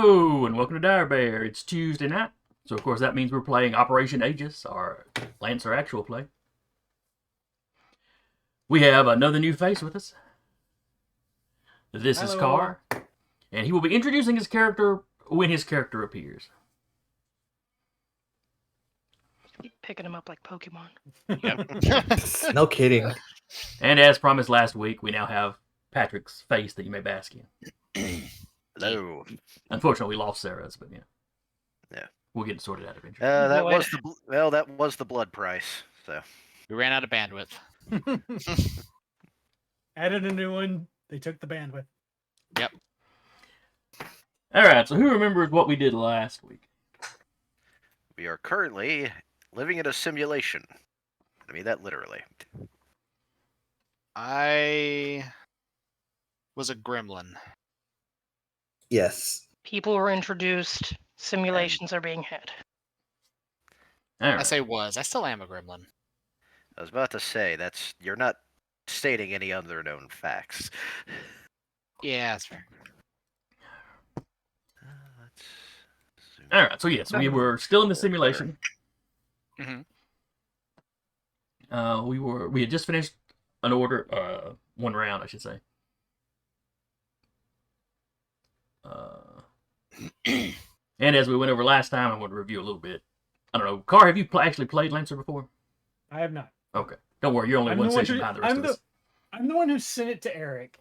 Hello, and welcome to Dire Bear. It's Tuesday night, so of course that means we're playing Operation Aegis, our Lancer actual play. We have another new face with us. This is Carr, and he will be introducing his character when his character appears. Keep picking him up like Pokemon. Yep. No kidding. And as promised last week, we now have Patrick's face that you may bask in. Hello. Unfortunately, we lost Sarah's, but yeah, we'll get it sorted out eventually. That was the blood price. So we ran out of bandwidth. Added a new one. They took the bandwidth. Yep. All right. So who remembers what we did last week? we are currently living in a simulation. I mean that literally. I was a gremlin. Yes. People were introduced. Simulations are being had. All right. I say was. I still am a gremlin. I was about to say you're not stating any other known facts. Yeah, that's fair. All right. So yes, we were still in the simulation. Mm-hmm. We had just finished an order, one round, I should say. And as we went over last time, I want to review a little bit. I don't know, Carr, have you actually played Lancer before? I have not. Okay, don't worry, you're only one session behind the rest of us. I'm the one who sent it to Eric.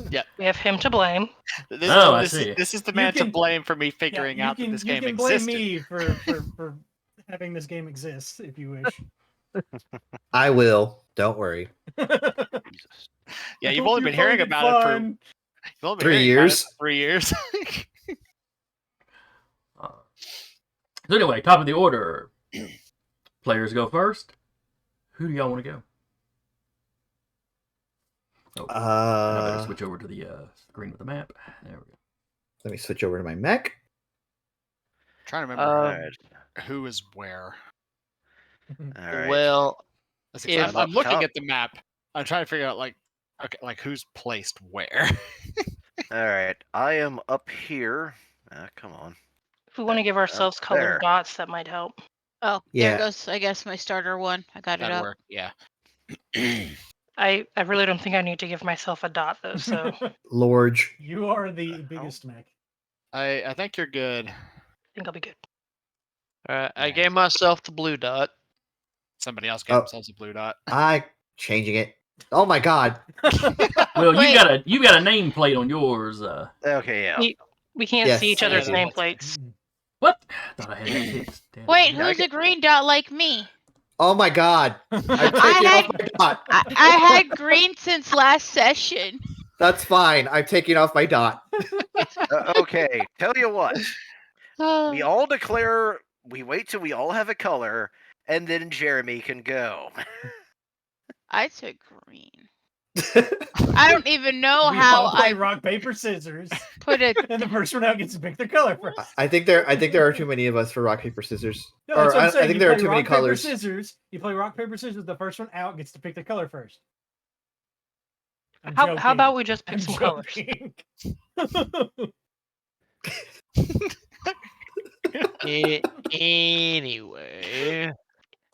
Yeah, we have him to blame. I see. This is the man to blame for me figuring out that this game existed. You can blame me for having this game exist, if you wish. I will. Don't worry. Yeah, you've only been hearing about it for 3 years. 3 years. So anyway, top of the order. Players go first. Who do y'all want to go? Oh, I better switch over to the screen with the map. There we go. Let me switch over to my mech. Trying to remember who is where. All right. Well, I'm looking at the map. I'm trying to figure out like who's placed where. All right, I am up here. Come on. If we want to give ourselves colored dots, that might help. Oh, there goes, I guess, my starter one. I got it up. Work. Yeah. I really don't think I need to give myself a dot, though, so... Lorge. You are the biggest mech. I think you're good. I think I'll be good. Alright, I gave myself the blue dot. Somebody else gave themselves a blue dot. Changing it. Oh my god. Well, you got a nameplate on yours. Okay, yeah. We can't see each other's nameplates. What? I thought I had that fixed. Wait, who's a green dot like me? Oh my god. I'm taking off my dot. I had green since last session. That's fine. I'm taking off my dot. Okay, tell you what. We all declare, we wait till we all have a color, and then Jeremy can go. I took green. I don't even know how I rock paper scissors. Put it, and the first one out gets to pick their color first. I think there are too many of us for rock paper scissors. No, that's what I'm saying. I think there are too many colors. Scissors. You play rock paper scissors. The first one out gets to pick the color first. How about we just pick some colors? Anyway,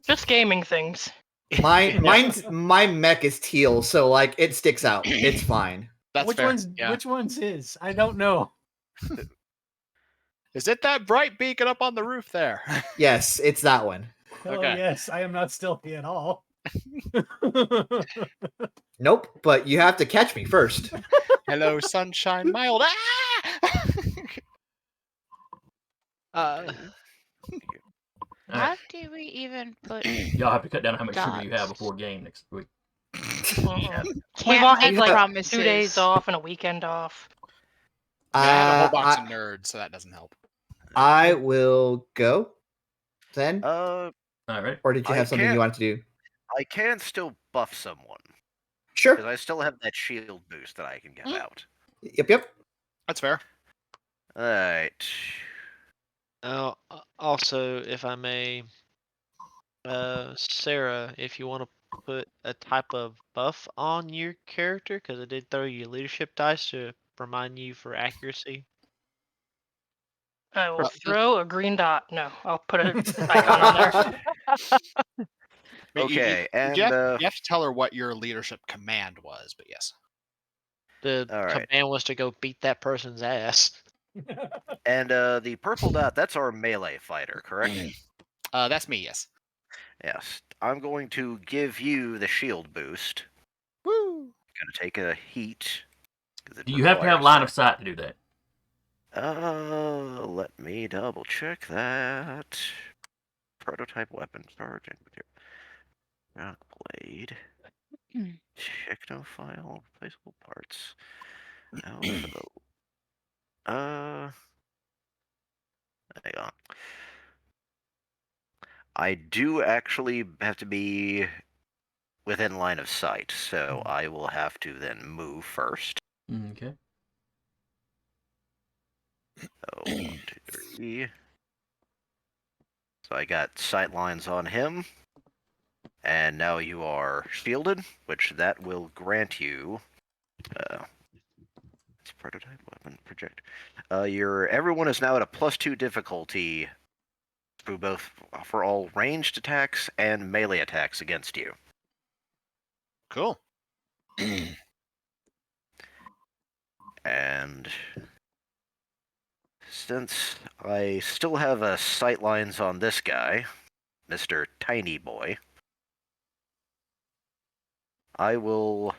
just gaming things. My mech is teal, so like it sticks out. It's fine. That's which fair. Which one's his? I don't know. Is it that bright beacon up on the roof there? Yes, it's that one. Oh yes, I am not stealthy at all. Nope, but you have to catch me first. Hello, sunshine, mild. How do we even put? Y'all have to cut down how much sugar you have before game next week. We've all had like 2 days off and a weekend off. I had a whole box of nerds, so that doesn't help. I will go then. All right. Or did you have something you wanted to do? I can still buff someone. Sure. Because I still have that shield boost that I can give out. Yep. That's fair. All right. Also, if I may, Sarah, if you want to put a type of buff on your character, because I did throw you leadership dice to remind you for accuracy? I will Well, throw a green dot. No, I'll put an icon on there. Okay, and you have to tell her what your leadership command was, but yes. The all right, command was to go beat that person's ass. and the purple dot, that's our melee fighter, correct? That's me, yes. Yes. I'm going to give you the shield boost. Woo! Gonna take a heat. 'cause it Do you have to have requires line of sight to do that? Let me double check that. Prototype weapon, sergeant material. Rock blade. Technophile, replaceable parts. Alpha. Hang on. I do actually have to be within line of sight, so I will have to then move first. Okay. So 1, 2, 3. So I got sight lines on him. And now you are shielded, which that will grant you it's prototype weapon project. Everyone is now at a +2 difficulty for all ranged attacks and melee attacks against you. Cool. And since I still have sight lines on this guy, Mr. Tiny Boy, I will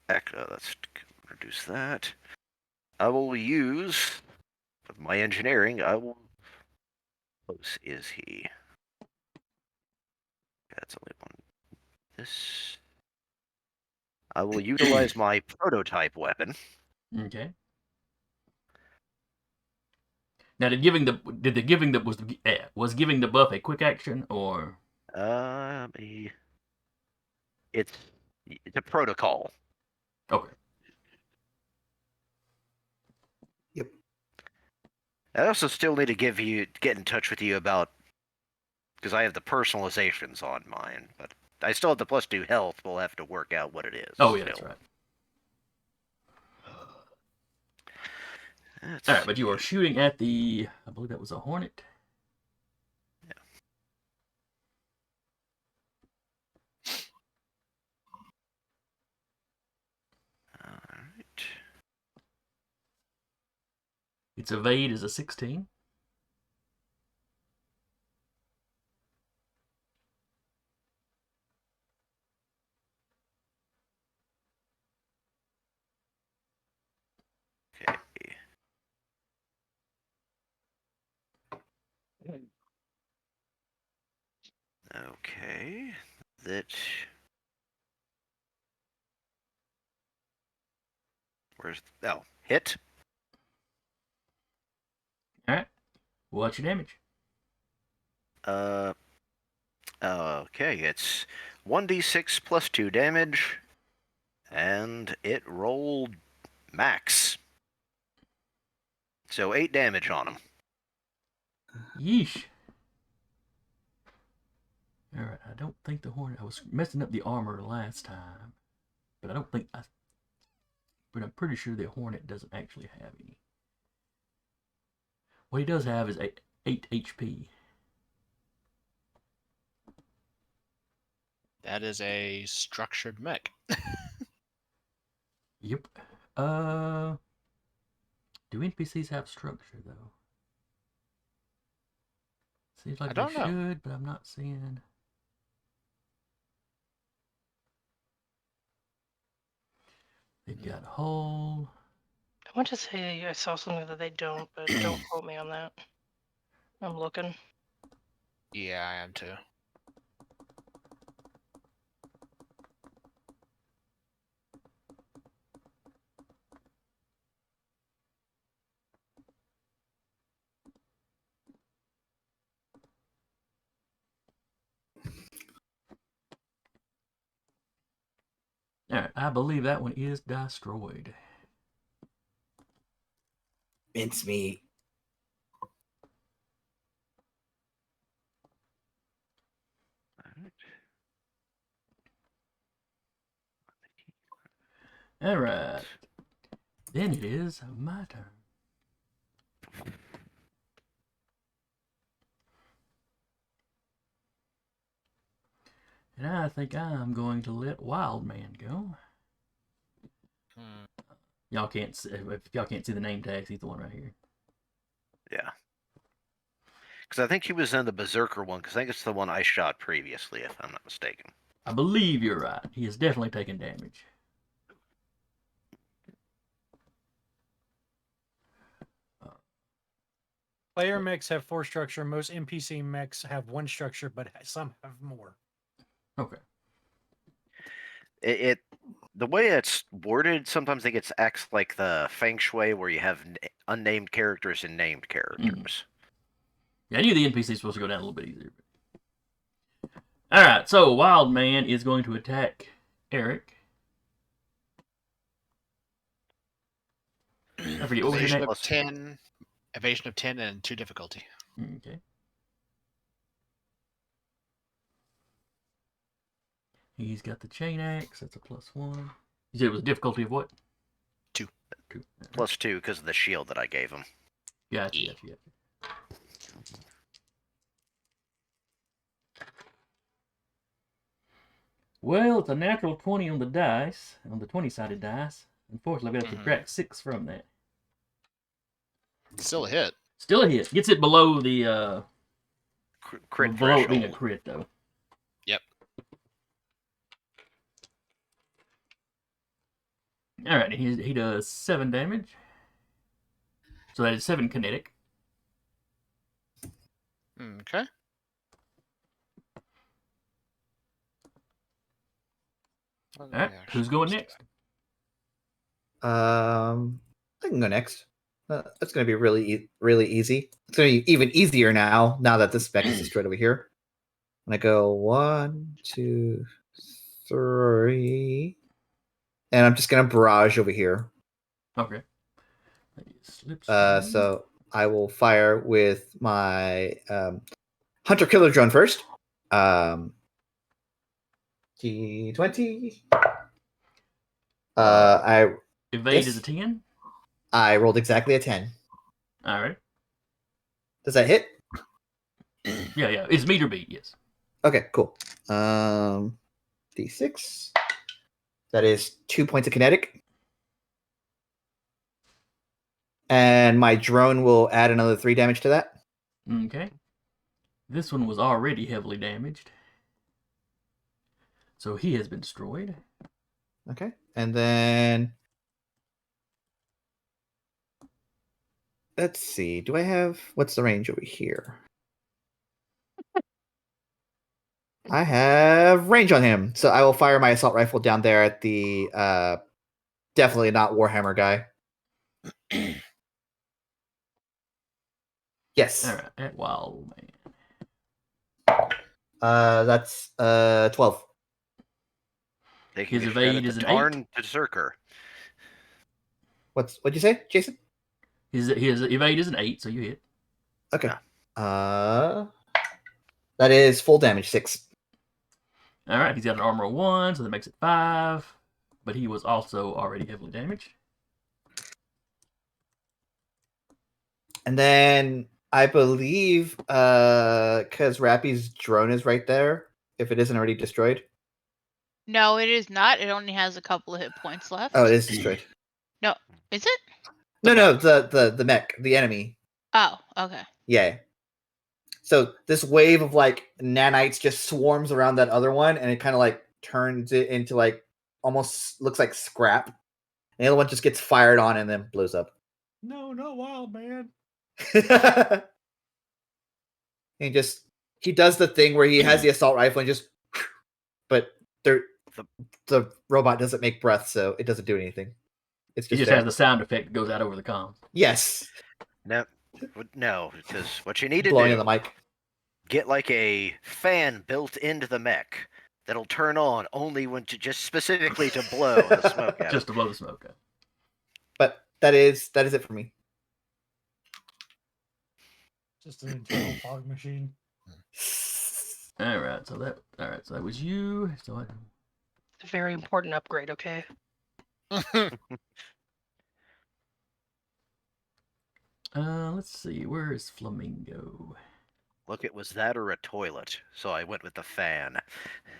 let's reduce that. I will use with my engineering, I will close is he? That's only one. This. I will utilize my prototype weapon. Okay. Now, did giving the was giving the buff a quick action or? It's a protocol. Okay. Yep. I also still need to get in touch with you about because I have the personalizations on mine, but I still have the +2 health. We'll have to work out what it is. Oh yeah, that's right. All right, but you are shooting at the. I believe that was a Hornet. Yeah. All right. Its evade is a 16. Okay. Okay. That. Where's hit? All right. What's your damage? Okay, it's 1d6 +2 damage, and it rolled max. So 8 damage on him. Yeesh. All right. I don't think the Hornet. I was messing up the armor last time, but I don't think I. But I'm pretty sure the Hornet doesn't actually have any. What he does have is 8 HP. That is a structured mech. Yep. Do NPCs have structure though? Seems like I don't they know. should, but I'm not seeing. They've got hull. I want to say I saw something that they don't, but don't quote me on that. I'm looking. Yeah, I am too. Alright, I believe that one is destroyed. Mincemeat. Alright. Then it is my turn. And I think I'm going to let Wild Man go. Y'all can't see, if y'all can't see the name tags, he's the one right here. Yeah. Because I think he was in the Berserker one, because I think it's the one I shot previously, if I'm not mistaken. I believe you're right. He has definitely taken damage. Player mechs have 4 structure. Most NPC mechs have 1 structure, but some have more. Okay. The way it's worded, sometimes it gets acts like the Feng Shui, where you have unnamed characters and named characters. Yeah, I knew the NPC was supposed to go down a little bit easier. Alright, so Wild Man is going to attack Eric. I forget, what was your Evasion name? of 10. Evasion of 10 and 2 difficulty. Okay. He's got the chain axe. That's a +1. You said it was a difficulty of what? 2. 2. Plus 2 because of the shield that I gave him. Gotcha. Well, it's a natural 20 on the dice, on the 20-sided dice. Unfortunately, I'm going to have to subtract 6 from that. Still a hit. Still a hit. Gets it below the Crit below it being a threshold. crit, though. Yep. All right, he does 7 damage. So that is 7 kinetic. Okay. All right, who's going next? I can go next. That's going to be really easy. It's going to be even easier now that this spec is destroyed over here. I'm going to go 1, 2, 3. And I'm just going to barrage over here. Okay. So I will fire with my Hunter Killer Drone first. D20. I evade is a 10. I rolled exactly a 10. All right. Does that hit? Yeah. It's meter beat, yes. Okay, cool. D6. That is 2 points of kinetic. And my drone will add another 3 damage to that. Okay. This one was already heavily damaged. So he has been destroyed. Okay. And then let's see. Do I have what's the range over here? I have range on him. So I will fire my assault rifle down there at the definitely not Warhammer guy. Yes. All right, at Wild Man. That's 12. Taking His a shot at evade the is an darn Berserker. What'd you say, Jason? His evade is an 8, so you hit. Okay. Yeah. That is full damage, 6. All right, he's got an armor of 1, so that makes it 5. But he was also already heavily damaged. And then I believe because Rappy's drone is right there, if it isn't already destroyed. No, it is not. It only has a couple of hit points left. Oh, it is destroyed. No, is it? No, the mech, the enemy. Oh, okay. Yeah. So this wave of like nanites just swarms around that other one, and it kind of like turns it into like almost looks like scrap. And the other one just gets fired on and then blows up. No, not Wild Man. He does the thing where he has the assault rifle and just, but the robot doesn't make breath, so it doesn't do anything. It's He just just there. has the sound effect that goes out over the comms. Yes. No, because what you need to Blowing do, in the mic. get like a fan built into the mech that'll turn on only when just specifically to blow the smoke out. Just to blow the smoke out. But that is it for me. Just an internal fog machine. All right, so that was you. So It's a very important upgrade, okay? Let's see. Where is Flamingo? Look, it was that or a toilet, so I went with the fan.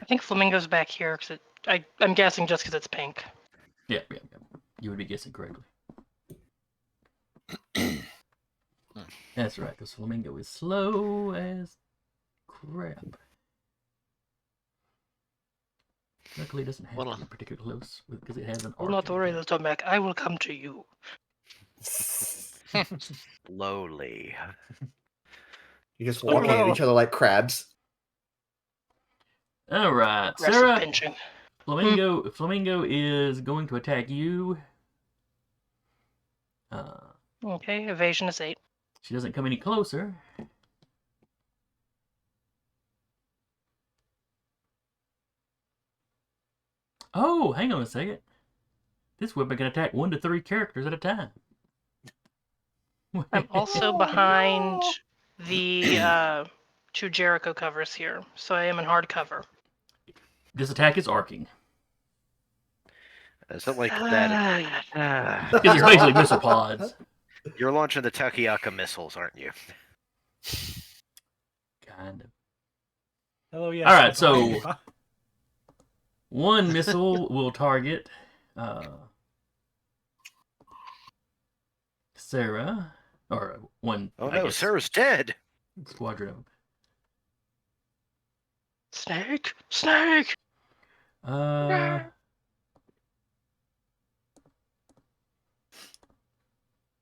I think Flamingo's back here because I'm guessing just because it's pink. Yeah. You would be guessing correctly. That's right, because Flamingo is slow as crap. Luckily, it doesn't have to be particularly close because it has an Do arc. not worry, little Mac. I will come to you. Slowly. You're just Oh, walking at no. each other like crabs. All right, Aggressive Sarah. pinching. Flamingo is going to attack you. Okay, evasion is 8. She doesn't come any closer. Oh, hang on a second. This weapon can attack 1 to 3 characters at a time. I'm also behind the 2 Jericho covers here, so I am in hard cover. This attack is arcing. Something like that. Because it's basically missile pods. You're launching the Takiaka missiles, aren't you? Kind of. Hello, yes. All right, so 1 missile will target Sarah, or 1. Oh I no, guess, Sarah's dead. squadron of them. Snake! Snake!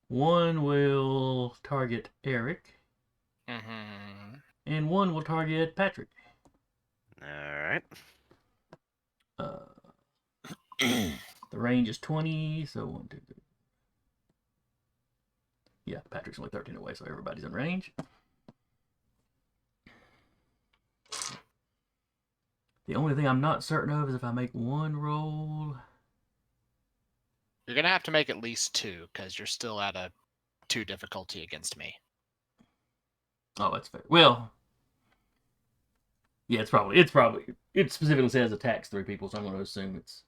One will target Eric, Mm-hmm. and 1 will target Patrick. Alright. The range is 20, so 1, 2, 3. Yeah, Patrick's only 13 away, so everybody's in range. The only thing I'm not certain of is if I make 1 roll. You're gonna have to make at least 2 because you're still at a 2 difficulty against me. Oh, that's fair. Well, yeah, it specifically says attacks 3 people, so I'm going to assume it's.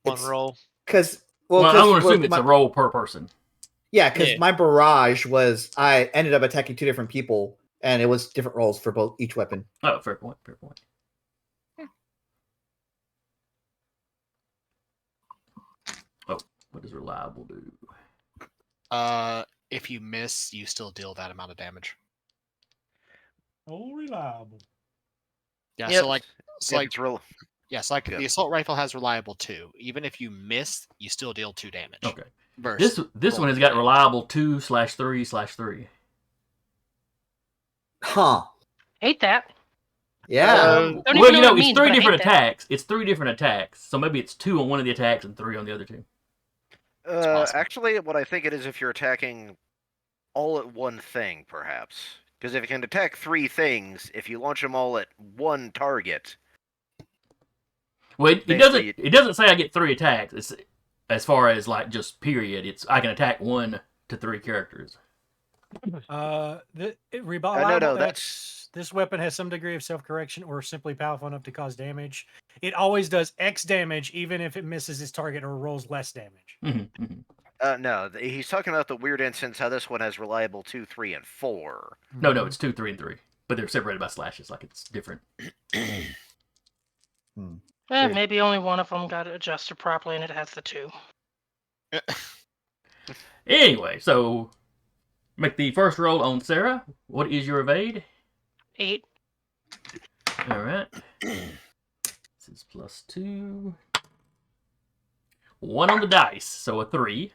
One roll. Because Well, I'm going to assume it's a roll per person. Yeah, because Yeah. my barrage was I ended up attacking 2 different people, and it was different rolls for each weapon. Oh, fair point. Fair point. Oh, what does reliable do? If you miss, you still deal that amount of damage. Oh, reliable. Yeah, Yep. so like It's real. the assault rifle has reliable 2. Even if you miss, you still deal 2 damage. Okay. Versus This one has got reliable 2/3/3. Huh. Hate that. Yeah. Don't even Well, know you what know, it it's means, 3 but I hate different that. attacks. It's 3 different attacks. So maybe it's 2 on one of the attacks and 3 on the other 2. possible. Actually, what I think it is if you're attacking all at one thing, perhaps. Because if you can attack 3 things, if you launch them all at one target. Well, it Basically, doesn't say I get 3 attacks. It's as far as like just period. It's I can attack 1 to 3 characters. Uh, This weapon has some degree of self-correction or simply powerful enough to cause damage. It always does X damage, even if it misses its target or rolls less damage. Mm-hmm, mm-hmm. No, he's talking about the weird instance how this one has reliable 2, 3, and 4. No, it's 2, 3, and 3. But they're separated by slashes, like it's different. Maybe only one of them got adjusted properly and it has the 2. Anyway, so make the first roll on Sarah. What is your evade? 8. All right. This is +2. 1 on the dice, so a 3.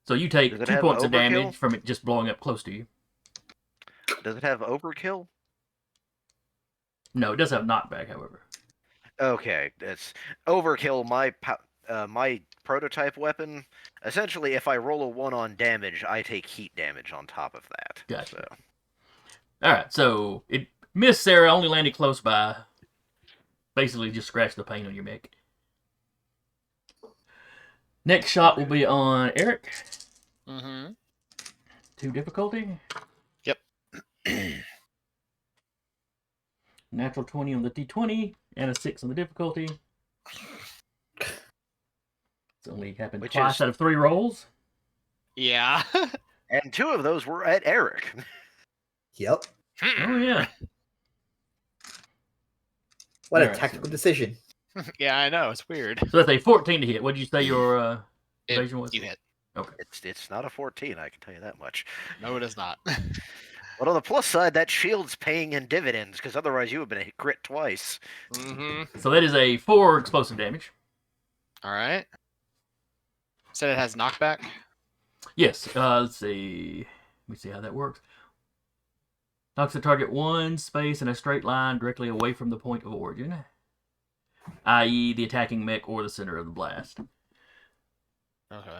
So you take Does it 2 have points of overkill? damage from it just blowing up close to you. Does it have overkill? No, it does have knockback, however. Okay, it's overkill. My prototype weapon. Essentially, if I roll a 1 on damage, I take heat damage on top of that. Gotcha. So. All right, so it missed Sarah, only landed close by. Basically, just scratched the paint on your mech. Next shot will be on Eric. Mm-hmm. 2 difficulty. Yep. Natural 20 on the D20 and a 6 on the difficulty. It's only happened Which twice is- out of 3 rolls. Yeah. And 2 of those were at Eric. Yep. Oh yeah. What a Alright, tactical so- decision. Yeah, I know. It's weird. So that's a 14 to hit. What did you say your It- evasion was? You hit. Okay. It's not a 14, I can tell you that much. No, it is not. But on the plus side, that shield's paying in dividends, because otherwise you would have been crit twice. Mm-hmm. So that is a 4 explosive damage. All right. Said it has knockback. Yes. Let's see. Let me see how that works. Knocks the target 1 space in a straight line directly away from the point of origin, i.e., the attacking mech or the center of the blast. Okay.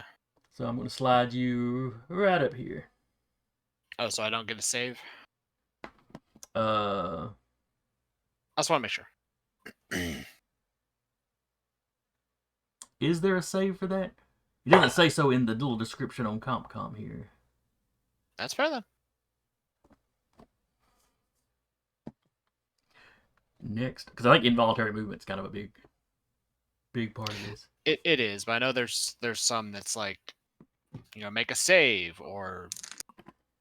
So I'm going to slide you right up here. Oh, so I don't get a save? Uh, I just want to make sure. is there a save for that? It doesn't say so in the little description on CompCom here. That's fair then. Next, because I think involuntary movement's kind of a big part of this. It is, but I know there's some that's like, make a save or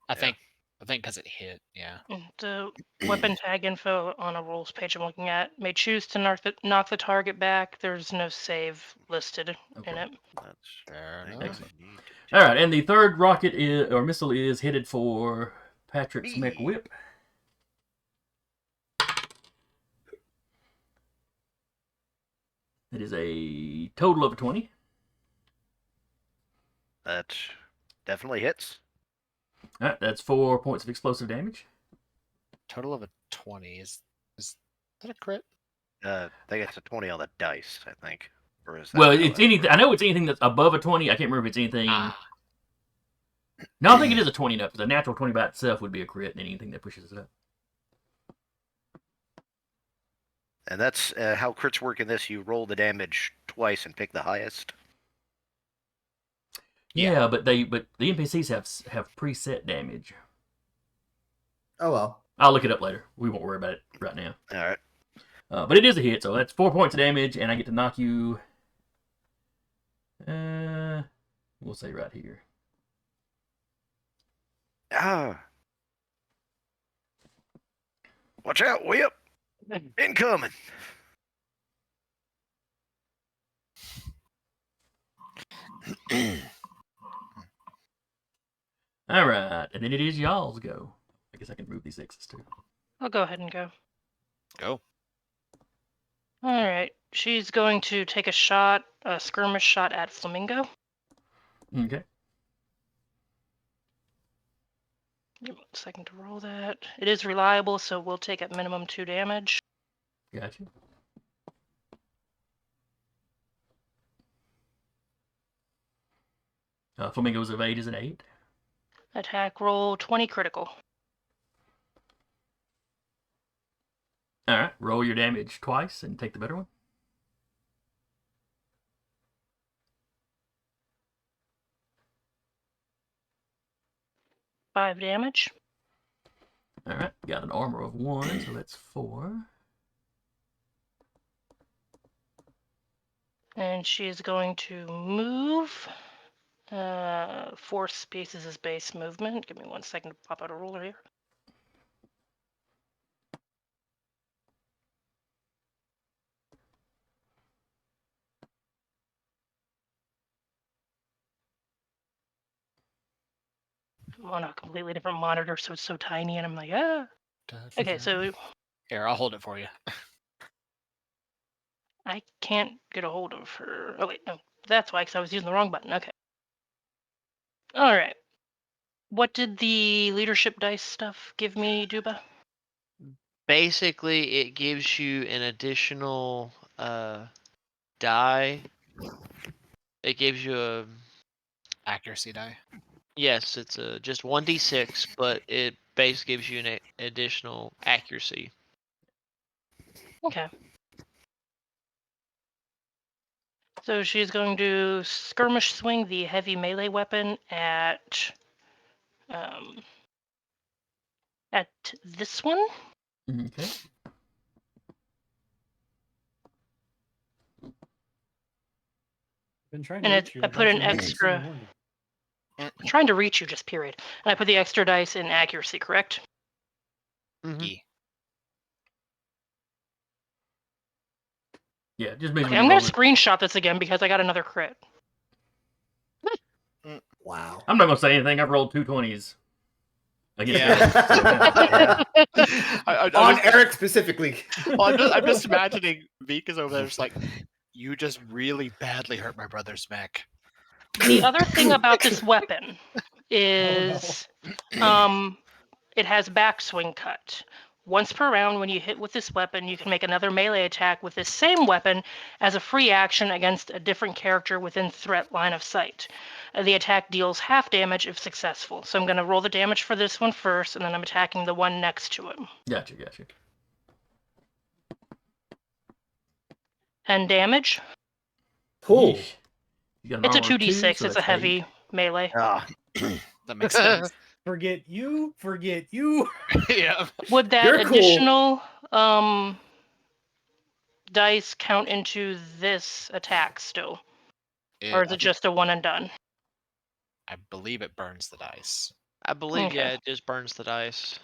I think because it hit. Yeah. The weapon tag info on a rules page I'm looking at may choose to knock the target back. There's no save listed in Okay. it. That's Fair thing enough. Excellent. I need to All right, and the third rocket or missile is headed for Patrick's mech Me. whip. It is a total of a 20. That definitely hits. All right, that's 4 points of explosive damage. Total of a 20 is that a crit? I think it's a 20 on the dice, I think. Or is that Well, how it's that anything. works? I know it's anything that's above a 20. I can't remember if it's anything. Ah, No, I think it is a 20 up. Because a natural 20 by itself would be a crit, and anything that pushes it up. And that's how crits work in this. You roll the damage twice and pick the highest. Yeah, but the NPCs have preset damage. Oh well. I'll look it up later. We won't worry about it right now. All right. But it is a hit, so that's 4 points of damage, and I get to knock you. We'll say right here. Ah. Watch out, whip! Incoming! All right, and then it is y'all's go. I guess I can move these X's too. I'll go ahead and go. go. All right. She's going to take a skirmish shot at Flamingo. Okay. Give me 1 second to roll that. It is reliable, so we'll take at minimum 2 damage. Gotcha. Flamingo's evade is an 8. Attack roll 20 critical. All right, roll your damage twice and take the better one. Five damage. All right, got an armor of 1, so that's 4. And she is going to move. 4 spaces is base movement. Give me 1 second to pop out a ruler here. I'm on a completely different monitor, so it's so tiny, and I'm like, ah. Okay, so Here, I'll hold it for you. I can't get a hold of her. Oh, wait, no. That's why, because I was using the wrong button. Okay. All right. What did the leadership dice stuff give me, Duba? Basically, it gives you an additional die. It gives you a Accuracy die. yes, it's a just 1d6, but it base gives you an additional accuracy. Okay. So she's going to skirmish swing the heavy melee weapon at this one. Okay. Been trying And to it- reach you. I put an Don't you know? extra- Single-handed. I'm trying to reach you, just period. And I put the extra dice in accuracy, correct? Mm-hmm. Yeah. Yeah, just means Okay, when I'm you gonna roll it. screenshot this again because I got another crit. Wow. I'm not gonna say anything. I've rolled 2 20s. Against Yeah. Eric, so, yeah. I On was- Eric specifically. well, I'm just imagining Vika's over there, just like, you just really badly hurt my brother's mech. The other thing about this weapon is it has backswing cut. Once per round, when you hit with this weapon, you can make another melee attack with this same weapon as a free action against a different character within threat line of sight. The attack deals half damage if successful. So I'm going to roll the damage for this one first, and then I'm attacking the one next to it. Gotcha. 10 damage. Cool. Yeesh. You got an It's a armor of 2, 2d6. so It's a that's heavy 8. melee. Ah, That makes sense. Forget you. Forget you. Yeah. Would that You're cool. additional dice count into this attack still? Or is I it just a one and done? believe it burns the dice. I believe, Okay. yeah, it just burns the dice.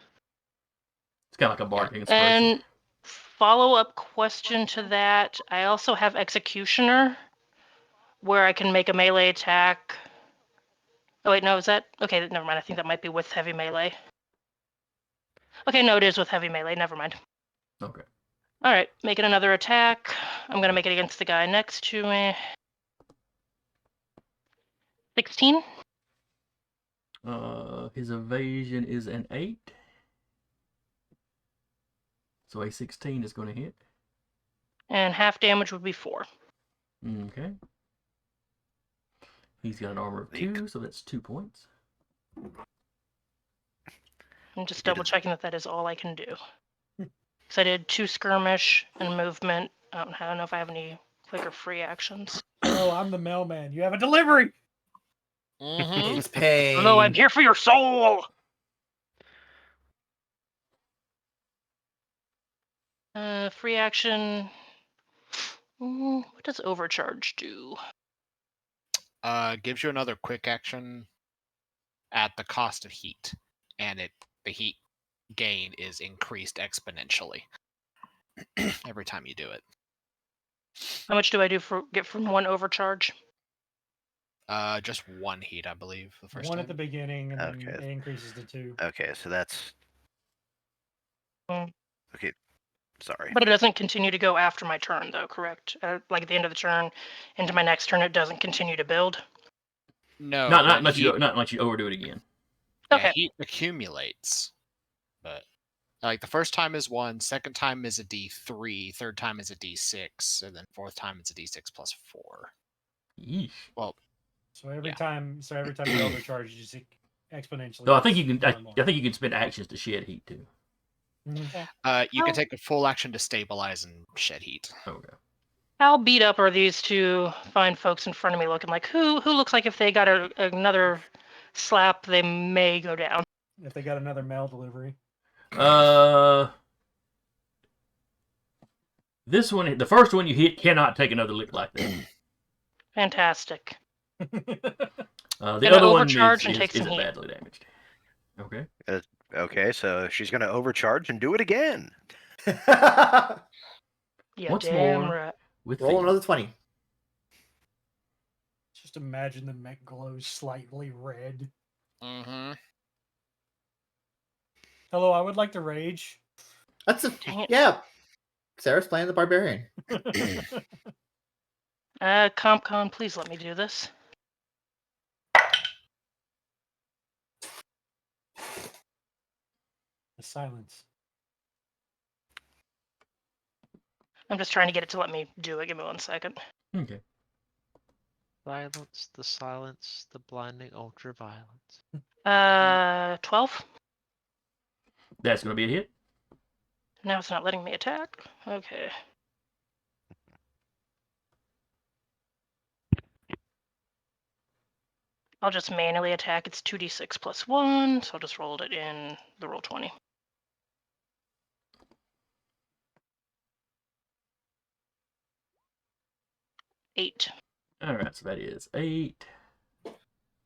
It's kind of like a bardic inspiration. And follow-up question to that, I also have Executioner, where I can make a melee attack. Oh wait, no, is that... Okay, never mind, I think that might be with heavy melee. Okay, no, it is with heavy melee, never mind. Okay. Alright, making another attack. I'm gonna make it against the guy next to me. 16? His evasion is an 8. So a 16 is going to hit. And half damage would be 4. Okay. He's got an armor of 2, so that's 2 points. I'm just double checking that is all I can do. Because I did 2 skirmish and movement. I don't know if I have any quick or free actions. Oh, I'm the mailman. You have a delivery. Mm-hmm. It's pain. No, I'm here for your soul! Free action. What does overcharge do? Gives you another quick action at the cost of heat, and the heat gain is increased exponentially every time you do it. How much do I get from one overcharge? Just 1 heat, I believe, the first One time. at the beginning, and then Okay. it increases to 2. okay, so that's Mm. okay. Sorry. But it doesn't continue to go after my turn, though, correct? Like at the end of the turn, into my next turn, it doesn't continue to build? No, Not but unless you overdo it again. Okay. heat accumulates. But like the first time is 1, second time is a D3, third time is a D6, and then fourth time it's a D6 plus 4. Yeesh. Well, So every Yeah. time you overcharge, you just exponentially. So I think you can. more and more. I think you can spend actions to shed heat too. Mhm. you can take a full action to stabilize and shed heat. Okay. How beat up are these two fine folks in front of me looking like? Who looks like if they got another slap, they may go down? If they got another mail delivery. This one, the first one you hit, cannot take another lick like that. Fantastic. The Gonna other one overcharge and take isn't some heat. badly damaged. Okay. Okay, so she's gonna overcharge and do it again. Yeah, Once damn more. right. With Roll the- another 20. Just imagine the mech glows slightly red. Mm-hmm. Hello, I would like to rage. That's a Dang it. yeah. Sarah's playing the barbarian. CompCon, please let me do this. The silence. I'm just trying to get it to let me do it. Give me 1 second. Okay. Silence, the blinding ultraviolence. 12? That's going to be a hit. Now it's not letting me attack. Okay. I'll just manually attack. It's 2d6 plus 1, so I'll just roll it in the roll 20. Eight. All right, so that is 8.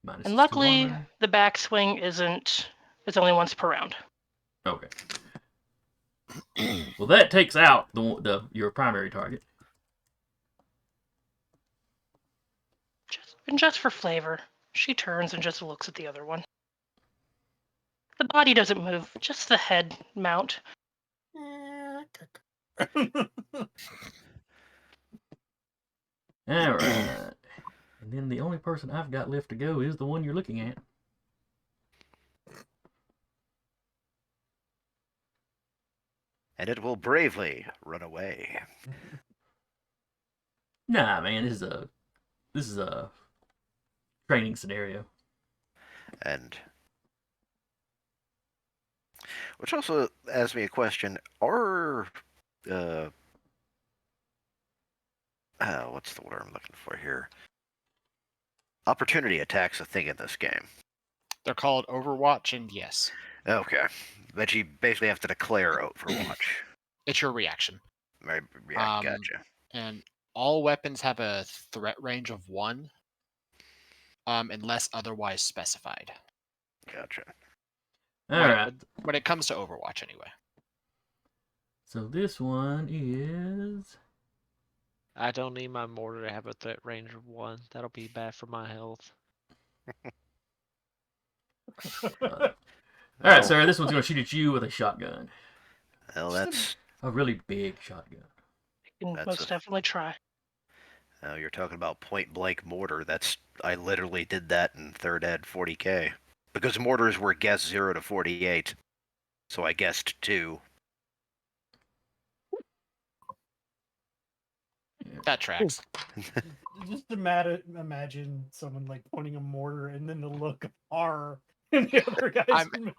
Minus And his 2 luckily, armor. the backswing isn't. It's only once per round. Okay. Well, that takes out your primary target. Just for flavor, she turns and just looks at the other one. The body doesn't move, just the head mount. All right. And then the only person I've got left to go is the one you're looking at. And it will bravely run away. Nah, man, this is a training scenario. And which also asks me a question: Are what's the word I'm looking for here? Opportunity attacks a thing in this game. They're called Overwatch, and yes, Okay, but you basically have to declare Overwatch. it's your reaction. Right, yeah, Um, gotcha. And all weapons have a threat range of 1, unless otherwise specified. Gotcha. All right. When it comes to Overwatch, anyway. So this one is. I don't need my mortar to have a threat range of 1. That'll be bad for my health. All right, sir. This one's gonna shoot at you with a shotgun. Well, that's A really big shotgun. You can That's most definitely try. you're talking about point blank mortar. I literally did that in 3rd ed 40K because mortars were guessed 0 to 48, so I guessed 2. That tracks. Just imagine someone like pointing a mortar and then the look of horror in the other guy's.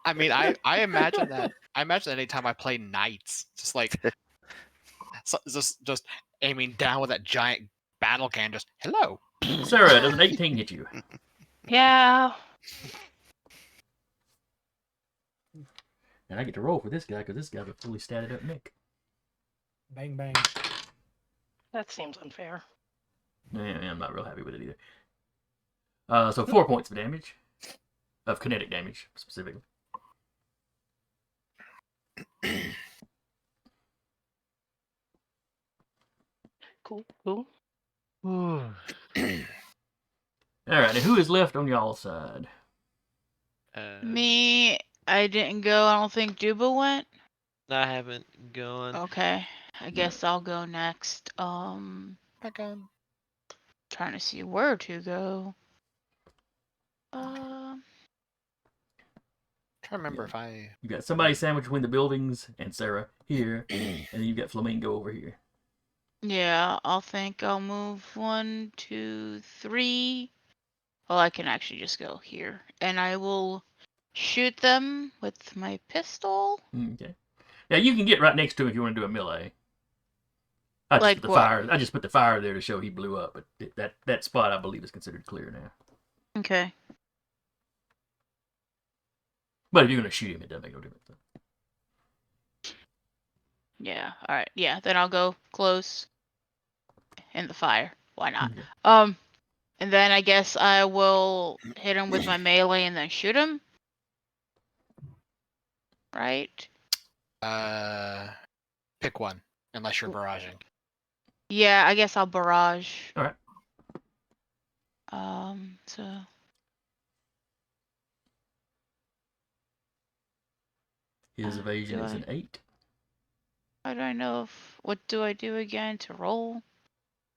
I mean, I imagine that. I imagine that anytime I play knights, just like just aiming down with that giant battle can, just hello. Sarah, does an 18 hit you? Yeah. And I get to roll for this guy because this guy's a fully statted up Nick. Bang bang. That seems unfair. Yeah, I'm not real happy with it either. So 4 points of damage. Of kinetic damage, specifically. Cool. Alright, and who is left on y'all's side? Me, I didn't go. I don't think Duba went. I haven't gone. Okay, I guess I'll go next. Back on. Trying to see where to go. Trying to remember if I. You got somebody sandwiched between the buildings and Sarah here, and then you got Flamingo over here. Yeah, I'll think I'll move 1, 2, 3. Well, I can actually just go here, and I will shoot them with my pistol. Okay. Yeah, you can get right next to him if you want to do a melee. I just Like put the what? fire. I just put the fire there to show he blew up, but that spot I believe is considered clear now. Okay. But if you're gonna shoot him, it doesn't make no difference. Yeah. All right. Yeah. Then I'll go close in the fire. Why not? Okay. And then I guess I will hit him with my melee and then shoot him. Right? Pick one, unless you're barraging. Yeah, I guess I'll barrage. All right. So His evasion do is I- an 8. how do I know if what do I do again to roll?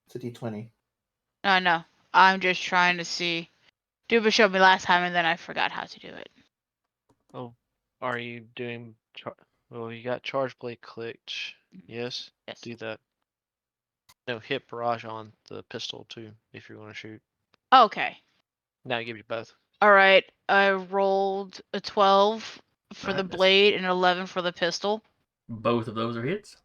It's a d20. No. I'm just trying to see. Duba showed me last time and then I forgot how to do it. Oh, are you doing? Well, you got charge blade clicked. Yes. Yes. Do that. No, hit barrage on the pistol too if you want to shoot. Okay. Now I give you both. All right. I rolled a 12 for the Alright, that's- blade and 11 for the pistol. Both of those are hits.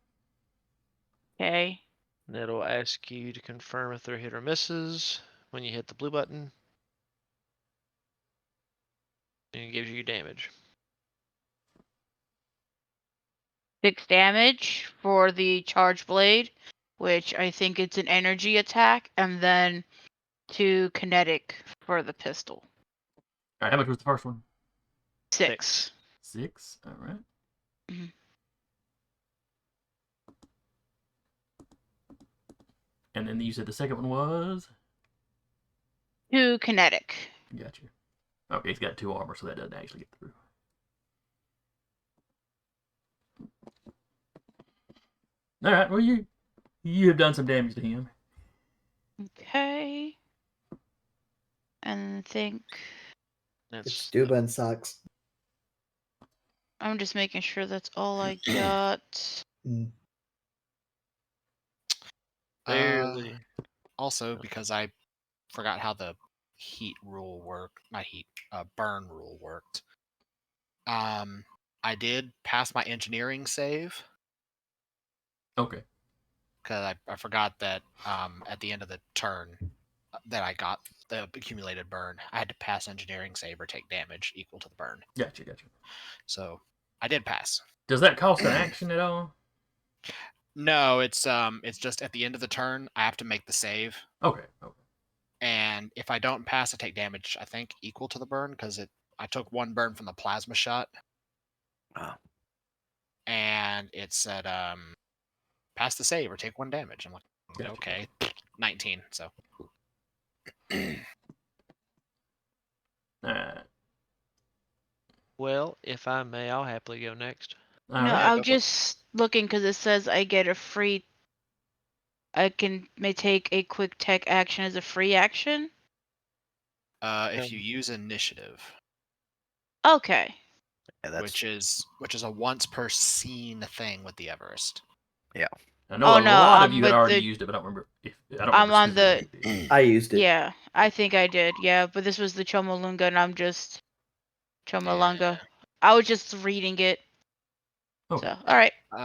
Okay. And it'll ask you to confirm if they're hit or misses when you hit the blue button. And it gives you damage. 6 damage for the charge blade, which I think it's an energy attack, and then 2 kinetic for the pistol. All right, how much was the first one? 6. 6. All right. Mhm. And then you said the second one was? 2 kinetic. Gotcha. Okay, he's got 2 armor, so that doesn't actually get through. All right. Well, you have done some damage to him. Okay. And I think It's That's Duban sucks. I'm just making sure that's all I got. Mm. Uh, also, because I forgot how the heat rule worked, not heat, burn rule worked. I did pass my engineering save Okay. because I forgot that at the end of the turn that I got the accumulated burn, I had to pass engineering save or take damage equal to the burn. Gotcha. So I did pass. Does that cost an action at all? No, it's just at the end of the turn I have to make the save, Okay. and if I don't pass, I take damage. I think equal to the burn because I took 1 burn from the plasma shot. Oh. And it said pass the save or take 1 damage. I'm like, Gotcha. okay, 19. So All right. well, if I may, I'll happily go next. All No, right. I'm go for it. just looking because it says I get a free. I may take a quick tech action as a free action. if you use initiative, Okay. Yeah, that's which is a once per scene thing with the Everest. I know Oh, a no, lot of you had with already the- used it, but I don't remember if I don't I'm remember on the- specifically who did. I used it. Yeah, I think I did. Yeah, but this was the Chomolunga, and I'm just Chomolunga. I was just reading it. Okay. So, all right. Okay.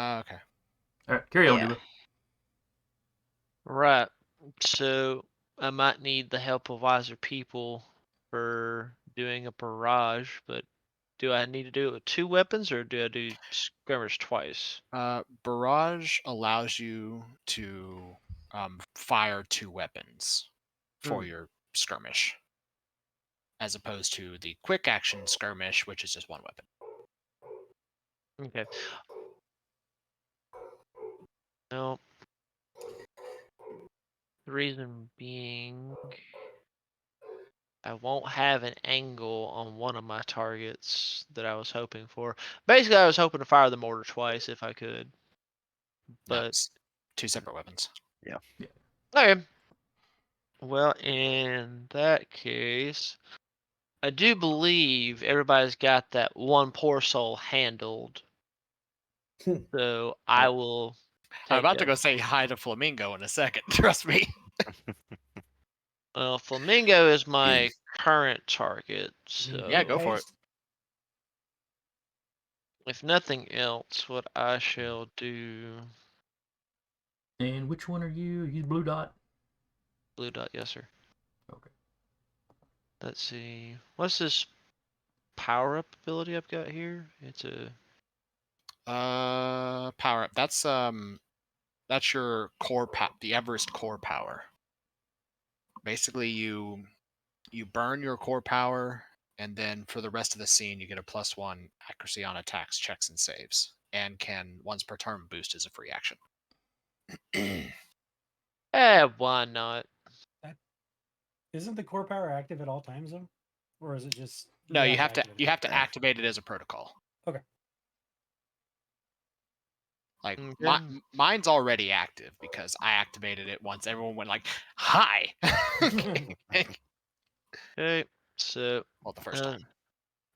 All right. Carry on, Yeah. Duba. Right. So I might need the help of wiser people for doing a barrage, but do I need to do it with 2 weapons or do I do skirmish twice? Barrage allows you to fire 2 weapons for your skirmish, as opposed to the quick action skirmish, which is just 1 weapon. Okay. No. The reason being, I won't have an angle on one of my targets that I was hoping for. Basically, I was hoping to fire the mortar twice if I could. But That's 2 separate weapons. okay. Well, in that case, I do believe everybody's got that one poor soul handled. So I will I'm take about to a- go say hi to Flamingo in a second. Trust me. Well, Flamingo is my current target, so Yeah, go for it. if nothing else, what I shall do. And which one are you? You blue dot. Blue dot, yes, sir. Okay. Let's see. What's this power up ability I've got here? It's a Power up. That's your core the Everest core power. Basically, you burn your core power, and then for the rest of the scene, you get a +1 accuracy on attacks, checks, and saves, and can once per turn boost as a free action. why not? Isn't the core power active at all times though, or is it just? No, you have activate it? to activate it as a protocol. Okay. Like Okay. mine's already active because I activated it once. Everyone went like, "Hi." Okay, so Well, the first time.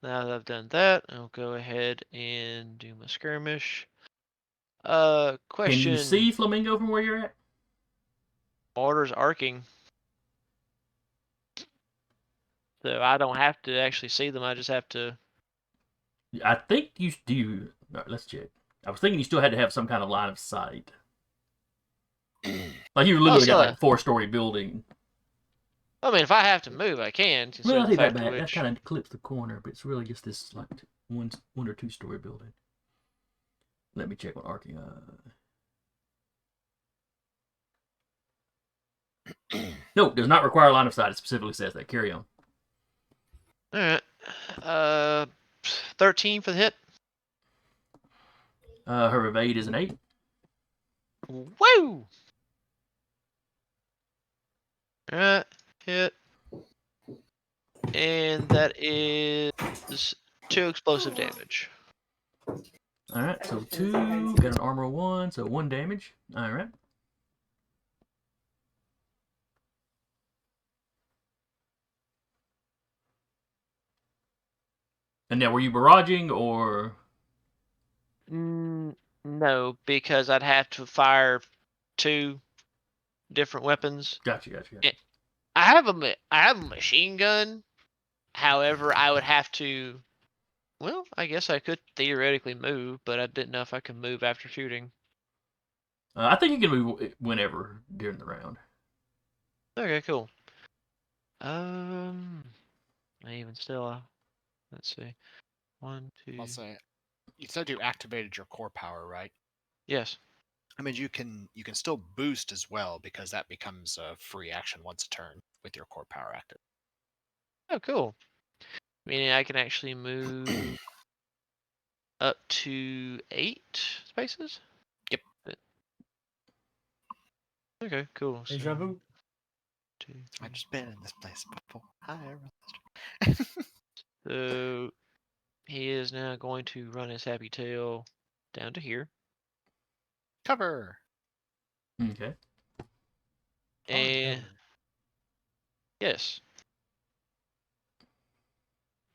now that I've done that, I'll go ahead and do my skirmish. Can Question. you see Flamingo from where you're at? Orders arcing. So I don't have to actually see them. I just have to. I think you do. All right, let's check. I was thinking you still had to have some kind of line of sight. Like you literally got so- like a 4-story building. I mean, if I have to move, I can. Well, considering I the take that fact back. of That which- kind of clips the corner, but it's really just this like 1 or 2-story building. Let me check on arcing. No, does not require line of sight. It specifically says that. Carry on. All right. Uh, 13 for the hit. Her evade is an 8. Woo! Alright, hit. And that is 2 explosive damage. All right, so 2. Got an armor 1, so 1 damage. All right. And now, were you barraging or? No, because I'd have to fire 2 different weapons. Gotcha. I have a machine gun. However, I would have to. Well, I guess I could theoretically move, but I didn't know if I could move after shooting. I think you can move whenever during the round. Okay, cool. Even still, let's see. 1, 2. I'll say, you said you activated your core power, right? Yes. I mean, you can still boost as well because that becomes a free action once a turn with your core power active. Oh, cool. Meaning I can actually move up to 8 spaces? Yep. Okay, cool. Deja vu. 2, 3. I've just been in this place before. Hi, So he is now going to run his happy tail down to here. Cover. Okay. And yes.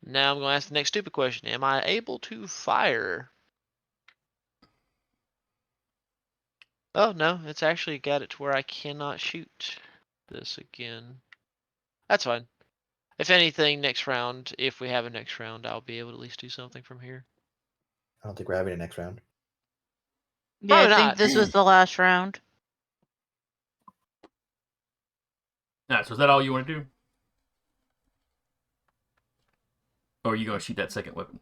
Now I'm going to ask the next stupid question. Am I able to fire? Oh, no. It's actually got it to where I cannot shoot this again. That's fine. If anything, next round, if we have a next round, I'll be able to at least do something from here. I don't think we're having a next round. Yeah, I Probably think not. this was the last round. All right, so is that all you want to do? Or are you going to shoot that second weapon?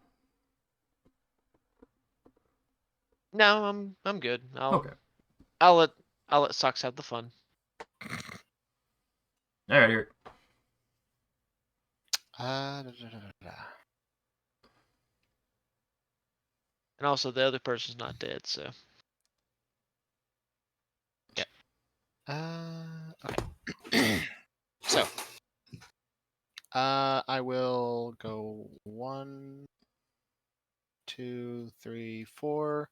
No, I'm good. Okay. I'll let Socks have the fun. All right, Eric. And also, the other person's not dead, so. Okay. So, I will go 1, 2, 3, 4.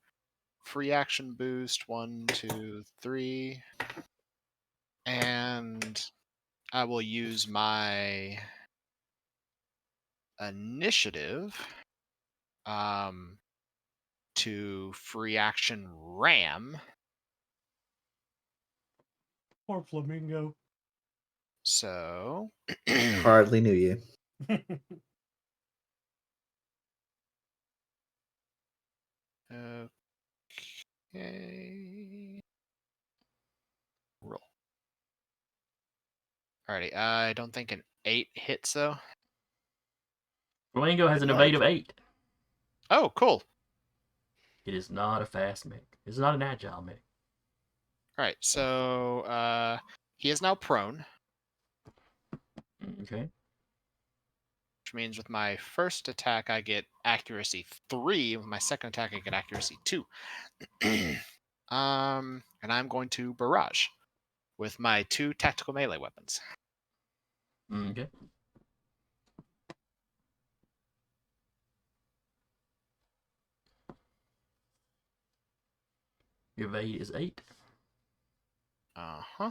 Free action boost 1, 2, 3. And I will use my initiative to free action ram. Poor flamingo. So Hardly knew you. okay. Roll. Alrighty, I don't think an 8 hits though. Flamingo has an Good evade luck. of 8. Oh, cool. It is not a fast mech. It's not an agile mech. Alright, so he is now prone, Okay. which means with my first attack I get accuracy 3, with my second attack I get accuracy 2. And I'm going to barrage with my 2 tactical melee weapons. Okay. Your evade is 8. Uh-huh.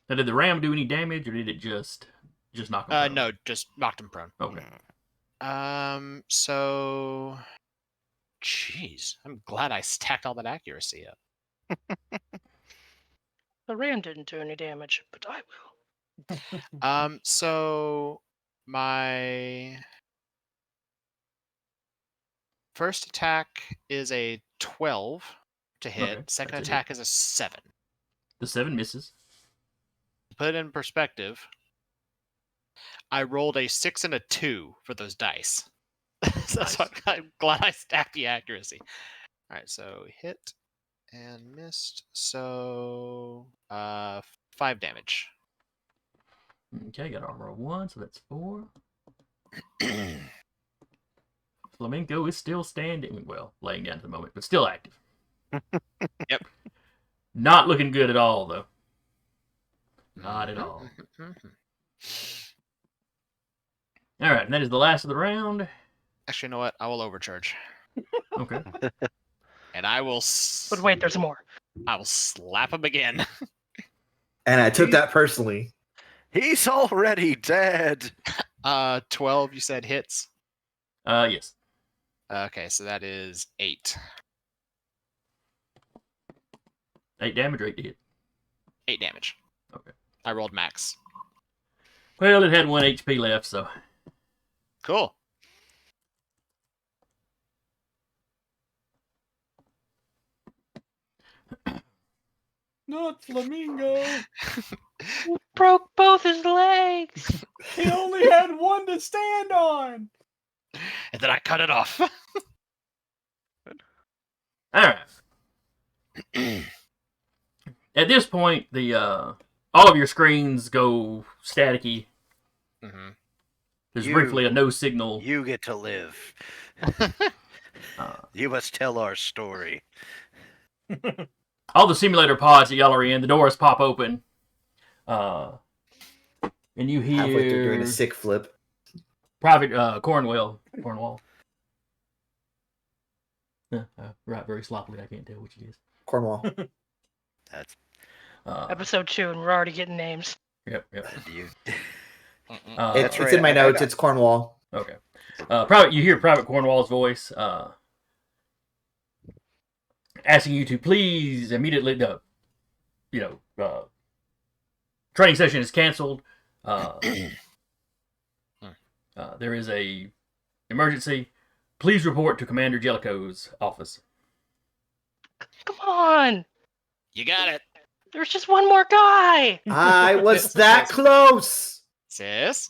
Now, did the ram do any damage, or did it just knock him prone? No, just knocked him prone. Okay. So jeez, I'm glad I stacked all that accuracy up. The ram didn't do any damage, but I will. So my first attack is a 12 to hit. Okay, Second that's a attack is a 7. The 7 misses. To put it in perspective, I rolled a 6 and a 2 for those dice. So Nice. I'm glad I stacked the accuracy. All right, so hit and missed. So 5 damage. Okay, got armor of 1, so that's 4. Flamingo is still standing. Well, laying down at the moment, but still active. Yep. Not looking good at all, though. Not at all. All right, and that is the last of the round. Actually, you know what? I will overcharge, Okay. and I will. But wait, there's more. I will slap him again. And I took that personally. He's already dead. 12. You said hits. Yes. Okay, so that is 8. 8 damage or 8 to hit? 8 damage. Okay. I rolled max. Well, it had 1 HP left, so. Cool. Not Flamingo. Broke both his legs. He only had one to stand on. And then I cut it off. All right. At this point, the all of your screens go staticky. Mm-hmm. There's briefly a no signal. You get to live. You must tell our story. All the simulator pods that y'all are in, the doors pop open. And you hear Halfway through doing a sick flip. Private Cornwall. Right, very sloppily. I can't tell which it is. Cornwall. That's Episode 2, and we're already getting names. Yep. you. It's right, in my I notes. got- It's Cornwall. Okay. You hear Private Cornwall's voice asking you to please immediately. Training session is canceled. There is a emergency. Please report to Commander Jellicoe's office. Come on. You got it. There's just one more guy. I was that close. Sis,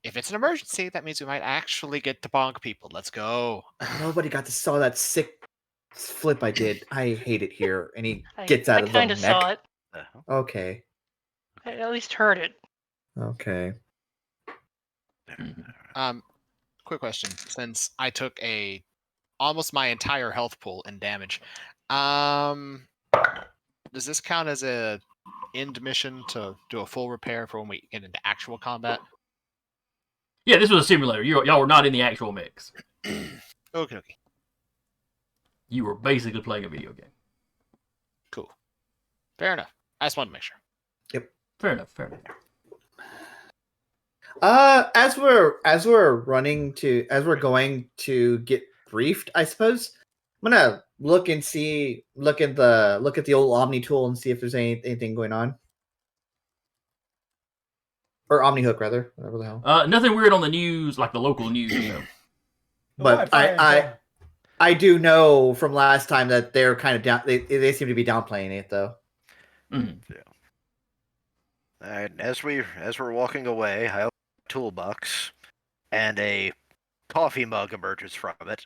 if it's an emergency, that means we might actually get to bonk people. Let's go. Nobody got to saw that sick flip I did. I hate it here. And he I gets out of the kind of saw neck. it. Okay. I at least heard it. Okay. Quick question. Since I took almost my entire health pool in damage, does this count as a end mission to do a full repair for when we get into actual combat? Yeah, this was a simulator. Y'all were not in the actual mix. Okay. You were basically playing a video game. Cool. Fair enough. I just wanted to make sure. Fair enough. As we're going to get briefed, I suppose I'm gonna look at the old Omni tool and see if there's anything going on, or Omni Hook rather, whatever the hell. Nothing weird on the news, like the local news. Though. But I do know from last time that they're kind of down. They seem to be downplaying it though. Mm. All right, as we're walking away, I open a toolbox, and a coffee mug emerges from it.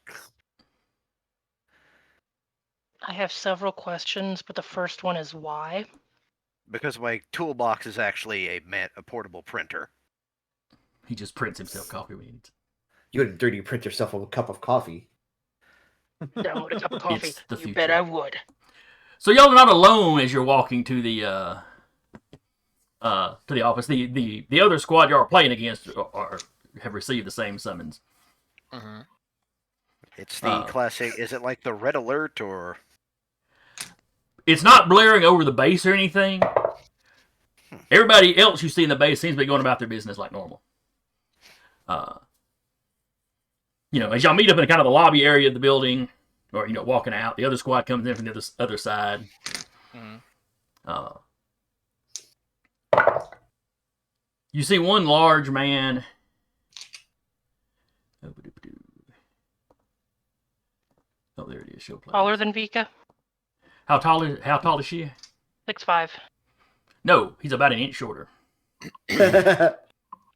I have several questions, but the first one is why? Because my toolbox is actually a portable printer. He just prints himself coffee when he needs. You wouldn't 3D print yourself a cup of coffee. Download a cup of coffee. It's the You future. bet I would. So y'all are not alone as you're walking to the office. The other squad y'all are playing against have received the same summons. Mm-hmm. It's the classic. Is it like the red alert or? It's not blaring over the base or anything. Everybody else you see in the base seems to be going about their business like normal. As y'all meet up in kind of the lobby area of the building, or walking out, the other squad comes in from the other side. Mm-hmm. You see one large man. Oh, there it is. Show play. Taller than Vika? How tall is she? 6'5". No, he's about an inch shorter.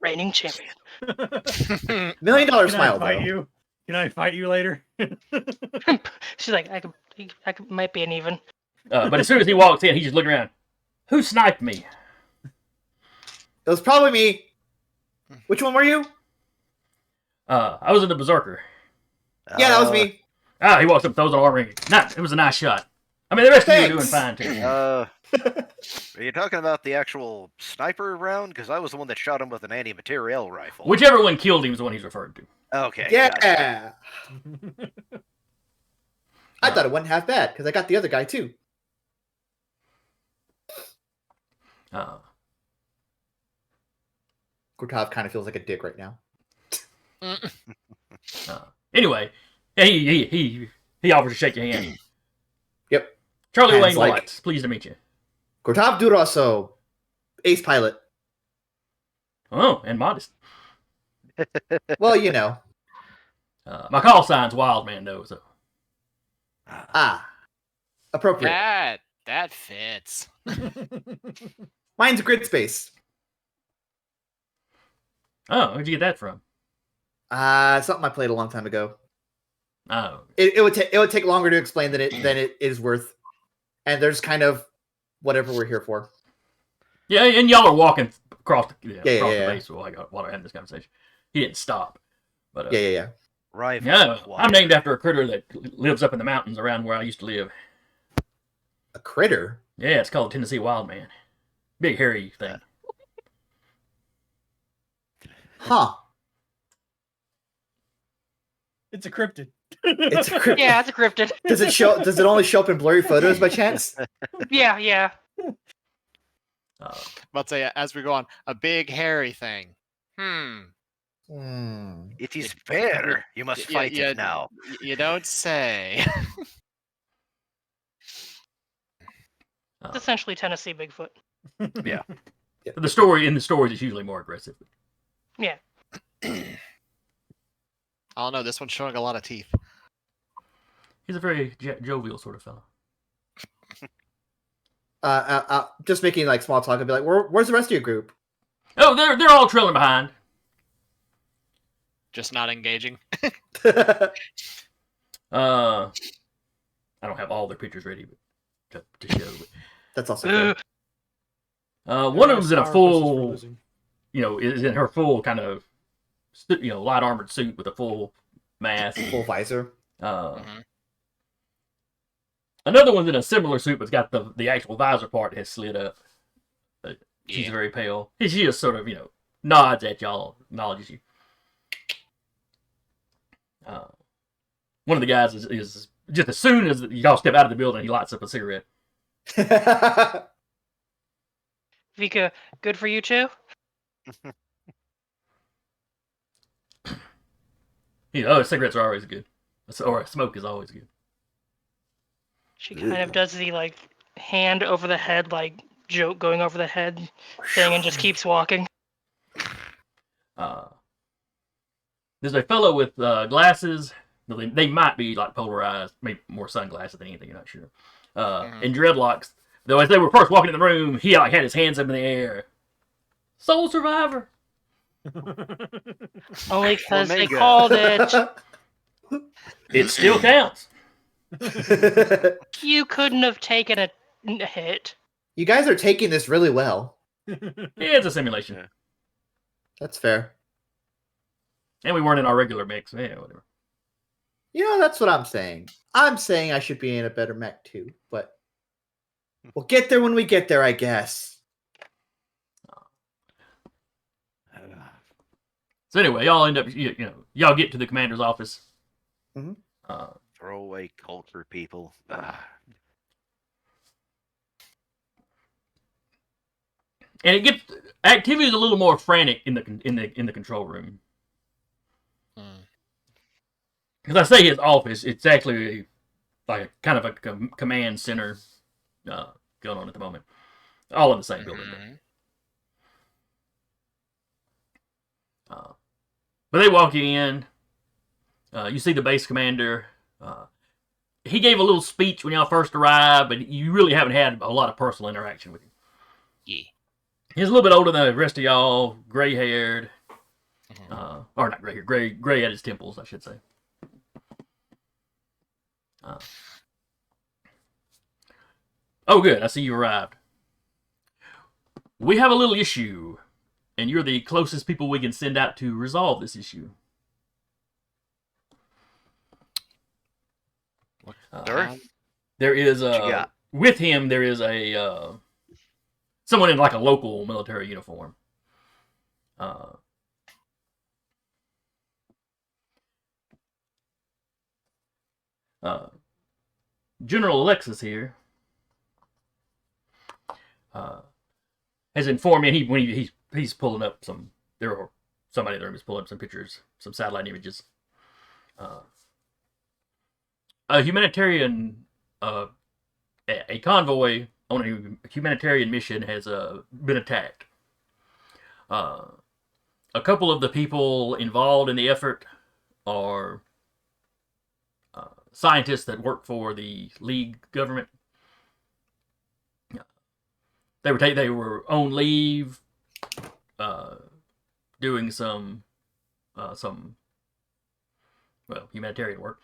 Reigning champion. $1 million smile though. Can I fight you later? She's like, I could might be an even. But as soon as he walks in, he's just looking around. Who sniped me? It was probably me. Which one were you? I was in the Berserker. Yeah, that was me. Ah, he walks up, throws an arm ring. It was a nice shot. I mean, the rest of you are doing fine too. Are you talking about the actual sniper round? Because I was the one that shot him with an anti-materiel rifle. Whichever one killed him is the one he's referred to. Okay. Yeah. Gotcha. I thought it wasn't half bad because I got the other guy too. Kurtov kind of feels like a dick right now. Anyway, he offers to shake your hand. Yep. Charlie Hands Wayne like- Watts, pleased to meet you. Kurtov Duraso, ace pilot. Oh, and modest. Well, you know. My call sign's Wild Man, though. So Appropriate. That fits. Mine's grid space. oh, where'd you get that from? Something I played a long time ago. Oh, It would take longer to explain than it is worth, and there's kind of whatever we're here for. yeah, and y'all are walking across the Yeah, base while we're having this conversation. He didn't stop, but Yeah. Rifle. yeah, wire. I'm named after a critter that lives up in the mountains around where I used to live. A critter. Yeah, it's called Tennessee Wild Man. Big hairy thing. Huh. It's a cryptid. It's a cryptid. Yeah, it's a cryptid. Does it only show up in blurry photos by chance? Yeah. But say as we go on, a big hairy thing. It is bear. You must fight it now. You don't say. It's essentially Tennessee Bigfoot. Yeah. In the stories, it's usually more aggressive. Yeah. I don't know. This one's showing a lot of teeth. He's a very jovial sort of fellow. Just making like small talk. I'd be like, "Where's the rest of your group?" Oh, they're all trailing behind. Just not engaging. I don't have all their pictures ready to show. But, That's also fair. one of them's in a full, is in her full kind of, light armored suit with a full mask. Full visor. Another one's in a similar suit, but's got the actual visor part that has slid up. She's very pale. She just sort of, nods at y'all, acknowledges you. One of the guys is just as soon as y'all step out of the building, he lights up a cigarette. Vika, good for you too? Cigarettes are always good. Or smoke is always good. She kind of does the hand over the head, joke going over the head thing, and just keeps walking. There's a fellow with glasses. They might be polarized, maybe more sunglasses than anything. You're not sure. And dreadlocks. Though as they were first walking in the room, he had his hands up in the air. Soul Survivor. Only because they Omega. called it. It still counts. You couldn't have taken a hit. You guys are taking this really well. Yeah, it's a simulation. Yeah. That's fair. And we weren't in our regular mix. Yeah, whatever. That's what I'm saying. I'm saying I should be in a better mech too, but we'll get there when we get there, I guess. So anyway, y'all end up, y'all get to the commander's office. Mhm. Throwaway culture people. And it gets activity is a little more frantic in the control room. Because I say his office, it's actually like kind of a command center going on at the moment. All in the same building. But they walk you in. You see the base commander. He gave a little speech when y'all first arrived, but you really haven't had a lot of personal interaction with him. Yeah. He's a little bit older than the rest of y'all, gray-haired. Or not gray-haired, gray at his temples, I should say. Oh, good. I see you arrived. We have a little issue. and you're the closest people we can send out to resolve this issue. Sir? There is What you got? with him. There is a someone in like a local military uniform. General Alexis here has informed me, and he's pulling up some. There are somebody in the room is pulling up some pictures, some satellite images. A humanitarian, a convoy on a humanitarian mission has been attacked. A couple of the people involved in the effort are scientists that work for the League government. They were on leave, doing some humanitarian work,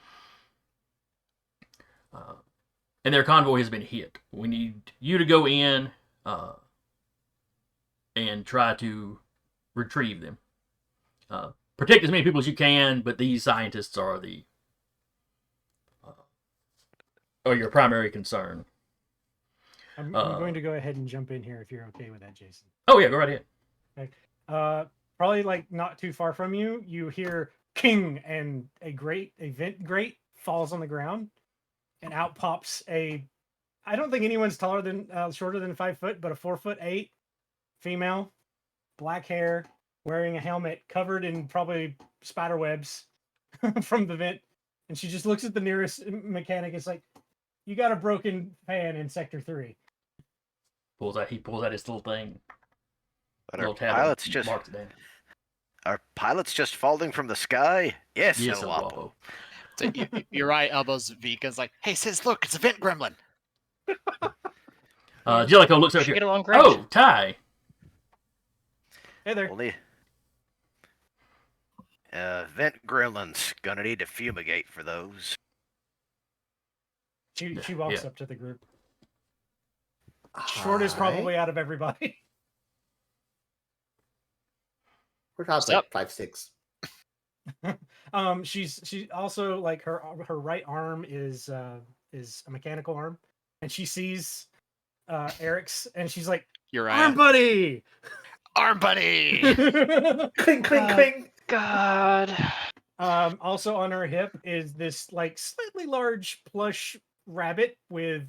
and their convoy has been hit. We need you to go in and try to retrieve them. Protect as many people as you can, but these scientists are your primary concern. I'm going to go ahead and jump in here if you're okay with that, Jason. Oh yeah, go right ahead. Okay. Probably like not too far from you, you hear king, and a vent grate falls on the ground, and out pops I don't think anyone's shorter than 5 foot, but a 4'8" female, black hair, wearing a helmet covered in probably spider webs from the vent, and she just looks at the nearest mechanic. It's like, you got a broken fan in Sector 3. He pulls out his little thing. But Little our tab pilots and just marks it down. are pilots just falling from the sky? Yes, Yes, El El Guapo. Guapo. So you're right, Elbows. Vika's like, hey, sis, look, it's a vent gremlin. Jellicoe looks We over should here. get along great. Oh, Ty. Hey there. Only vent gremlins. Gonna need to fumigate for those. She walks Yeah. up to the group. Shortest probably Hi. out of everybody. We're top Yep. like 5'6". She also, like, her right arm is a mechanical arm, and she sees Eric's, and she's like, You're arm right. buddy. Arm buddy. Cling, cling, cling. God. Also on her hip is this like slightly large plush rabbit with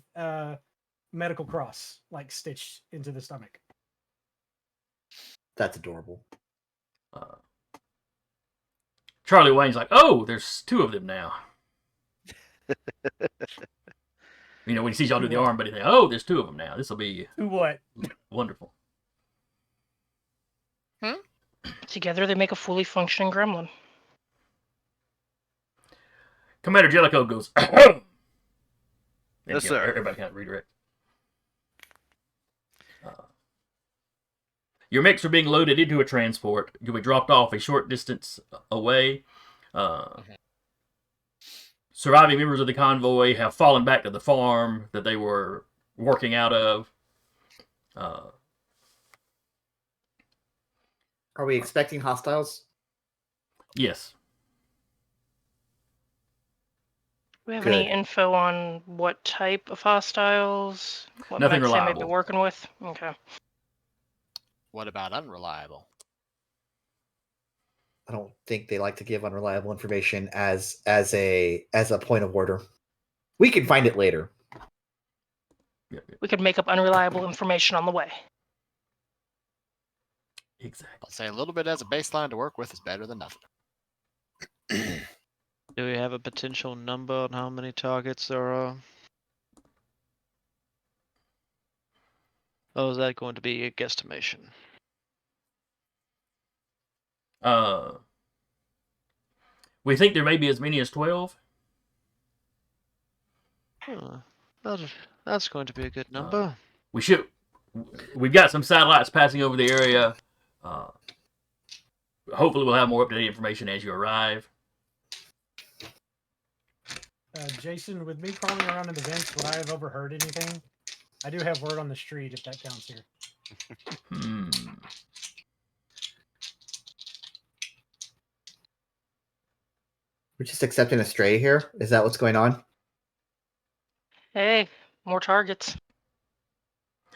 medical cross like stitched into the stomach. That's adorable. Charlie Wayne's like, oh, there's two of them now. When he sees y'all do the arm, but he thinks, oh, there's two of them now. This will be Who what? wonderful. Together they make a fully functioning gremlin. Commander Jellicoe goes, and, Yes, sir. Everybody kind of redirect. Your mechs are being loaded into a transport. You'll be dropped off a short distance away. Surviving members of the convoy have fallen back to the farm that they were working out of. Are we expecting hostiles? Yes. Do we have Good. any info on what type of hostiles? What Nothing mechs they may be reliable. working with? Okay. What about unreliable? I don't think they like to give unreliable information as a point of order. We can find it later. We could make up unreliable information on the way. Exactly. I'll say a little bit as a baseline to work with is better than nothing. Do we have a potential number on how many targets there are? Or is that going to be a guesstimation? We think there may be as many as 12. That's going to be a good number. We've got some satellites passing over the area. Hopefully we'll have more up-to-date information as you arrive. Jason, with me crawling around in the vents, would I have overheard anything? I do have word on the street, if that counts here. We're just accepting a stray here. Is that what's going on? Hey, more targets.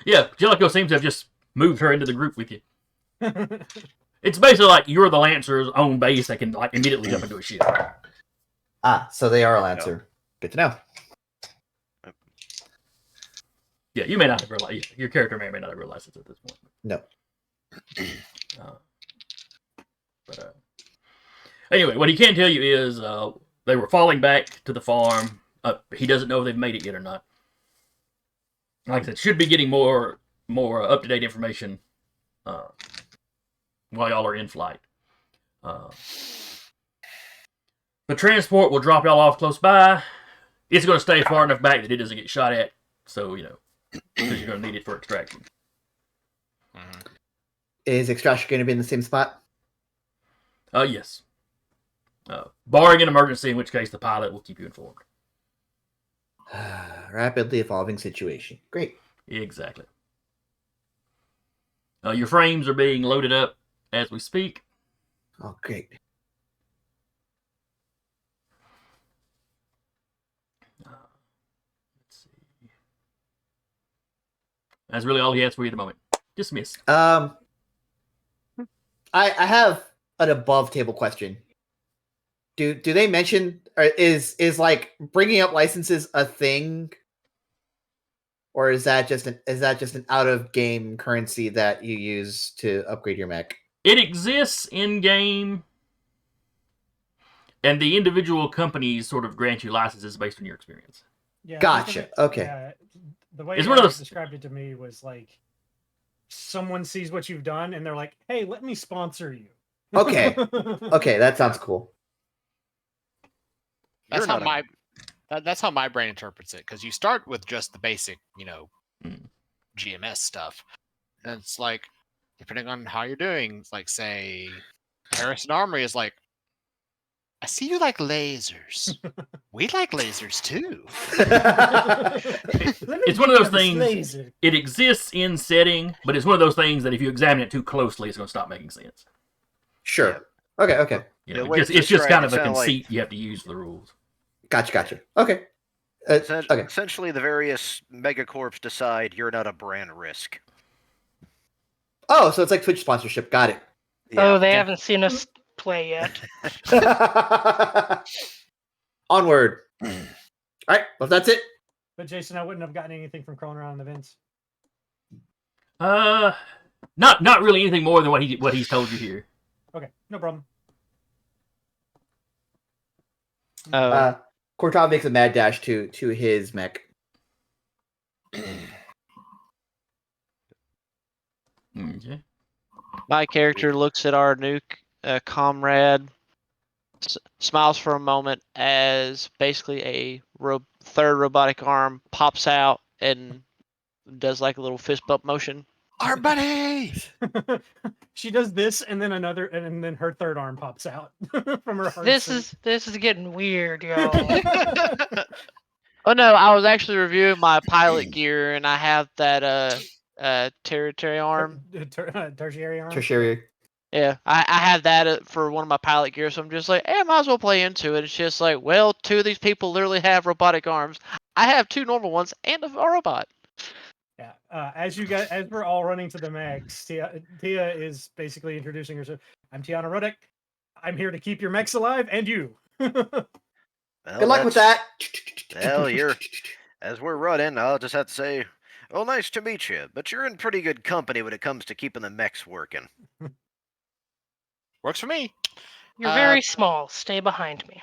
Yeah, Jellicoe seems to have just moved her into the group with you. It's basically like you're the Lancer's own base that can like immediately jump into a ship. Ah, so they are a Lancer. Good to know. Yeah, you may not have realized. Your character may or may not have realized this at this point. No. Anyway, what he can tell you is they were falling back to the farm. He doesn't know if they've made it yet or not. Like I said, should be getting more up to date information while y'all are in flight. The transport will drop y'all off close by. It's going to stay far enough back that it doesn't get shot at. So because you're going to need it for extraction. Is extraction going to be in the same spot? Yes. Barring an emergency, in which case the pilot will keep you informed. Rapidly evolving situation. Great. Exactly. Your frames are being loaded up as we speak. Oh, great. Let's see. That's really all he has for you at the moment. Dismiss. I have an above table question. Do they mention, or is like bringing up licenses a thing, or is that just an out of game currency that you use to upgrade your mech? It exists in game, and the individual companies sort of grant you licenses based on your experience. Yeah, Gotcha. Okay. Yeah, the way It's one of those- described it to me was like someone sees what you've done and they're like, "Hey, let me sponsor you." Okay. Okay, that sounds cool. That's You're how not that's how my brain interprets it. Because you start with just the basic, Mm. GMS stuff, and it's like, depending on how you're doing, it's like, say, Harrison Armory is like, I see you like lasers. We like lasers too. It's one of those things. It exists in setting, but it's one of those things that if you examine it too closely, it's going to stop making sense. Sure. Okay. You know, way it's it's just kind described, of a it sounded conceit like- you have to use for the rules. Gotcha. Okay. Okay. Essentially, the various megacorps decide you're not a brand risk. Oh, so it's like Twitch sponsorship. Got it. Oh, they haven't seen us play yet. Onward. All right. Well, that's it. But Jason, I wouldn't have gotten anything from crawling around the vents. Not really anything more than what he's told you here. Okay, no problem. Cortov makes a mad dash to his mech. Okay. My character looks at our new comrade, smiles for a moment as basically a third robotic arm pops out and does like a little fist bump motion. Our buddy! She does this, and then another, and then her third arm pops out from her heart. This is getting weird, y'all. Oh no, I was actually reviewing my pilot gear and I have that territory arm. Tertiary arm. Tertiary. Yeah, I have that for one of my pilot gear, so I'm just like, hey, I might as well play into it. It's just like, well, two of these people literally have robotic arms. I have two normal ones and a robot. Yeah. As we're all running to the mechs, Tia is basically introducing herself. I'm Tiana Rudek. I'm here to keep your mechs alive and you. Well, Good luck with that. Well, as we're running, I'll just have to say, oh, nice to meet you, but you're in pretty good company when it comes to keeping the mechs working. Works for me. You're very small. Stay behind me.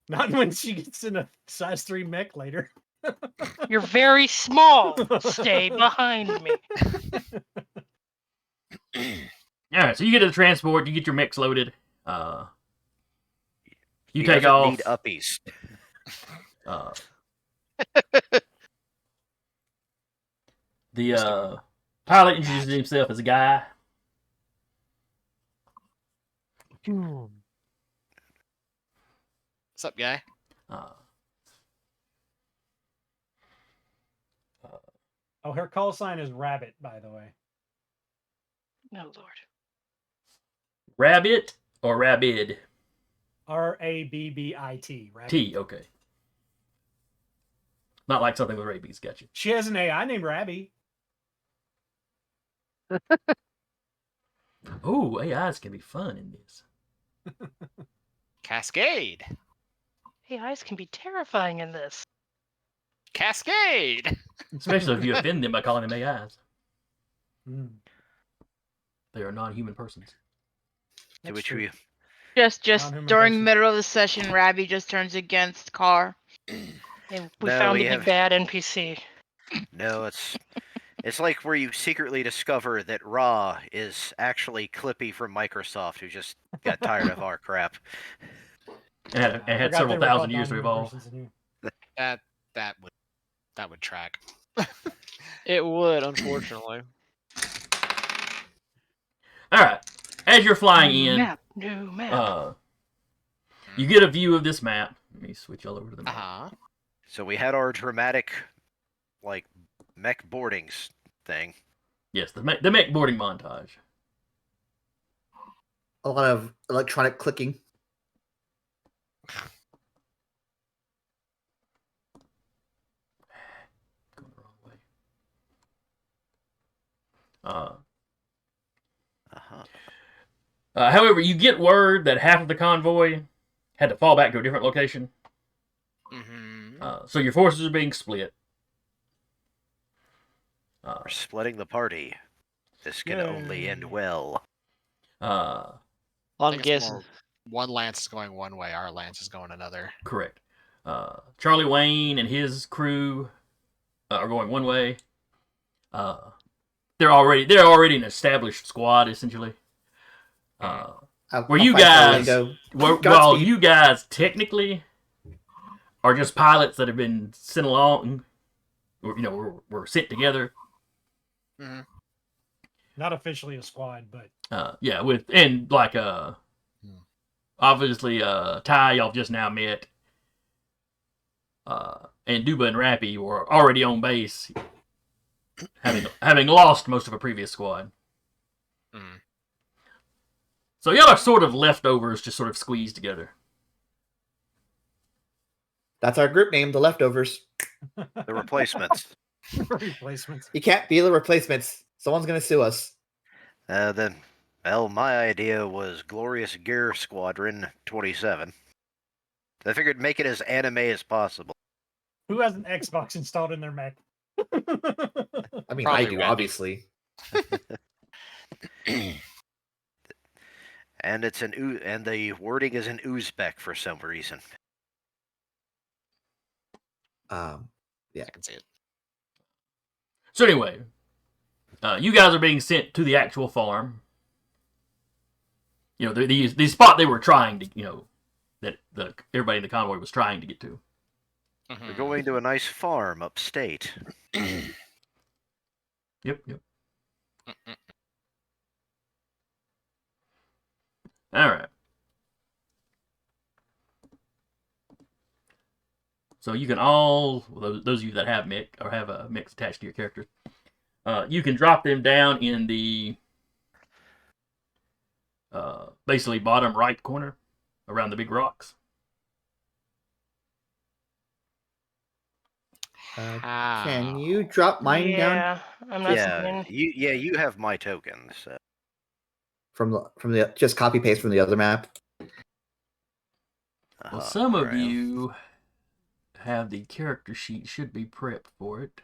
Not when she gets in a size 3 mech later. You're very small. Stay behind me. All right, so you get to the transport, you get your mix loaded. You He take doesn't off. Need uppies. The pilot introduces himself as a guy. What's up, guy? Oh, her call sign is Rabbit, by the way. Oh Lord. Rabbit or Rabid? Rabbit. Rabbit. T, okay. Not like something with rabies, gotcha. She has an AI named Rabby. Oh, AIs can be fun in this. Cascade. AIs can be terrifying in this. Cascade. Especially if you offend them by calling them AIs. Mm, They are non-human persons. To that's which true. we Just Non-human during person. middle of the session, Rabby just turns against Car. And we No, found we the have- big bad NPC. no, it's like where you secretly discover that Ra is actually Clippy from Microsoft, who just got tired of our crap. And had, I and had forgot several they were called thousand years to non-human evolve. persons in here. That would track. It would, unfortunately. Alright. As you're flying in, New map. you get a view of this map. Let me switch all over to the map. Uh-huh. So we had our dramatic, like, mech boardings thing. Yes, the mech boarding montage. A lot of electronic clicking. Going the wrong way. Uh-huh. However, you get word that half of the convoy had to fall back to a different location. Mm-hmm. So your forces are being split. We're splitting the party. This can only end Yay. well. Uh, I'm think it's guessing. more one lance is going one way, our lance is going another. correct. Charlie Wayne and his crew are going one way. They're already an established squad, essentially. Where you fight guys- Orlando. While Godspeed. you guys technically are just pilots that have been sent along, or, we're sent together. Mm-hmm. Not officially a squad, but Obviously Ty, y'all just now met. And Duba and Rappy were already on base, having lost most of a previous squad. Mm-hmm. So y'all are sort of leftovers, just sort of squeezed together. That's our group name, the Leftovers. The replacements. replacements. You can't be the replacements. Someone's gonna sue us. My idea was Glorious Gear Squadron 27. I figured make it as anime as possible. Who has an Xbox installed in their Mac? I mean, Probably I do, Randy. obviously. And and the wording is in Uzbek for some reason. I can see it. So anyway, you guys are being sent to the actual farm. The spot they were trying to, that everybody in the convoy was trying to get to. Mm-hmm. We're going to a nice farm upstate. Yep. All right. So you can those of you that have mech or have a mech attached to your characters, you can drop them down in the basically bottom right corner around the big rocks. Can you drop mine down Yeah, I'm not Yeah, seeing. you have my tokens. from the just copy paste from the other map? Well, some of Right. you have the character sheet, should be prepped for it.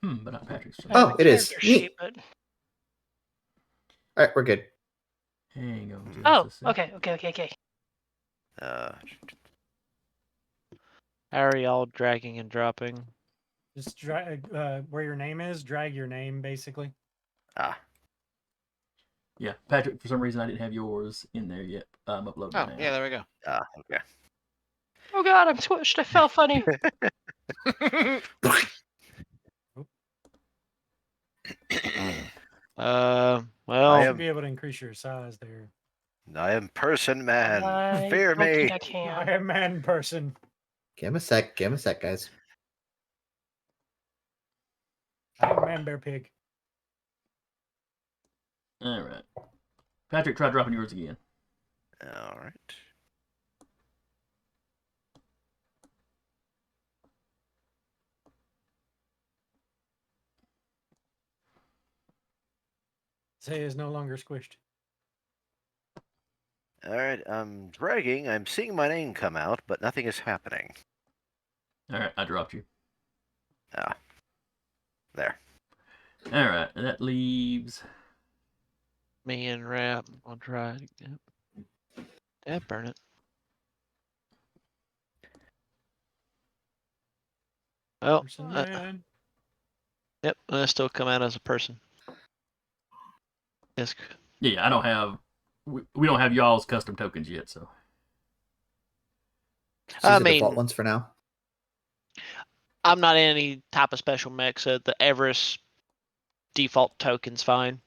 But not Patrick's. I have Oh, a it is. character Neat. sheet, but... All right, we're good. Hang on. Just Oh, a second. okay. How are y'all dragging and dropping? Just drag where your name is. Drag your name, basically. Yeah, Patrick. For some reason, I didn't have yours in there yet. I'm uploading Oh, it now. yeah, there we go. Okay. Oh god, I'm twitched. I fell funny. Well, I You am- should be able to increase your size there. I am Person Man. I Fear don't me. think I can. I am man person. Give him a sec. Give him a sec, guys. I am man bear pig. All right. Patrick, try dropping yours again. All right. Say is no longer squished. All right. I'm dragging. I'm seeing my name come out, but nothing is happening. All right, I dropped you. Ah. There. All right, and that leaves. Me and Rap. I'll try it again. Yeah, burn it. Well, Person dead. yep, I still come out as a person. Yes. Yeah, I don't have. We don't have y'all's custom tokens yet, so. Just I use the default mean- ones for now. I'm not in any type of special mech, so the Everest default token's fine.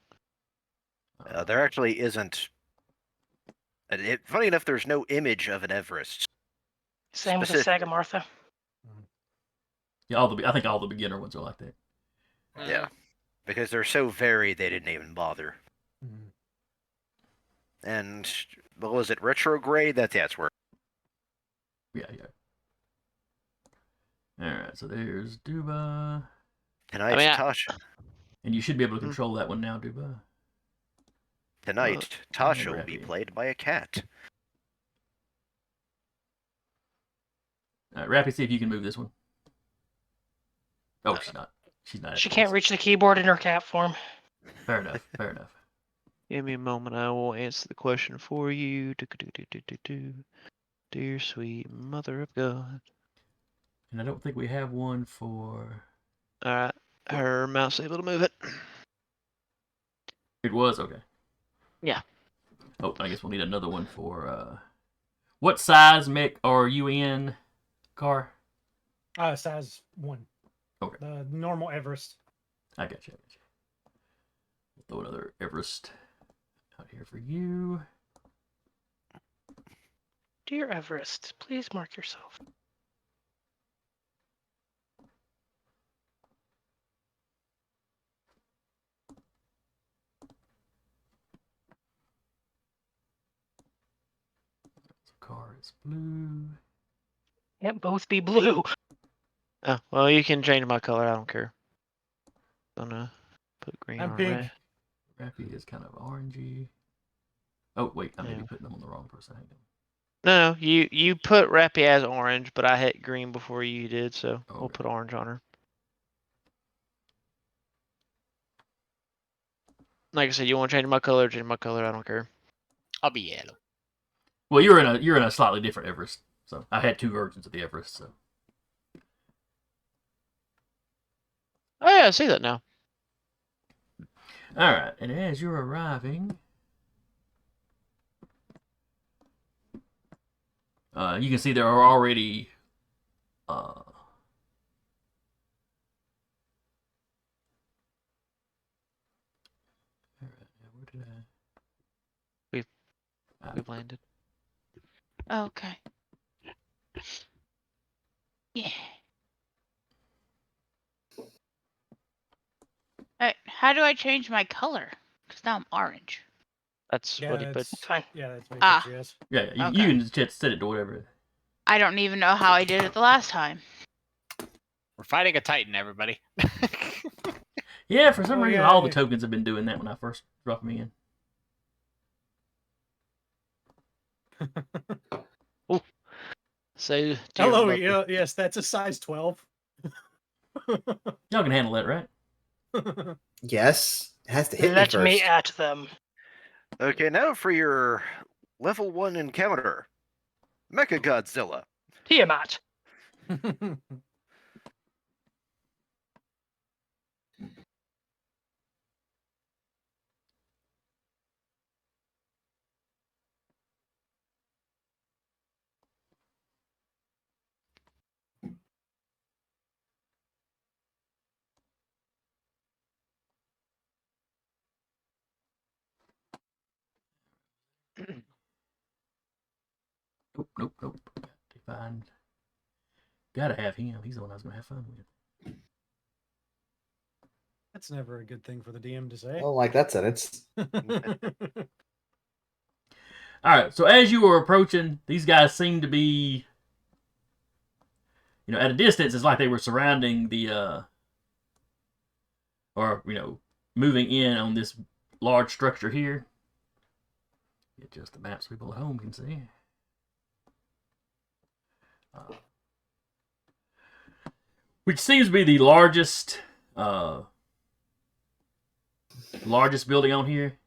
There actually isn't. Funny enough, there's no image of an Everest. Same with the Specific- Sagamartha. Yeah, I think all the beginner ones are like that. Yeah. Because they're so varied, they didn't even bother. Mhm. And what was it? Retrograde? That's where. Yeah. All right, so there's Duba, Tonight, mean, Tasha. and you should be able to control that one now, Duba. Tonight, yeah, Tasha will be Rappy. played by a cat. All right, Rappy, see if you can move this one. Oh, she's not. She's not. She can't reach the keyboard in her cat form. Fair enough. Fair enough. Give me a moment. I will answer the question for you. Dear sweet mother of God. And I don't think we have one for. All right, her mouse able to move it. It was okay. Yeah. Oh, I guess we'll need another one for. What size mech are you in, Car? Size 1. Okay. The normal Everest. I got you. We'll throw another Everest out here for you. Dear Everest, please mark yourself. Car is blue. Can't both be blue. Oh, well, you can change my color. I don't care. Gonna put green I'm on pink. red. Rappy is kind of orangey. Oh wait, I may be Yeah. putting them on the wrong person. Hang on. No, you put Rappy as orange, but I hit green before you did, so we'll Okay. put orange on her. Like I said, you want to change my color? Change my color. I don't care. I'll be yellow. Well, you're in a slightly different Everest. So I had two versions of the Everest. So Oh yeah, I see that now. all right, and as you're arriving, you can see there are already. Where did I? We've landed. Okay. Yeah. Alright, how do I change my color? Because now I'm orange. That's Yeah, what he put. that's It's fine. Yeah, that's what Ah. yes. Yeah, you Okay. can just set it to whatever. I don't even know how I did it the last time. We're fighting a Titan, everybody. Yeah, for some Oh, reason, yeah, all the yeah. tokens have been doing that when I first dropped them in. So, dear Hello, mother- yeah, yes, that's a size 12. Y'all can handle that, right? Yes, it has to hit Let me me first. at them. Okay, now for your level 1 encounter. Mecha Godzilla. Tiamat. Nope. Divine. Gotta have him. He's the one I was gonna have fun with. That's never a good thing for the DM to I say. don't like that sentence. All right. So as you were approaching, these guys seem to be, at a distance. It's like they were surrounding the, or moving in on this large structure here. Get just the maps people at home can see. Which seems to be the largest building on here.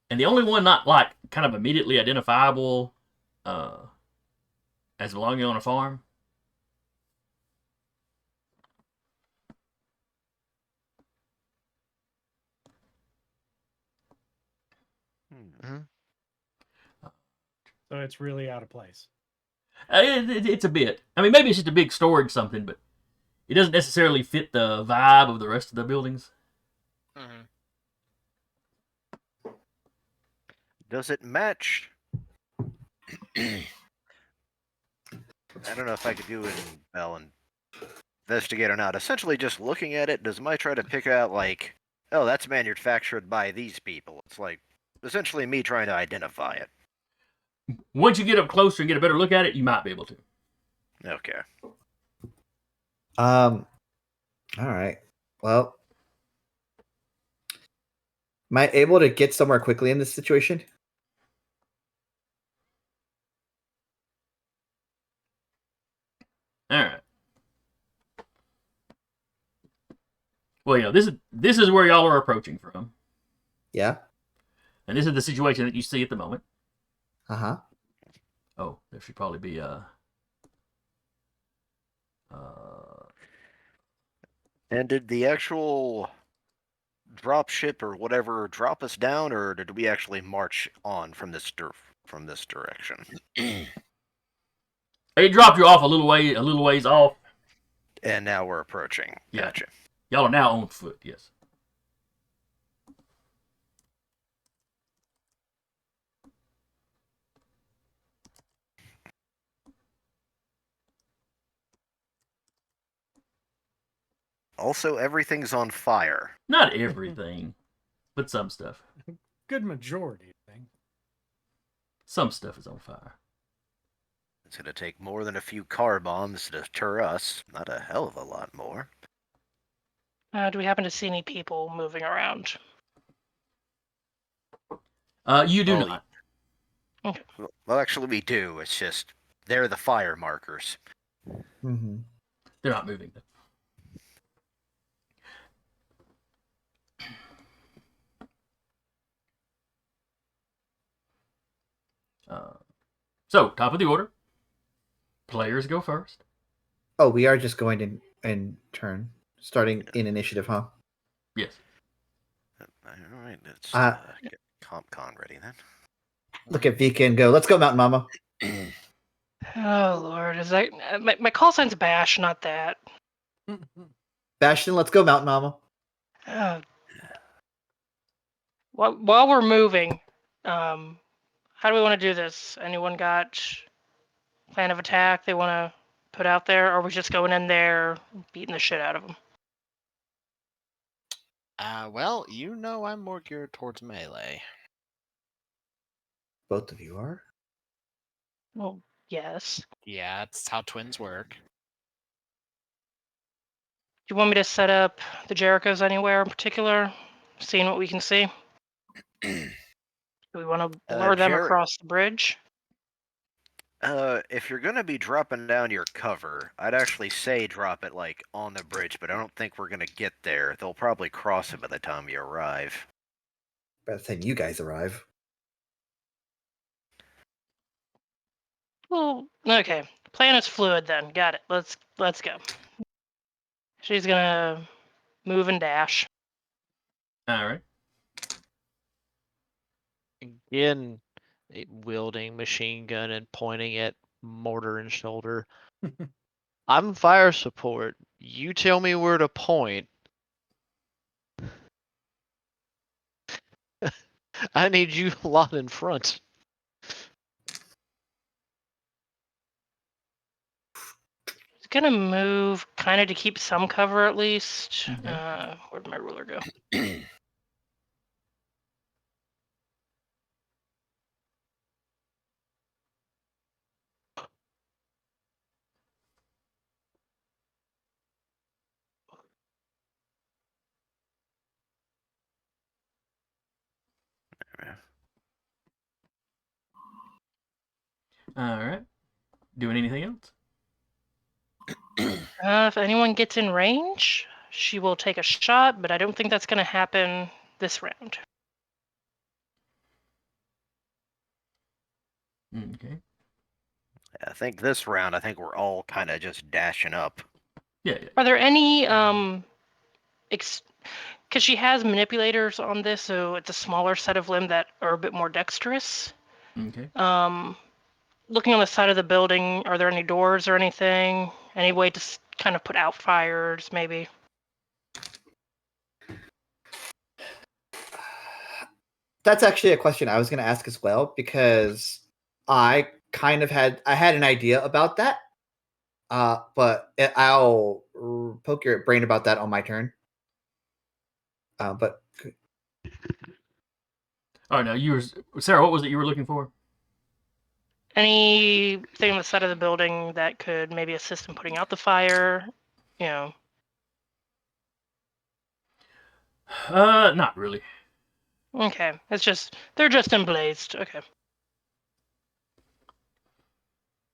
And the only one not like kind of immediately identifiable as belonging on a farm. So it's really out of place. It's a bit. I mean, maybe it's just a big storage something, but it doesn't necessarily fit the vibe of the rest of the buildings. Does it match? I don't know if I could do it in Bell and investigate or not. Essentially, just looking at it, does my try to pick out like, oh, that's manufactured by these people? It's like essentially me trying to identify it. Once you get up closer and get a better look at it, you might be able to. Okay. All right. Well, am I able to get somewhere quickly in this situation? All right. Well, this is where y'all are approaching from, Yeah. and this is the situation that you see at the moment. Uh-huh. Oh, there should probably be And did the actual drop ship or whatever drop us down, or did we actually march on from this direction? It dropped you off a little ways off. And now we're approaching. Yeah. Gotcha. Y'all are now on foot. Yes. Also, everything's on fire. Not everything, but some stuff. Good majority, I think. Some stuff is on fire. It's gonna take more than a few car bombs to deter us. Not a hell of a lot more. Do we happen to see any people moving around? You do Well, not. Okay. Well, actually, we do. It's just they're the fire markers. Mm-hmm. They're not moving. So, top of the order. Players go first. Oh, we are just going in turn, starting in initiative, huh? Yes. All right, let's get CompCon ready then. Look at Vika and go. Let's go, Mountain Mama. Oh Lord, is that my call sign's Bash, not that. Bastion, let's go, Mountain Mama. While we're moving, how do we want to do this? Anyone got plan of attack they want to put out there, or are we just going in there beating the shit out of them? Well, I'm more geared towards melee. Both of you are. Well, yes. Yeah, that's how twins work. Do you want me to set up the Jerichos anywhere in particular? Seeing what we can see? Do we want to lure them across the bridge? If you're gonna be dropping down your cover, I'd actually say drop it like on the bridge, but I don't think we're gonna get there. They'll probably cross it by the time you arrive. By the time you guys arrive. Well, okay. Plan is fluid then. Got it. Let's go. She's gonna move and dash. All right. Again, wielding machine gun and pointing at mortar and shoulder. I'm fire support. You tell me where to point. I need you a lot in front. She's gonna move kind of to keep some cover at least. Okay. Where'd my ruler go? All right. Doing anything else? If anyone gets in range, she will take a shot, but I don't think that's going to happen this round. Okay. I think this round, I think we're all kind of just dashing up. Yeah. Are there any because she has manipulators on this, so it's a smaller set of limb that are a bit more dexterous. Okay. Looking on the side of the building, are there any doors or anything? Any way to kind of put out fires, maybe? That's actually a question I was going to ask as well, because I had an idea about that. But I'll poke your brain about that on my turn. But All right. Now Sarah. What was it you were looking for? Anything on the side of the building that could maybe assist in putting out the fire? You know. Not really. Okay. They're just emblazed. Okay.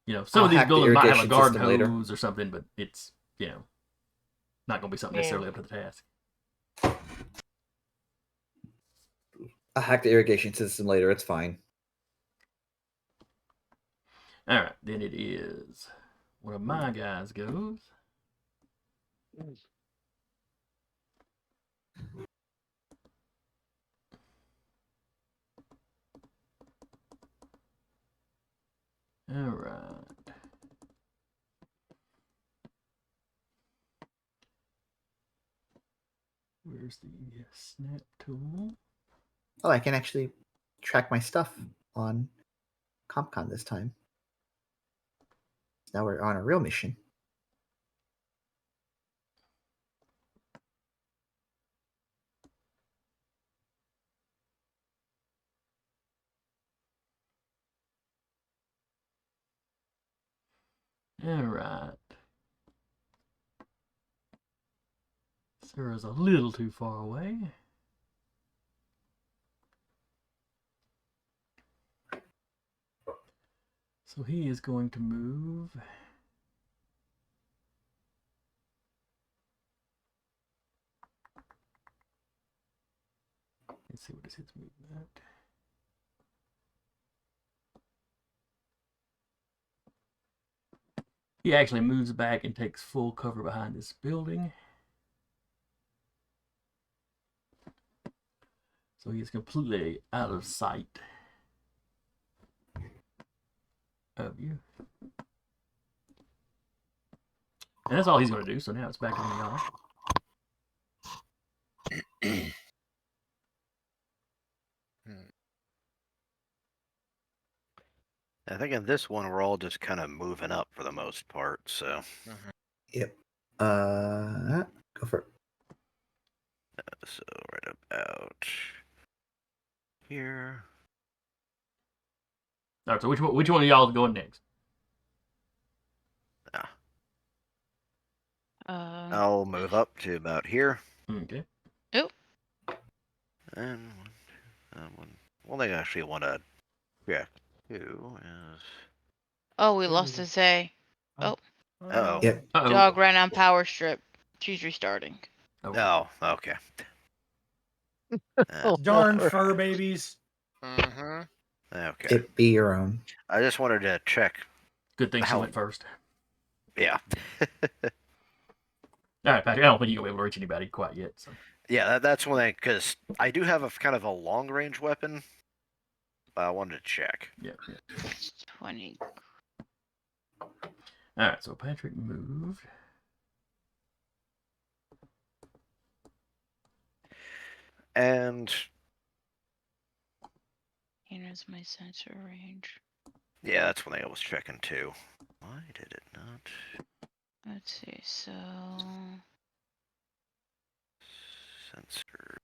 Some I'll of these hack the buildings might have a irrigation garden system later. hose or something, but it's not gonna be something necessarily up to the task. I'll hack the irrigation system later. It's fine. All right. Then it is one of my guys goes. All right. Where's the snap tool? Oh, I can actually track my stuff on CompCon this time. Now we're on a real mission. All right. Sarah's a little too far away. So he is going to move. Let's see what is his movement. He actually moves back and takes full cover behind this building. So he is completely out of sight of you. And that's all he's going to do, so now it's back on y'all. I think in this one, we're all just kind of moving up for the most part, so. Yep. Go for it. So right about here. All right, so which one of y'all is going next? I'll move up to about here. Okay. And one thing I actually want to check too is. Oh, we lost a Zay. Oh, Uh-oh. Yep. Uh-oh. dog ran on power strip. She's restarting. Okay. Oh, okay. Darn fur babies. Okay. It be your own. I just wanted to check. Good thing she How- went first. Yeah. All right, Patrick. I don't think you're going to be able to reach anybody quite yet. So. Yeah, that's one thing, because I do have a kind of a long range weapon. I wanted to check. Yeah. 20. All right, so Patrick moved. And Here's my sensor range. yeah, that's one thing I was checking too. Why did it not? Let's see, so... Sensor.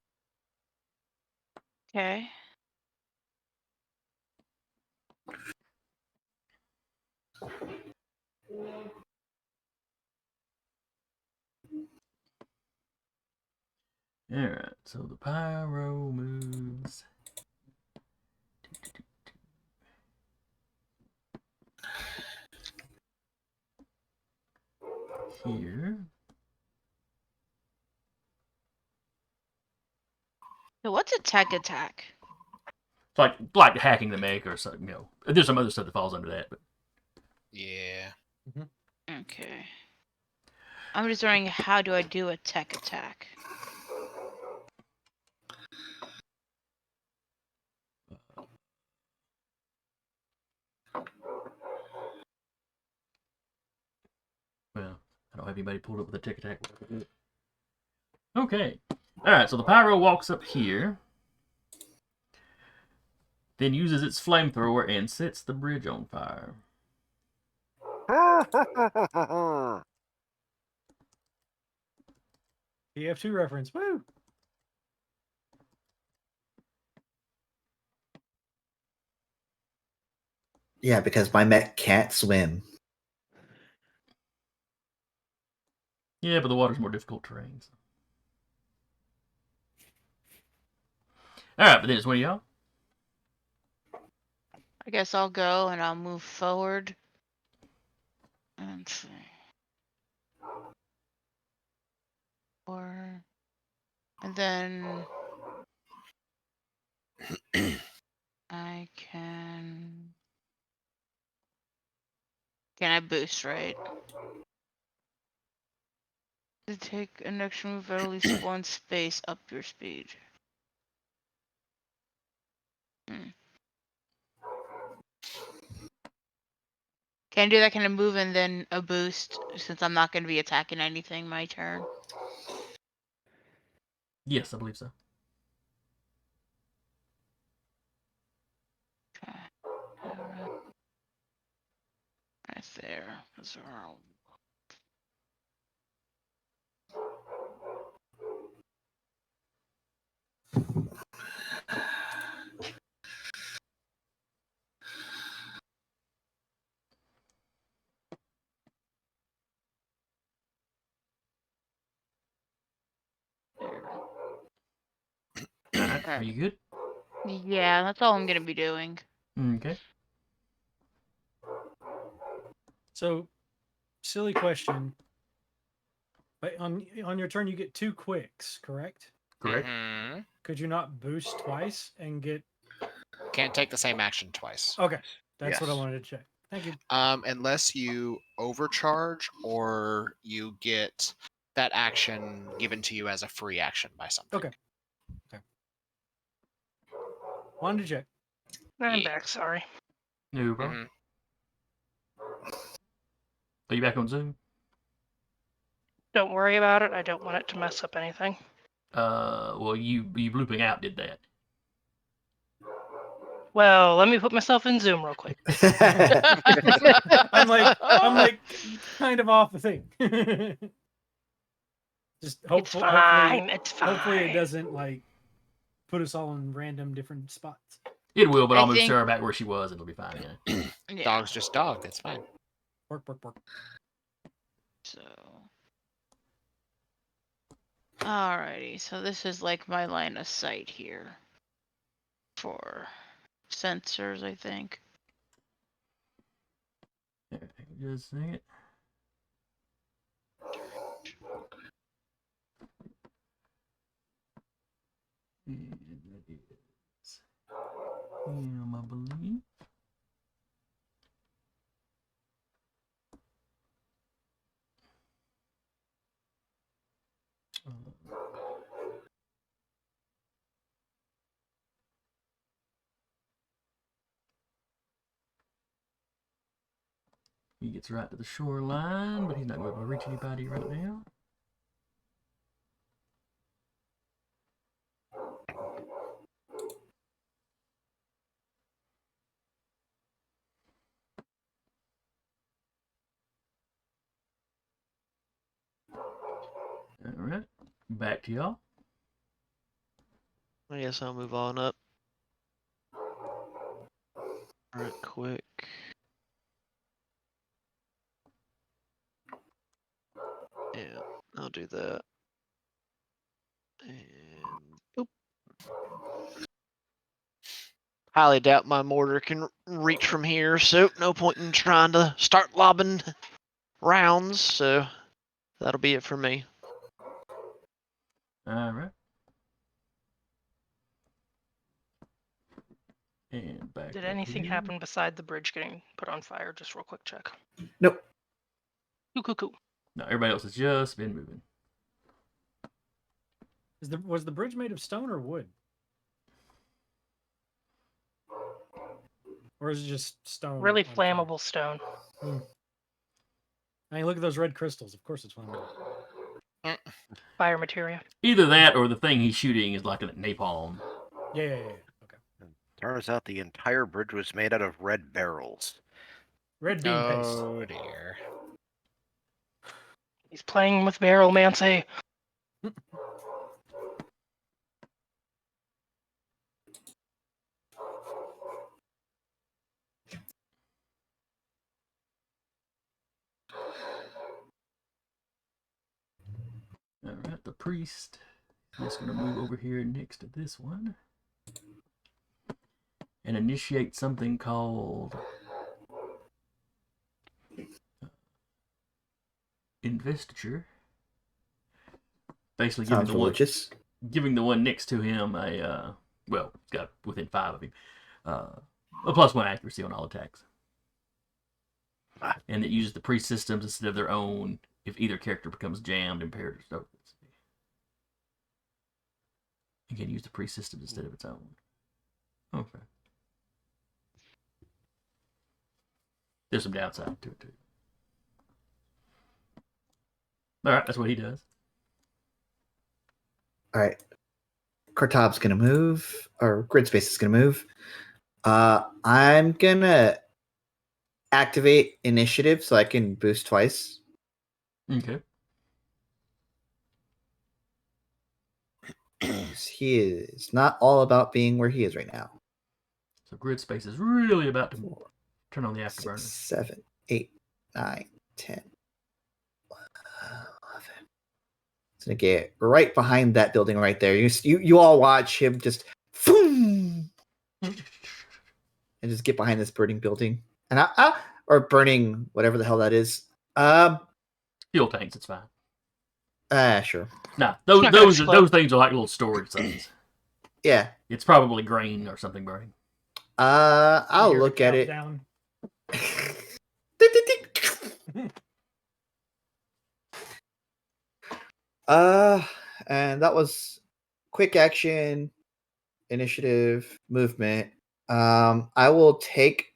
Okay. All right, so the pyro moves. What's a tech attack? It's like hacking the mech or something. There's some other stuff that falls under that. But Yeah. Okay. I'm just wondering, how do I do a tech attack? well, I don't have anybody pulled up with a tick attack. Okay. All right. So the pyro walks up here, then uses its flamethrower and sets the bridge on fire. TF2 reference. Woo! Yeah, because my mech can't swim. Yeah, but the water's more difficult terrain. So. All right, but then it's one of y'all. I guess I'll go and I'll move forward. And see. And then I can I boost, right? To take an extra move at least one space up your speed. Can I do that kind of move and then a boost since I'm not going to be attacking anything my turn? Yes, I believe so. Okay. Alright. Right there. All right. Are you good? Yeah, that's all I'm going to be doing. Okay. So, silly question. But on your turn, you get 2 quicks, correct? Correct. Mhm. Could you not boost twice and get? Can't take the same action twice. Okay, that's what I Yes. wanted to check. Thank you. Unless you overcharge or you get that action given to you as a free action by something. Okay. Wanted to check. I'm Yeah. back. Sorry. No problem. Mhm. Are you back on Zoom? Don't worry about it. I don't want it to mess up anything. Well, you blooping out did that. Well, let me put myself in Zoom real quick. I'm like kind of off the thing. Just It's fine. It's fine. hopefully it doesn't like put us all in random different spots. It will, but I I'll move think- Sarah back where she was, and it'll be fine. Yeah. Yeah. Dog's just dog. That's fine. Work. So. Alrighty, so this is like my line of sight here. For sensors, I think. Just a second. And that is him, I believe. He gets right to the shoreline, but he's not going to be able to reach anybody right now. All right, back to y'all. I guess I'll move on up. Right quick. Yeah, I'll do that. And boop. Highly doubt my mortar can reach from here, so no point in trying to start lobbing rounds, so that'll be it for me. All right. And back. Did up anything here. happen beside the bridge getting put on fire? Just real quick check. Nope. Cool. No, everybody else has just been moving. Was the bridge made of stone or wood? Or is it just stone? Really on fire? flammable stone. I mean, look at those red crystals. Of course it's flammable. Fire materia. Either that or the thing he's shooting is like a napalm. Yeah. Okay. Turns out the entire bridge was made out of red barrels. Red bean paste. Oh dear. He's playing with Barrelmancy. All right, the priest. He's going to move over here next to this one and initiate something called investiture. Basically, Sounds religious. giving the one next to him a well, he's got within 5 of him a +1 accuracy on all attacks, and it uses the priest systems instead of their own if either character becomes jammed, impaired, or so. You can use the priest systems instead of its own. Okay. There's some downside to it too. All right, that's what he does. All right. Kartab's gonna move, or Grid Space is gonna move. I'm gonna activate initiative so I can boost twice. Okay. He is not all about being where he is right now. So grid space is really about to 4, turn on the 6, afterburner. 7, 8, 9, 10, 11. It's gonna get right behind that building right there. You all watch him just boom, and just get behind this burning building, and or burning whatever the hell that is. Fuel tanks, it's fine. Sure. Nah, not gonna those explode. things are like little storage things. Yeah. It's probably grain or something burning. I'll You hear look at it. countdown. And that was quick action, initiative, movement. I will take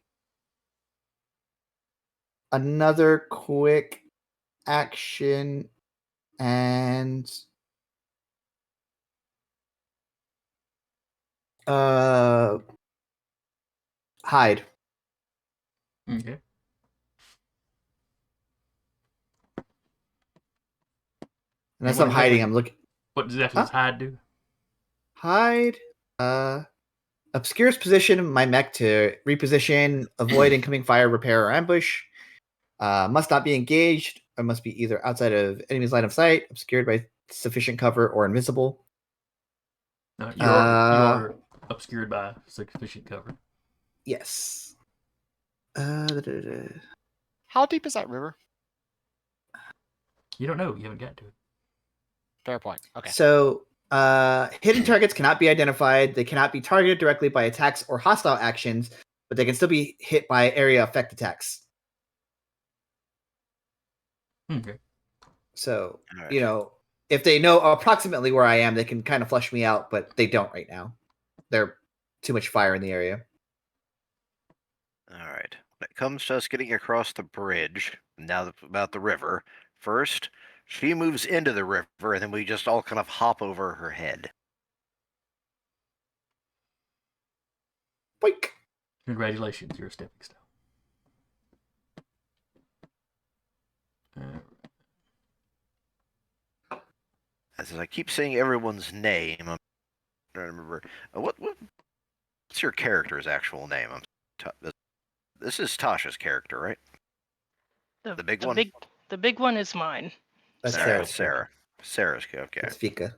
another quick action and hide. Okay. And that's what I'm does that hiding. do? I'm looking. What exactly does hide do? Hide. Obscures position my mech to reposition, avoid incoming fire, repair, or ambush. Must not be engaged, or must be either outside of enemy's line of sight, obscured by sufficient cover, or invisible. You are obscured by sufficient cover. Yes. How deep is that river? You don't know. You haven't got to it. Fair point. Okay. So, hidden targets cannot be identified. They cannot be targeted directly by attacks or hostile actions, but they can still be hit by area effect attacks. Okay. So, All right. you know, if they know approximately where I am, they can kind of flush me out, but they don't right now. They're too much fire in the area. All right. When it comes to us getting across the bridge, now about the river, first, she moves into the river, and then we just all kind of hop over her head. Boink. Congratulations, you're a stepping stone. As I keep saying everyone's name, I'm trying to remember. What's your character's actual name? This is Tasha's character, right? The big one? The big one is mine. That's Sarah. Sarah's. Sarah's okay. It's Fika.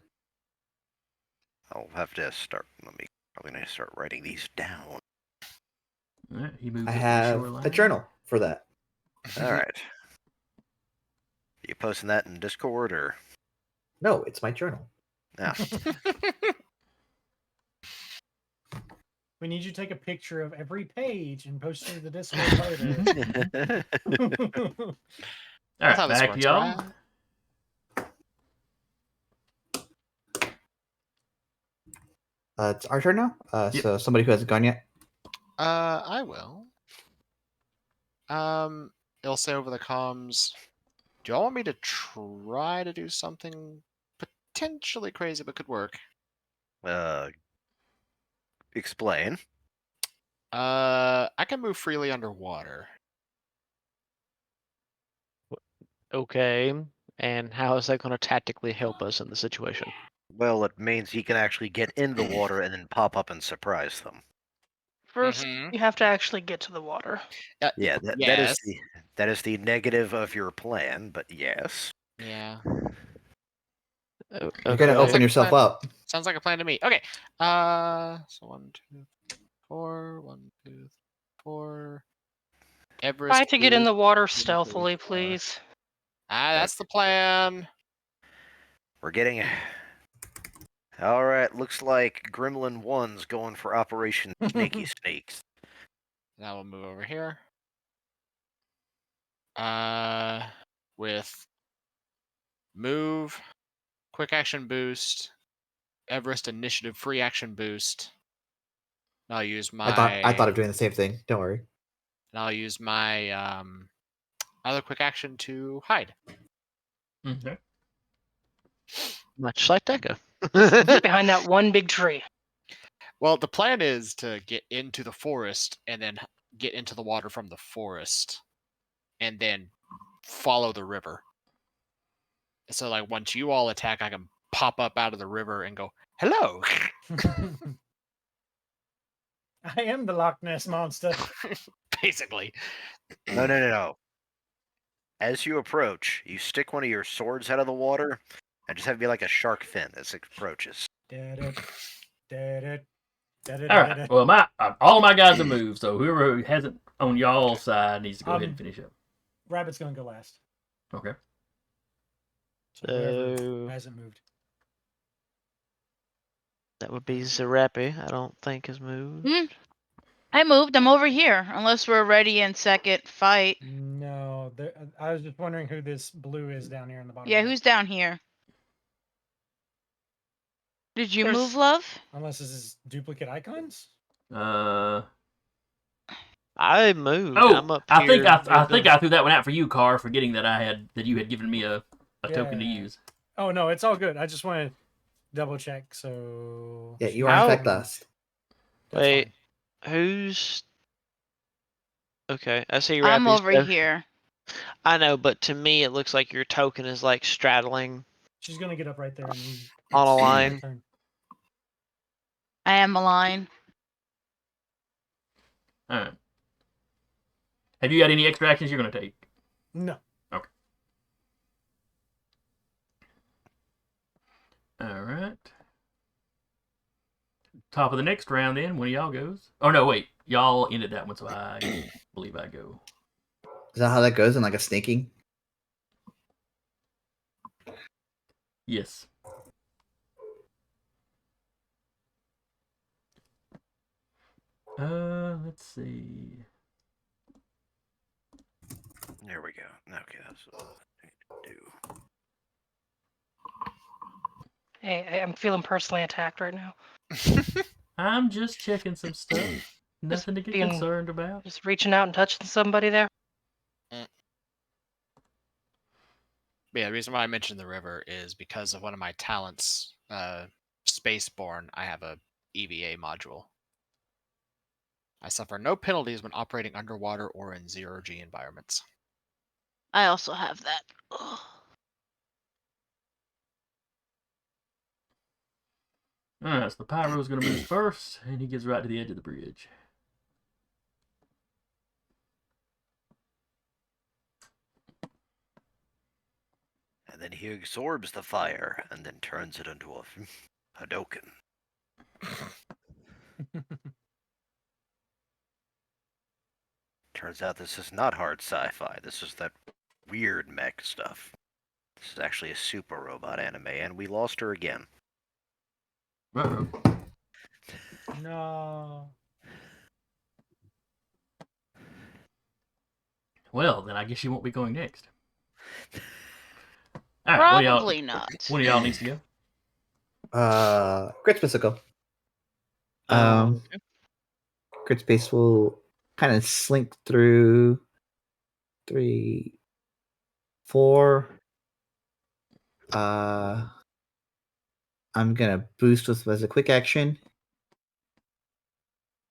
I'll have to start. Probably need to start writing these down. All right, he moves I up to the have shoreline. a journal for that. All right. You posting that in Discord or? No, it's my journal. Yeah. Well, We need you to take a picture of every page and post it to the Discord later. All That's right, how this back to works, y'all. right? It's our turn now. Yep. So somebody who hasn't gone yet. I will. It'll say over the comms. Do y'all want me to try to do something potentially crazy but could work? Explain. I can move freely underwater. Okay. And how is that going to tactically help us in the situation? Well, it means he can actually get in the water and then pop up and surprise them. First, Mhm. you have to actually get to the water. Yeah, yes. that is the negative of your plan, but yes. Yeah. You're gonna Okay. open yourself plan. up. Sounds like a plan to me. Okay. So 1, 2, 4. 1, 2, 4. Everest. Try to get in boost, the water 1, 2, stealthily, 4. please. That's the plan. We're getting. Alright, looks like Gremlin 1's going for Operation Snaky Snakes. Now we'll move over here. With move, quick action boost, Everest initiative free action boost. And I'll use my. I thought of doing the same thing. Don't worry. And I'll use my other quick action to hide. Okay. Much like Deca. Get behind that one big tree. Well, the plan is to get into the forest and then get into the water from the forest, and then follow the river. So, like, once you all attack, I can pop up out of the river and go, "Hello." I am the Loch Ness monster. Basically. No. As you approach, you stick one of your swords out of the water and just have it be like a shark fin as it approaches. All right. Well, all my guys have moved, so whoever hasn't on y'all's side needs to go ahead and finish up. Rabbit's gonna go last. Okay. So whoever So hasn't moved. that would be Zerapi. I don't think has moved. I moved. I'm over here. Unless we're ready in second fight. No, I was just wondering who this blue is down here in the bottom. Yeah, right. who's down here? Did you There's- move, love? Unless this is duplicate icons. I moved. Oh, I'm up I here. think I with think the- I threw that one out for you, Carr, forgetting that you had given me a token to Yeah. use. Oh no, it's all good. I just want to double check. So Yeah, you are in How- fact last. That's Wait, fine. who's? Okay, I see I'm Rappy's over there. here. I know, but to me, it looks like your token is like straddling She's gonna get up right there and on a it's her line. turn. I am a line. All right. Have you got any extra actions you're going to take? No. Okay. All right. Top of the next round, then. One of y'all goes. Oh no, wait. Y'all ended that one, so I believe I go. Is that how that goes in like a snaking? Yes. Let's see. There we go. Okay, that's what I need to do. Hey, I'm feeling personally attacked right now. I'm just checking some stuff. Nothing to get being- concerned about. Just reaching out and touching somebody there. Yeah, the reason why I mentioned the river is because of one of my talents, Spaceborne. I have a EVA module. I suffer no penalties when operating underwater or in zero-G environments. I also have that. Ugh. All right, so the Pyro's going to move first, and he gets right to the edge of the bridge. And then he absorbs the fire and then turns it into a Hadoken. Turns out this is not hard sci-fi. This is that weird mech stuff. This is actually a super robot anime, and we lost her again. Uh-oh. No. Well, then I guess you won't be going next. All right, Probably not. one of y'all needs to go. Grit Space will go. Okay. Grit Space will kind of slink through 3, 4. I'm gonna boost with as a quick action.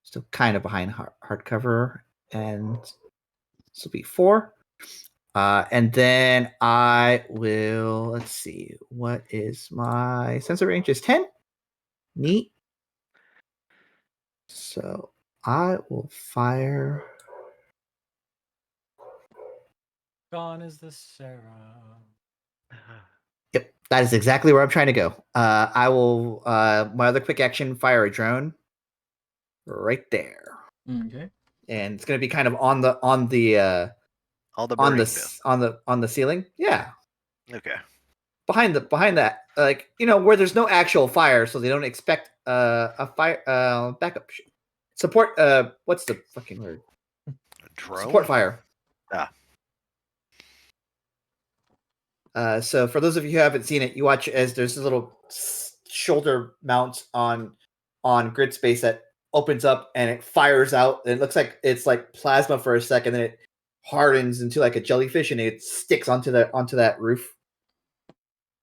Still kind of behind hardcover, and this will be 4. And then I will, let's see, what is my sensor range? Is 10. Neat. So I will fire. Gone is the Sarah. Yep, that is exactly where I'm trying to go. I will, my other quick action, fire a drone right there. Okay. And it's going to be kind of on the All the on burning the on the ceiling. Yeah, Okay. behind that, like, where there's no actual fire, so they don't expect a fire backup support. What's the fucking word? Drone. Support fire. Ah. So for those of you who haven't seen it, you watch as there's a little shoulder mount on Grid Space that opens up and it fires out. And it looks like it's like plasma for a second, then it hardens into like a jellyfish and it sticks onto that roof,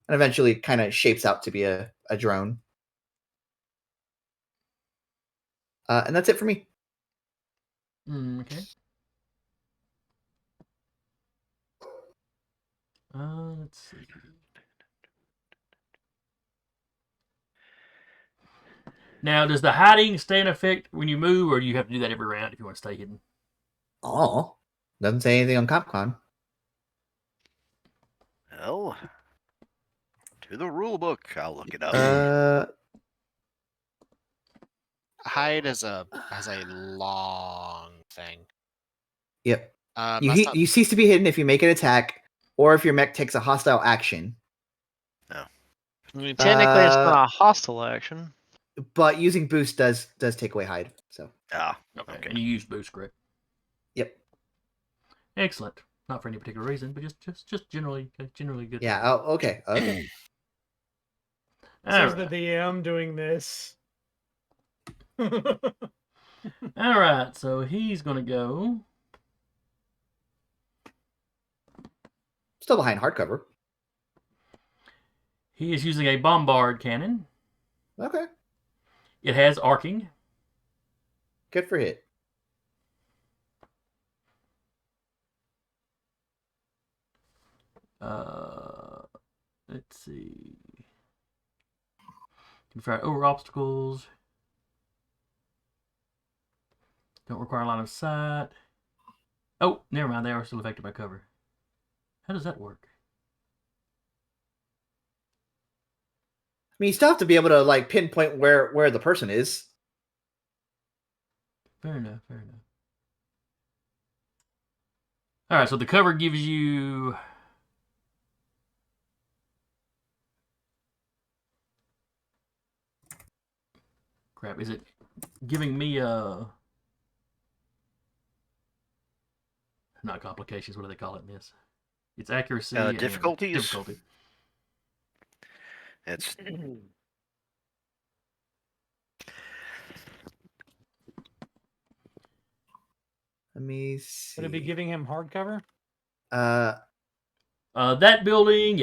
and eventually kind of shapes out to be a drone. And that's it for me. Okay. Let's see. Now, does the hiding stay in effect when you move, or do you have to do that every round if you want to stay hidden? Oh, doesn't say anything on CopCon. Well, to the rule book. I'll look it up. Hide has a long thing. Yep. Must not- You cease to be hidden if you make an attack, or if your mech takes a hostile action. No. I mean, technically, it's not a hostile action. But using boost does take away hide. So Ah. Okay. Okay. And you use boost, correct? yep. Excellent. Not for any particular reason, but just generally good. Yeah. Oh, okay. Okay. Says All right. the DM doing this. All right. So he's gonna go. Still behind hardcover. He is using a bombard cannon. Okay. It has arcing. Good for hit. Let's see. Can fire over obstacles. Don't require line of sight. Oh, never mind. They are still affected by cover. How does that work? I mean, you still have to be able to like pinpoint where the person is. Fair enough. All right, so the cover gives you. Crap, is it giving me not complications, what do they call it in this? It's accuracy and Difficulties? difficulty. It's Let me see. Would it be giving him hardcover? That building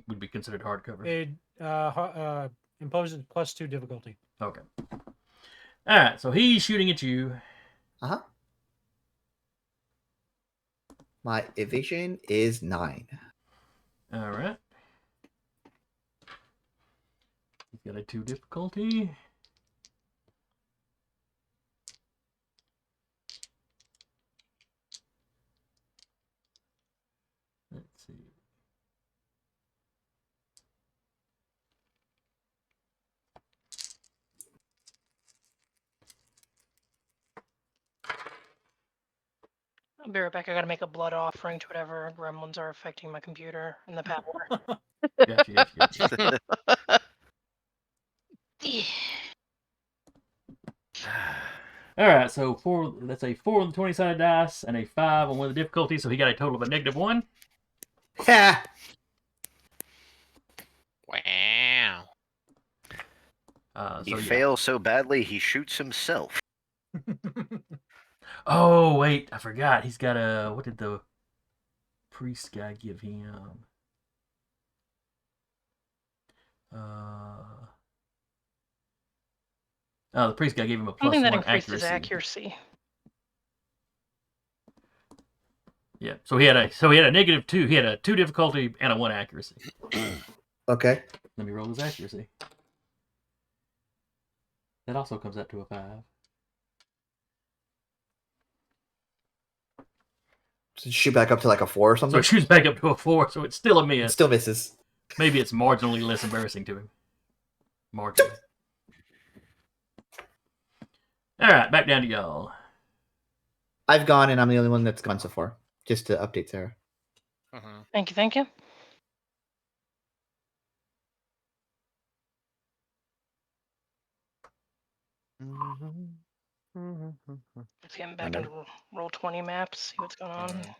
would be considered hardcover. It imposes +2 difficulty. Okay. All right, so he's shooting at you. Uh-huh. My evasion is 9. All right. He's got a 2 difficulty. Let's see. I'll be right back. I gotta make a blood offering to whatever gremlins are affecting my computer and the power. Gotcha. All right, so that's a 4 on the 20-sided dice and a 5 on one of the difficulties, so he got a total of a -1. Ha! Wow. He So yeah. fails so badly he shoots himself. Oh wait, I forgot. He's got a. What did the priest guy give him? Oh, the priest guy gave him a Something that +1 increased his accuracy. accuracy. Yeah, so he had a -2. He had a 2 difficulty and a 1 accuracy. Okay. Let me roll his accuracy. That also comes out to a 5. So shoot back up to like a 4 or So something. it shoots back up to a 4, so it's still a It miss. still misses. Maybe it's marginally less embarrassing to him. Marginally. All right, back down to y'all. I've gone, and I'm the only one that's gone so far. Just to update Sarah. Mhm. Thank you, thank you. Let's get back Okay. into roll 20 maps, see what's going on. Mhm.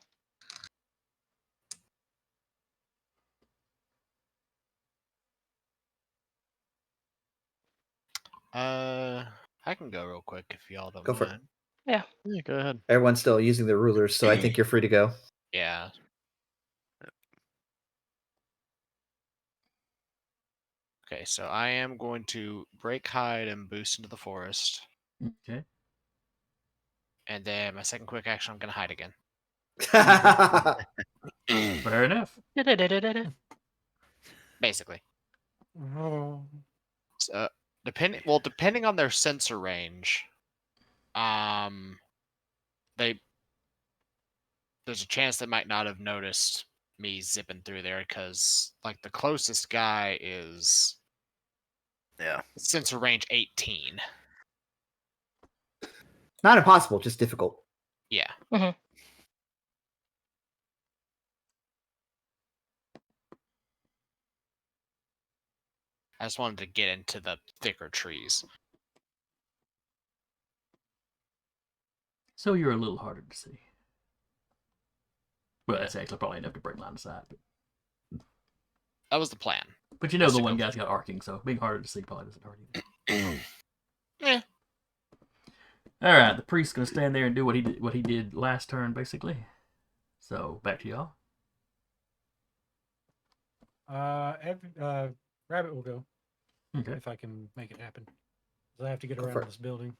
I can go real quick if y'all don't Go for it. mind. Yeah, go ahead. Everyone's still using their rulers, so I think you're free to go. Yeah. Okay, so I am going to break hide and boost into the forest. Okay. And then my second quick action, I'm going to hide again. Fair enough. Basically. Oh. So, depending on their sensor range, there's a chance they might not have noticed me zipping through there because, like, the closest guy is sensor range 18. Not impossible, just difficult. Yeah. Mhm. I just wanted to get into the thicker trees. So you're a little harder to see. Well, that's actually probably enough to break line of sight. That was the plan. But you know Just the to one go guy's got arcing, so being harder to see probably doesn't hurt either. Eh. All right, the priest's gonna stand there and do what he did last turn, basically. So back to y'all. Rabbit will go Okay. if I can make it happen. 'Cause I have to get Go for around it. this building.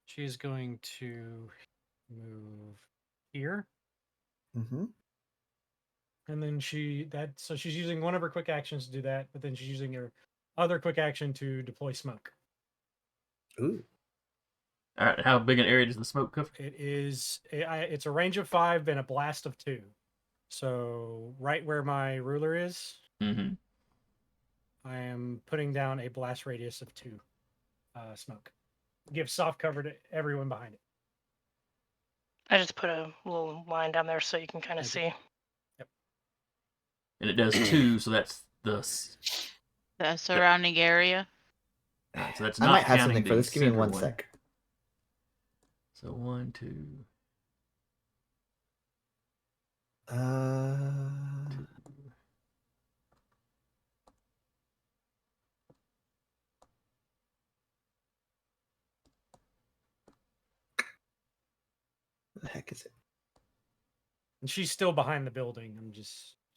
She's going to move here, Mm-hmm. and then so she's using one of her quick actions to do that, but then she's using her other quick action to deploy smoke. Ooh. All right. How big an area does the smoke cover? It's a range of 5 and a blast of 2. So right where my ruler is, Mm-hmm. I am putting down a blast radius of 2 smoke. Give soft cover to everyone behind it. I just put a little line down there so you can kind of Thank see. And it does 2, so that's The surrounding area. so that's I not might have counting something for the this. Give me center one one. sec. So 1, 2. What the heck is it? And she's still behind the building.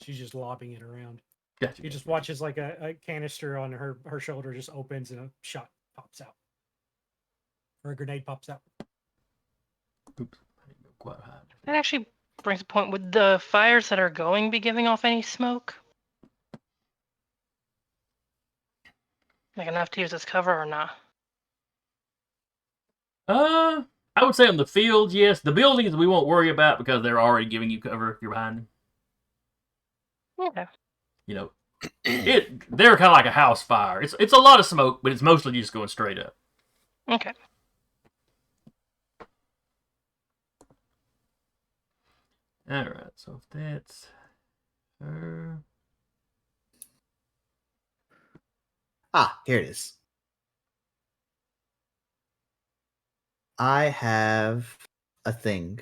She's just lobbing it around. Gotcha. You just watch as like a canister on her shoulder just opens and a shot pops out. Or a grenade pops out. Oops. I didn't go quite high. That actually brings a point. Would the fires that are going be giving off any smoke? Like enough to use as cover or not? I would say on the field, yes. The buildings we won't worry about because they're already giving you cover if you're behind them. Okay. You know, they're kind of like a house fire. It's a lot of smoke, but it's mostly just going straight up. Okay. All right, so if that's her, Ah, here it is. I have a thing.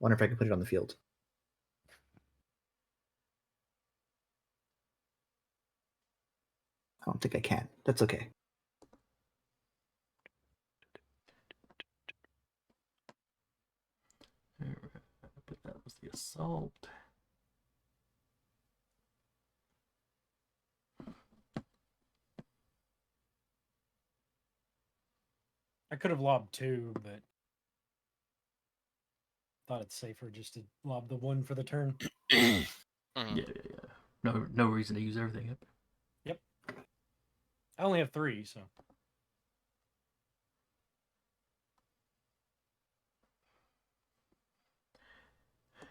Wonder if I can put it on the field. I don't think I can. That's okay. Alright, but that was the assault. I could have lobbed 2, but thought it's safer just to lob the 1 for the turn. Mhm. Yeah. No reason to use everything. Yep. I only have 3, so.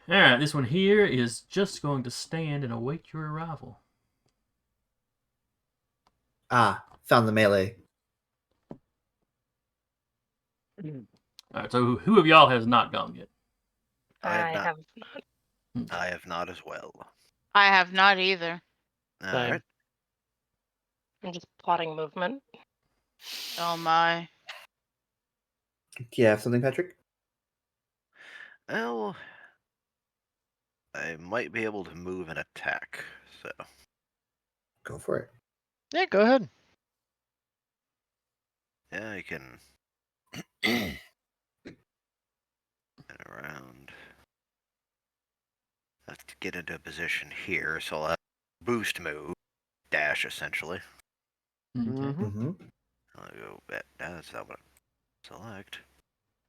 Alright, this one here is just going to stand and await your arrival. Ah, found the melee. Alright, so who of y'all has not gone yet? I have I not. have not. I have not as well. I have not either. All Same. right. I'm just plotting movement. Oh my. Do you have something, Patrick? Well, I might be able to move and attack. So Go for it. Yeah, go ahead. yeah, I can get around. I have to get into a position here, so I'll have boost move, dash essentially. Okay. Mm-hmm. I'll go back. That's not what I select.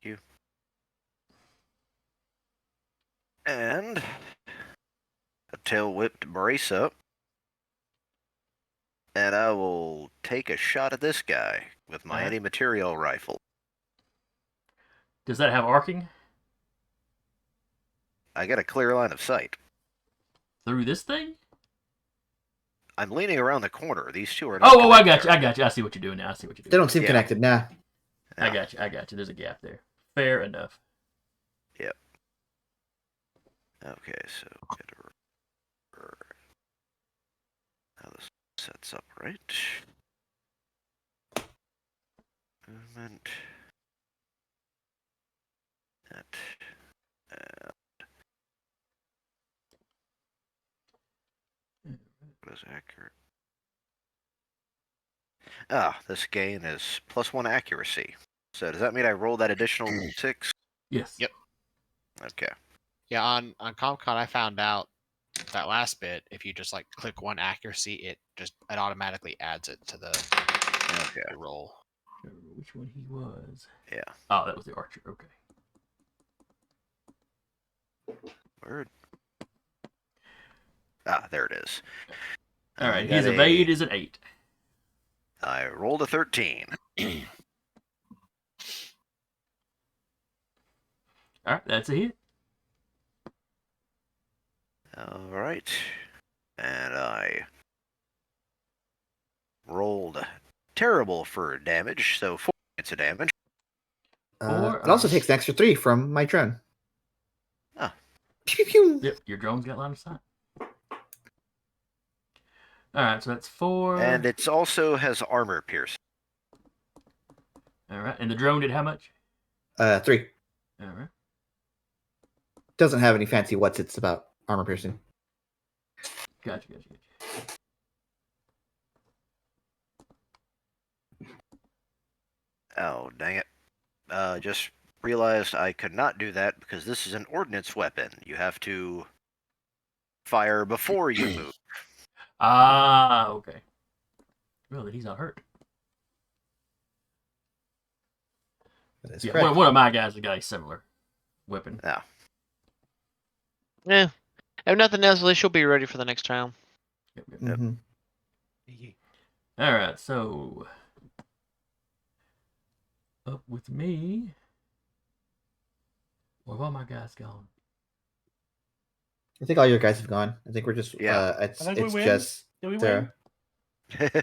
You. And a tail whipped brace up. And I will take a shot at this guy with my Alright. anti-material rifle. Does that have arcing I get a clear line of sight. through this thing? I'm leaning around the corner. These two are not Oh, I got connected. you. I got you. I see what you're doing now. I see what you're They doing. don't seem Yeah. connected now. I Yeah. got you. I got you. There's a gap there. Fair enough. Okay, so get a... Now this sets up right. Movement. That. What is accurate? Ah, this gain is +1 accuracy. So does that mean I roll that additional 6? Yes. Yep. Okay. Yeah, on ComCon, I found out that last bit. If you just like click 1 accuracy, it automatically adds it to the Okay. roll. Which one he was? Yeah. Oh, that was the archer. Okay. Word. Ah, there it is. All right. got His evade is an 8. I rolled a 13. All right. That's a hit. All right. And I rolled terrible for damage, so 4 points of damage. It also takes an extra 3 from my drone. Ah. Pew, pew, pew. Yep. Your drone's got line of sight. All right. So that's 4. And it also has armor piercing. All right. And the drone did how much? 3. All right. Doesn't have any fancy what's it's about armor piercing. Gotcha. Oh, dang it. Just realized I could not do that because this is an ordnance weapon. You have to fire before you move. Ah. Okay. Well, then he's not hurt. That is Yeah. correct. One of my guys has got a similar weapon. Yeah. Yeah. If nothing else, at least you'll be ready for the next round. Yep. Mhm. All right. So up with me. Where have all my guys gone? I think all your guys have gone. I think we're just Yeah. it's I think we win. just Did we Sarah. win?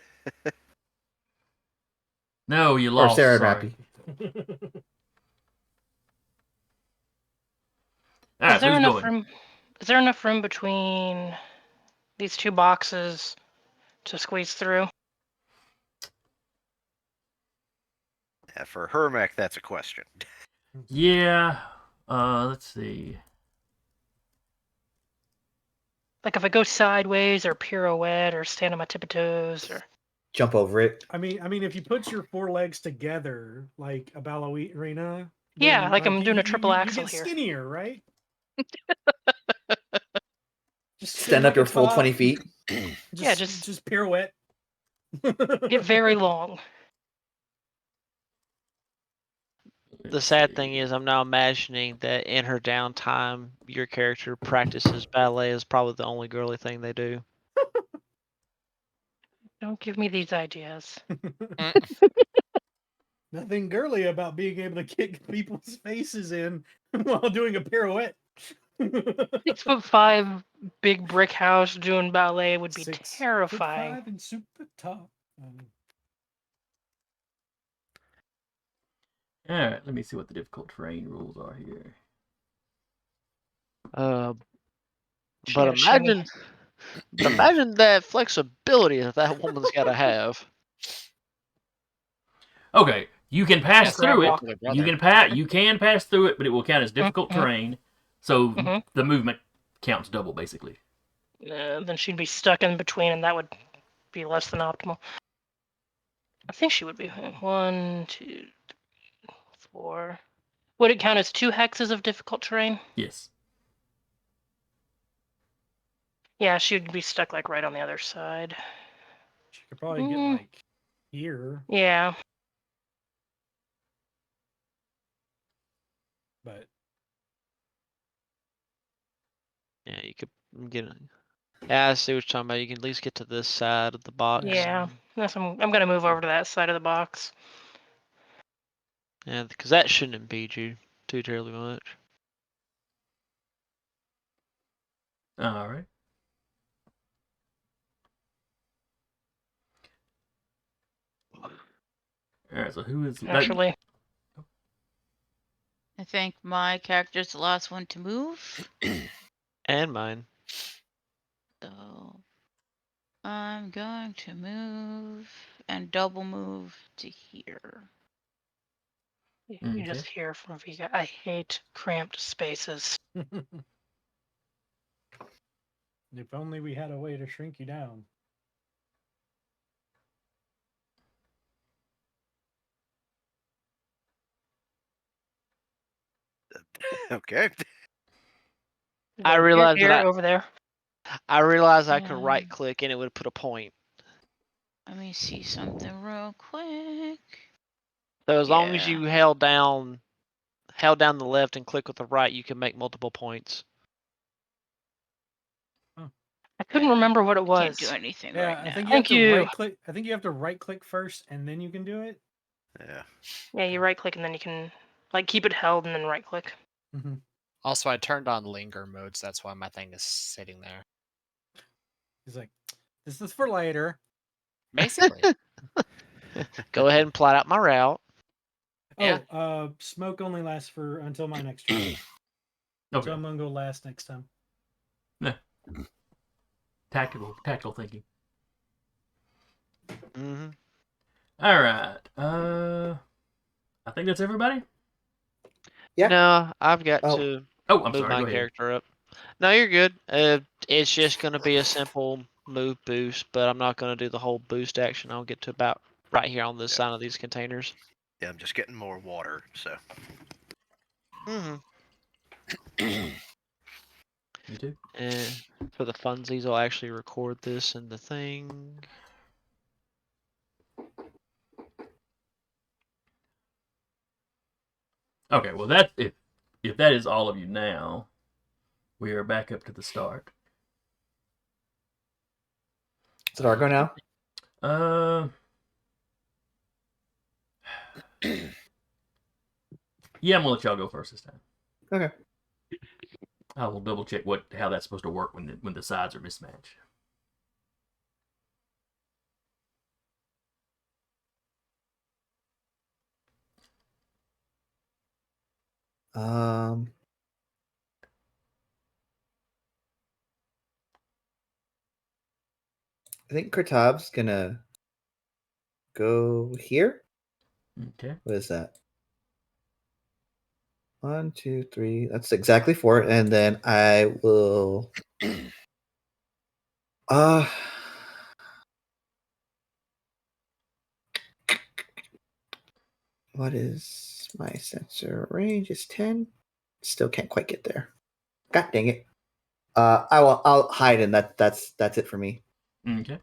No, you Or lost. Sarah and sorry. Rappy. All right. Is there Who's enough going? room? Is there enough room between these 2 boxes to squeeze through? For Hermac, that's a question. Yeah. Let's see. Like if I go sideways or pirouette or stand on my tippy toes or Jump over it. I mean, if you put your four legs together like a ballerina, yeah, then, like I'm doing a triple you axel get here. skinnier, right? Just Stand up like your a full top, 20 feet. Yeah, just pirouette. get very long. The Let's sad see. thing is, I'm now imagining that in her downtime, your character practices ballet is probably the only girly thing they do. Don't give me these ideas. Nothing girly about being able to kick people's faces in while doing a pirouette. 6'5" big brick house doing ballet would be 6'5" terrifying. and super top. All right. Let me see what the difficult terrain rules are here. She But had a shimmy. imagine that flexibility that woman's got to have. Okay. You can pass grab through it. walk. You can pass through it, but it will count as difficult Mhm. terrain. So Mhm. the movement counts double, basically. Then she'd be stuck in between, and that would be less than optimal. I think she would be 1, 2, 3, 4. Would it count as 2 hexes of difficult terrain? Yes. Yeah, she'd be stuck like right on the other side. She could probably get like here, Yeah. but Yeah, you could get it. Yeah, I see what you're talking about. You can at least get to this side of the box. Yeah. That's I'm gonna move over to that side of the box. Yeah, because that shouldn't impede you too terribly much. All right. All right. So who is that? Actually, I think my character's the last one to move. And mine. So I'm going to move and double move to here. you just hear from Vika. I hate cramped spaces. if only we had a way to shrink you down. Okay. I Go realized here, that over there. I realized I could Yeah. right click and it would put a point. Let me see something real quick. So as long as Yeah. you held down the left and click with the right, you can make multiple points. I couldn't remember what it Can't do was. anything Yeah, right I now. think you Thank have to you. right click. I think you have to right click first, and then you can do it. Yeah. Yeah, you right click and then you can like keep it held and then right click. Mm-hmm. Also, I turned on linger mode, so that's why my thing is sitting there. He's like, "This is for later." Basically. Go ahead and plot out my route. Yeah. Oh, smoke only lasts for until my next turn. So Okay. I'm gonna go last next time. Tactical thinking. Mm-hmm. All right. I think that's everybody. Yeah. No, I've got Oh. to Oh, I'm move sorry. my Go ahead. character up. No, you're good. It's just going to be a simple move boost, but I'm not going to do the whole boost action. I'll get to about right here on this Yeah. side of these containers. Yeah, I'm just getting more water, so. Mm-hmm. You too. And for the funsies, I'll actually record this in the thing. Okay. Well, that if that is all of you now, we are back up to the start. Is it Argo now? Yeah, I'm gonna let y'all go first this time. Okay. I will double check how that's supposed to work when the sides are mismatched. Um. I think Kurtab's gonna go here. Okay. What is that? 1, 2, 3. That's exactly 4. And then I will. Uh. What is my sensor range? Is 10. Still can't quite get there. God dang it. I'll hide, and that's it for me. Okay.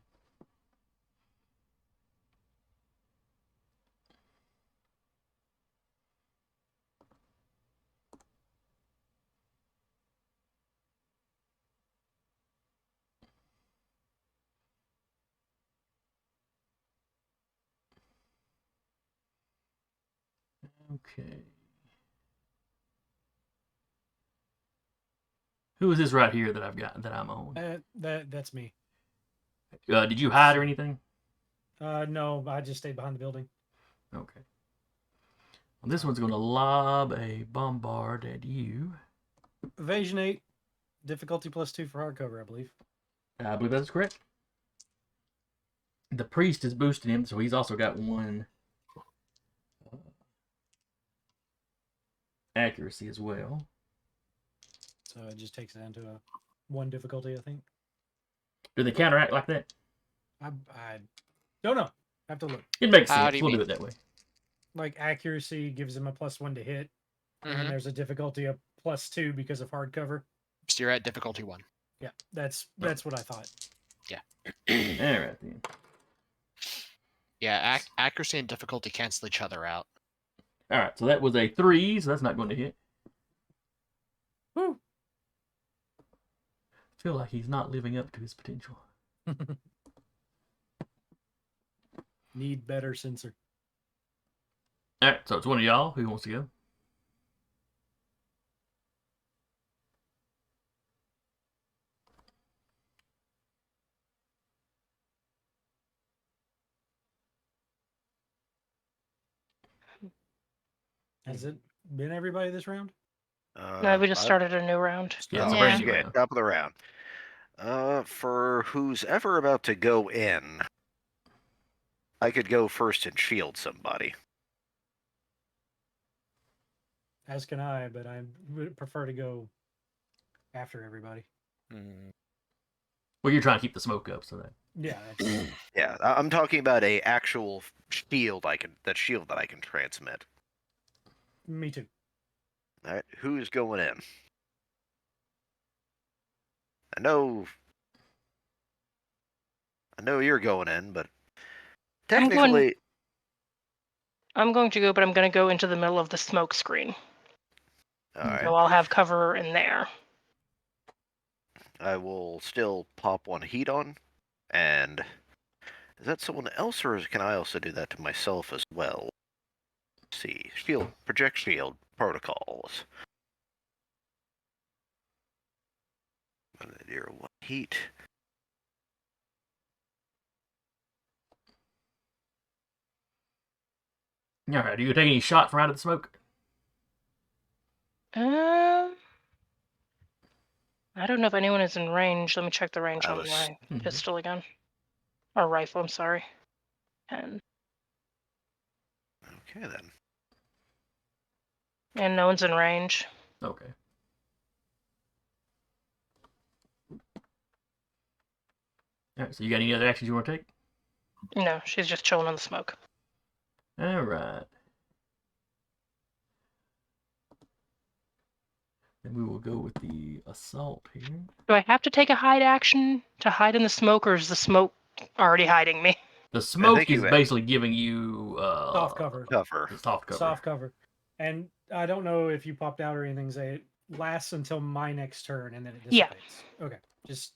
Okay. Who is this right here that I've got that I'm on? That's me. Did you hide or anything? No, I just stayed behind the building. Okay. Well, this one's going to lob a bombard at you. Evasion 8, difficulty +2 for hardcover, I believe. I believe that's correct. The priest is boosting him, so he's also got 1 accuracy as well. So it just takes it down to a 1 difficulty, I think. Do they counteract like that? I don't know. I have to look. It makes How sense. do you We'll do mean? it that way. Like accuracy gives him a +1 to hit, and Mhm. there's a difficulty of +2 because of hardcover. So you're at difficulty 1. Yeah, that's what I thought. All right then. Yeah, accuracy and difficulty cancel each other out. All right, so that was a 3, so that's not going to hit. Woo. I feel like he's not living up to his potential. Need better sensor. All right, so it's one of y'all. Who wants to go? Has it been everybody this round? No, we just started a new round. Yeah, it's a Yeah. brand new Okay, round. top of the round. For who's ever about to go in, I could go first and shield somebody. As can I, but I would prefer to go after everybody. Well, you're trying to keep the smoke up, so that. Yeah, that's Yeah, I'm talking about a actual shield that I can transmit. me too. All right, who's going in? I know you're going in, but I'm going- technically, I'm going to go, but I'm going to go into the middle of the smoke screen. all right, So I'll have cover in there. I will still pop 1 heat on, and is that someone else, or can I also do that to myself as well? Let's see, project shield protocols. Dear, 1 heat. All right, do you take any shot from out of the smoke? I don't know if anyone is in range. Let me check the range I on was- my Mhm. pistol again. Or rifle, I'm sorry. 10. Okay then. And no one's in range. Okay. All right, so you got any other actions you want to take? No, she's just chilling in the smoke. All right. Then we will go with the assault here. Do I have to take a hide action to hide in the smoke, or is the smoke already hiding me? The smoke is you- basically giving you Soft cover. Cover. Soft cover. Soft cover. And I don't know if you popped out or anything. Say it lasts until my next turn, and then it Yeah. dissipates. Okay, just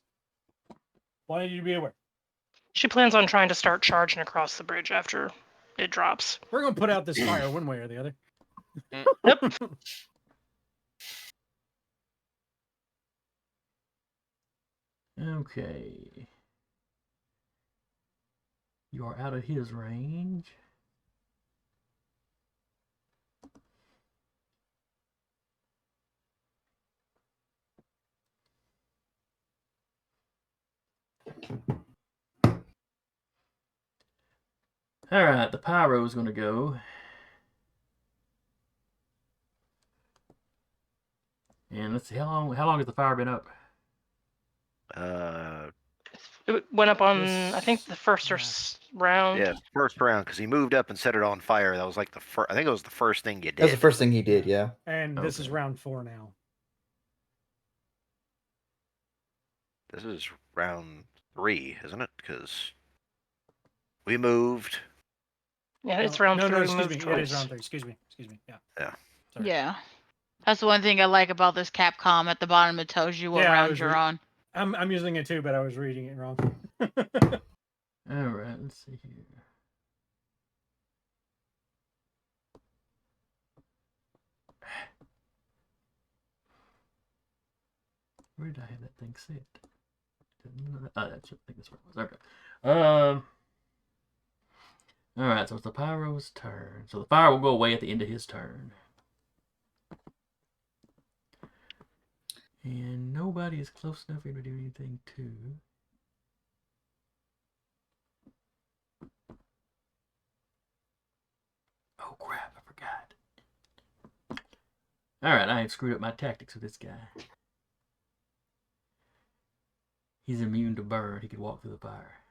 wanted you to be aware. She plans on trying to start charging across the bridge after it drops. We're gonna put out this fire one way or the other. Yep. Okay. You are out of his range. All right, the pyro is going to go And let's see, how long has the fire been up? It went up on, I think, the first round. Yeah, first round because he moved up and set it on fire. That was like the first. I think it was the first thing you did. That was the first thing he did. Yeah. And this is Okay. round 4 now. This is round 3, isn't it? Because we moved. Yeah, it's Oh, round no, 3. no, we excuse moved me. It is twice. round 3. Excuse me. Yeah. Yeah. Sorry. Yeah. That's the one thing I like about this Capcom. At the bottom, it tells you what Yeah, I round was you're on. I'm using it too, but I was reading it wrong. All right, let's see here. Where did I have that thing set? I think that's where it was. Okay. All right, so it's the pyro's turn. So the fire will go away at the end of his turn. And nobody is close enough for him to do anything to. Oh crap, I forgot. Alright, I have screwed up my tactics with this guy. He's immune to burn. He could walk through the fire.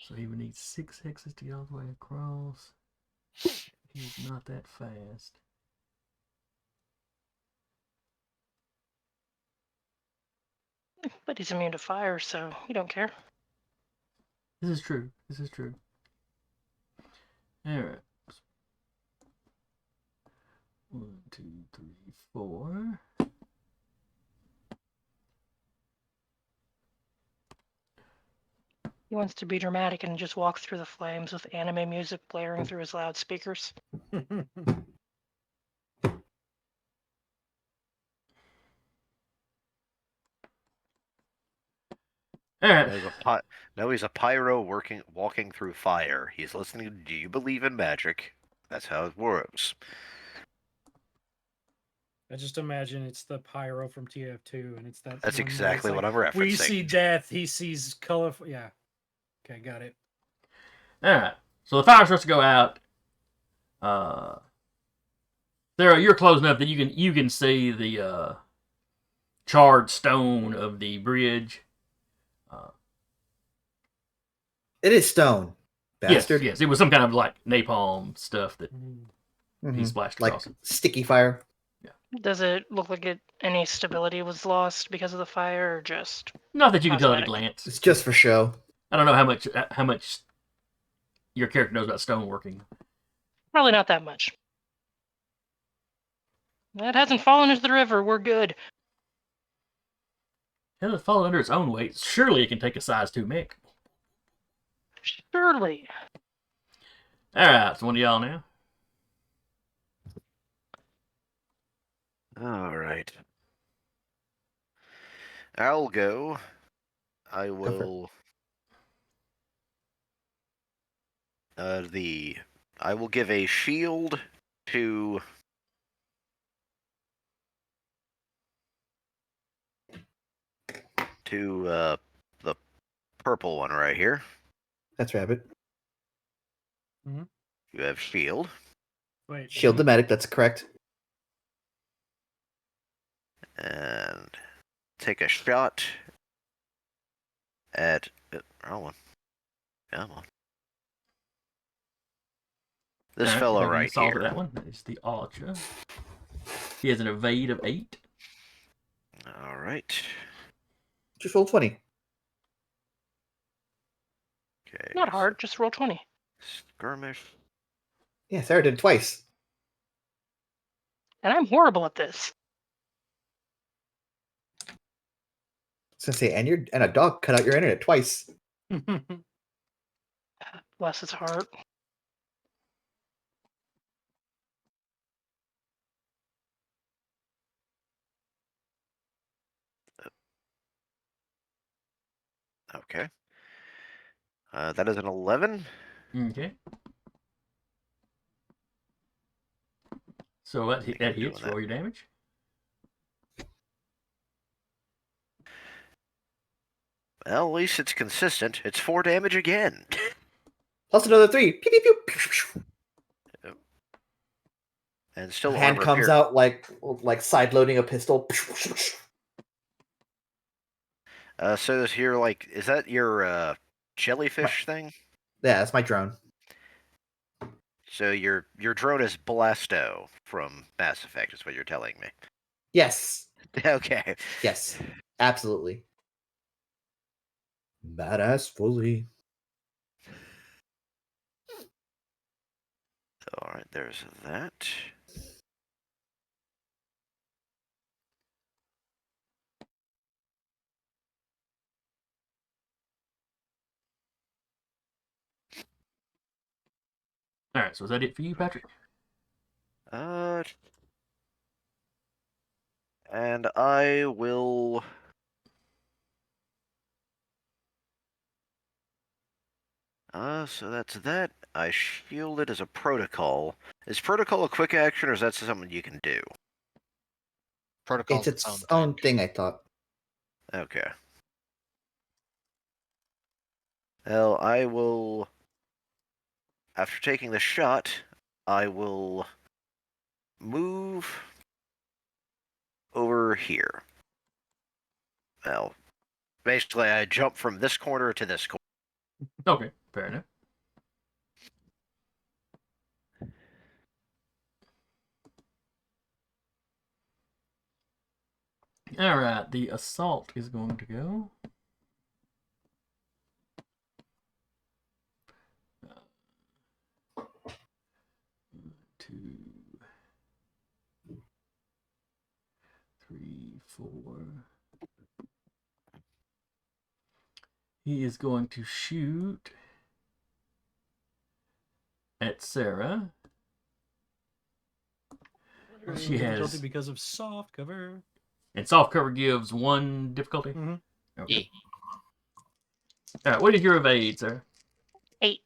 So he would need 6 hexes to get all the way across. He's not that fast. But he's immune to fire, so you don't care. This is true. This is true. Alright. 1, 2, 3, 4. He wants to be dramatic and just walk through the flames with anime music blaring through his loudspeakers. Alright. Now he's a pyro walking through fire. He's listening to Do You Believe in Magic? That's how it works. I just imagine it's the pyro from TF2, and it's that. That's one where it's exactly what like, I'm referencing. We see death. He sees colorful. Yeah. Okay, got it. Alright. So the fire starts to go out. Sarah, you're close enough that you can see the charred stone of the bridge. It is stone, bastard. Yes, it was some kind of like napalm stuff that Mhm. he splashed Like across it. sticky fire. Does it look like any stability was lost because of the fire, or just Not that you can tell at a cosmetic? glance. It's just for show. I don't know how much your character knows about stoneworking. Probably not that much. That hasn't fallen into the river. We're good. It hasn't fallen under its own weight. Surely it can take a size 2 mech. Surely. Alright, so one of y'all now. All right. I'll go. I will. I will give a shield to the purple one right here. That's rabbit. You have shield. Wait. Shield the medic. That's correct. And take a shot at wrong one. Come on. This Alright, fellow if I can right solve here. That one. That is the archer. He has an evade of 8. All right. Just roll 20. Okay. Not hard. Just roll 20. Skirmish. Yeah, Sarah did it twice. And I'm horrible at this. I was gonna say, and a dog cut out your internet twice. Bless his heart. Okay. That is an 11. Okay. So that Think hits. I'm doing Roll your damage. Well, at least it's consistent. It's 4 damage again. Plus another 3. Pew, pew, pew, pew, pew. And still Hand armor comes piercing. out like side loading a pistol. So is here like, is that your jellyfish thing? Yeah, that's my drone. So your drone is Blasto from Mass Effect, is what you're telling me. Yes. Okay. Yes. Absolutely. Badass fully. All right, there's that. All right, so is that it for you, Patrick? And I will. So that's that. I shielded as a protocol. Is protocol a quick action, or is that something you can do? Protocol's It's its own thing, I thought. Okay. Well, I will. After taking the shot, I will move over here. Well, basically, I jump from this corner to this corner. Okay, fair enough. All right, the assault is going to go. Two, 3, 4. He is going to shoot at Sarah. She has, Difficulty because of soft cover. and soft cover gives 1 difficulty. Mhm. Okay. All right, what is your evade, sir? 8.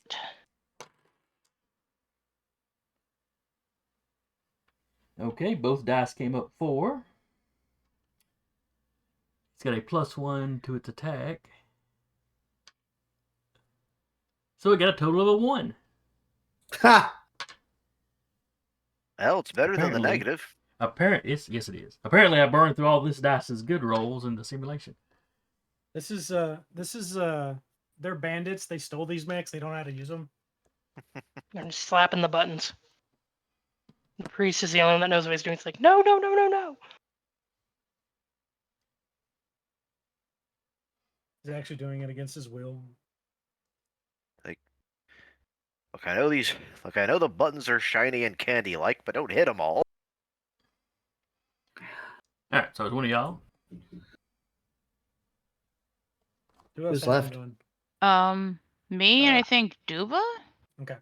Okay, both dice came up 4. It's got a +1 to its attack. So it got a total of a 1. Ha! Well, it's better than the Apparently. negative. Yes, it is. Apparently, I burned through all this dice's good rolls in the simulation. This is they're bandits. They stole these mechs. They don't know how to use them. I'm just slapping the buttons. The priest is the only one that knows what he's doing. It's like, no, no, no, no, no. He's actually doing it against his will. Look, I know these. Look, I know the buttons are shiny and candy-like, but don't hit them all. All right, so it's one of y'all. Who else Who's has left? one going? Me and Uh, I think Duba. Okay.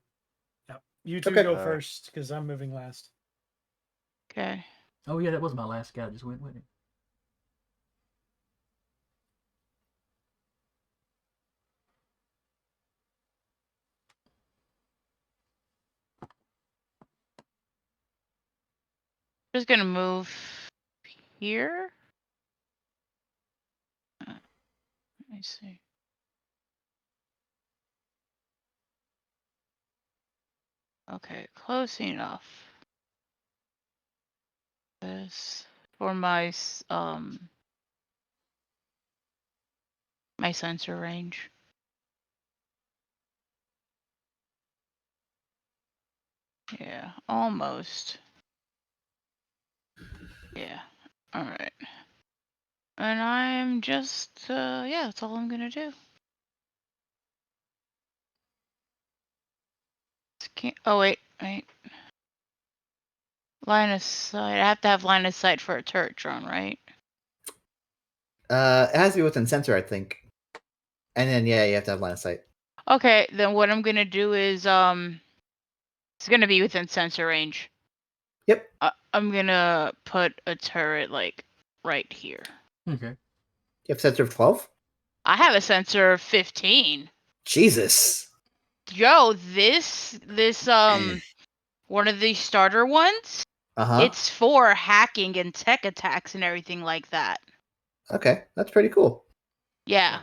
Yep. You two Okay. go first because I'm moving last. Okay. Oh yeah, that was my last guy. Just went with it. Just gonna move here. Let me see. Okay, close enough. This for my my sensor range. Yeah, almost. Yeah. All right. And I'm just yeah, that's all I'm gonna do. Oh wait. Line of sight. I have to have line of sight for a turret drone, right? It has to be within sensor, I think. And then yeah, you have to have line of sight. Okay, then what I'm gonna do is it's gonna be within sensor range. Yep. I'm gonna put a turret like right here. Okay. You have sensor of 12? I have a sensor of 15. Jesus. Yo, this one of these starter ones, Uh-huh. it's for hacking and tech attacks and everything like that. Okay, that's pretty cool. Yeah.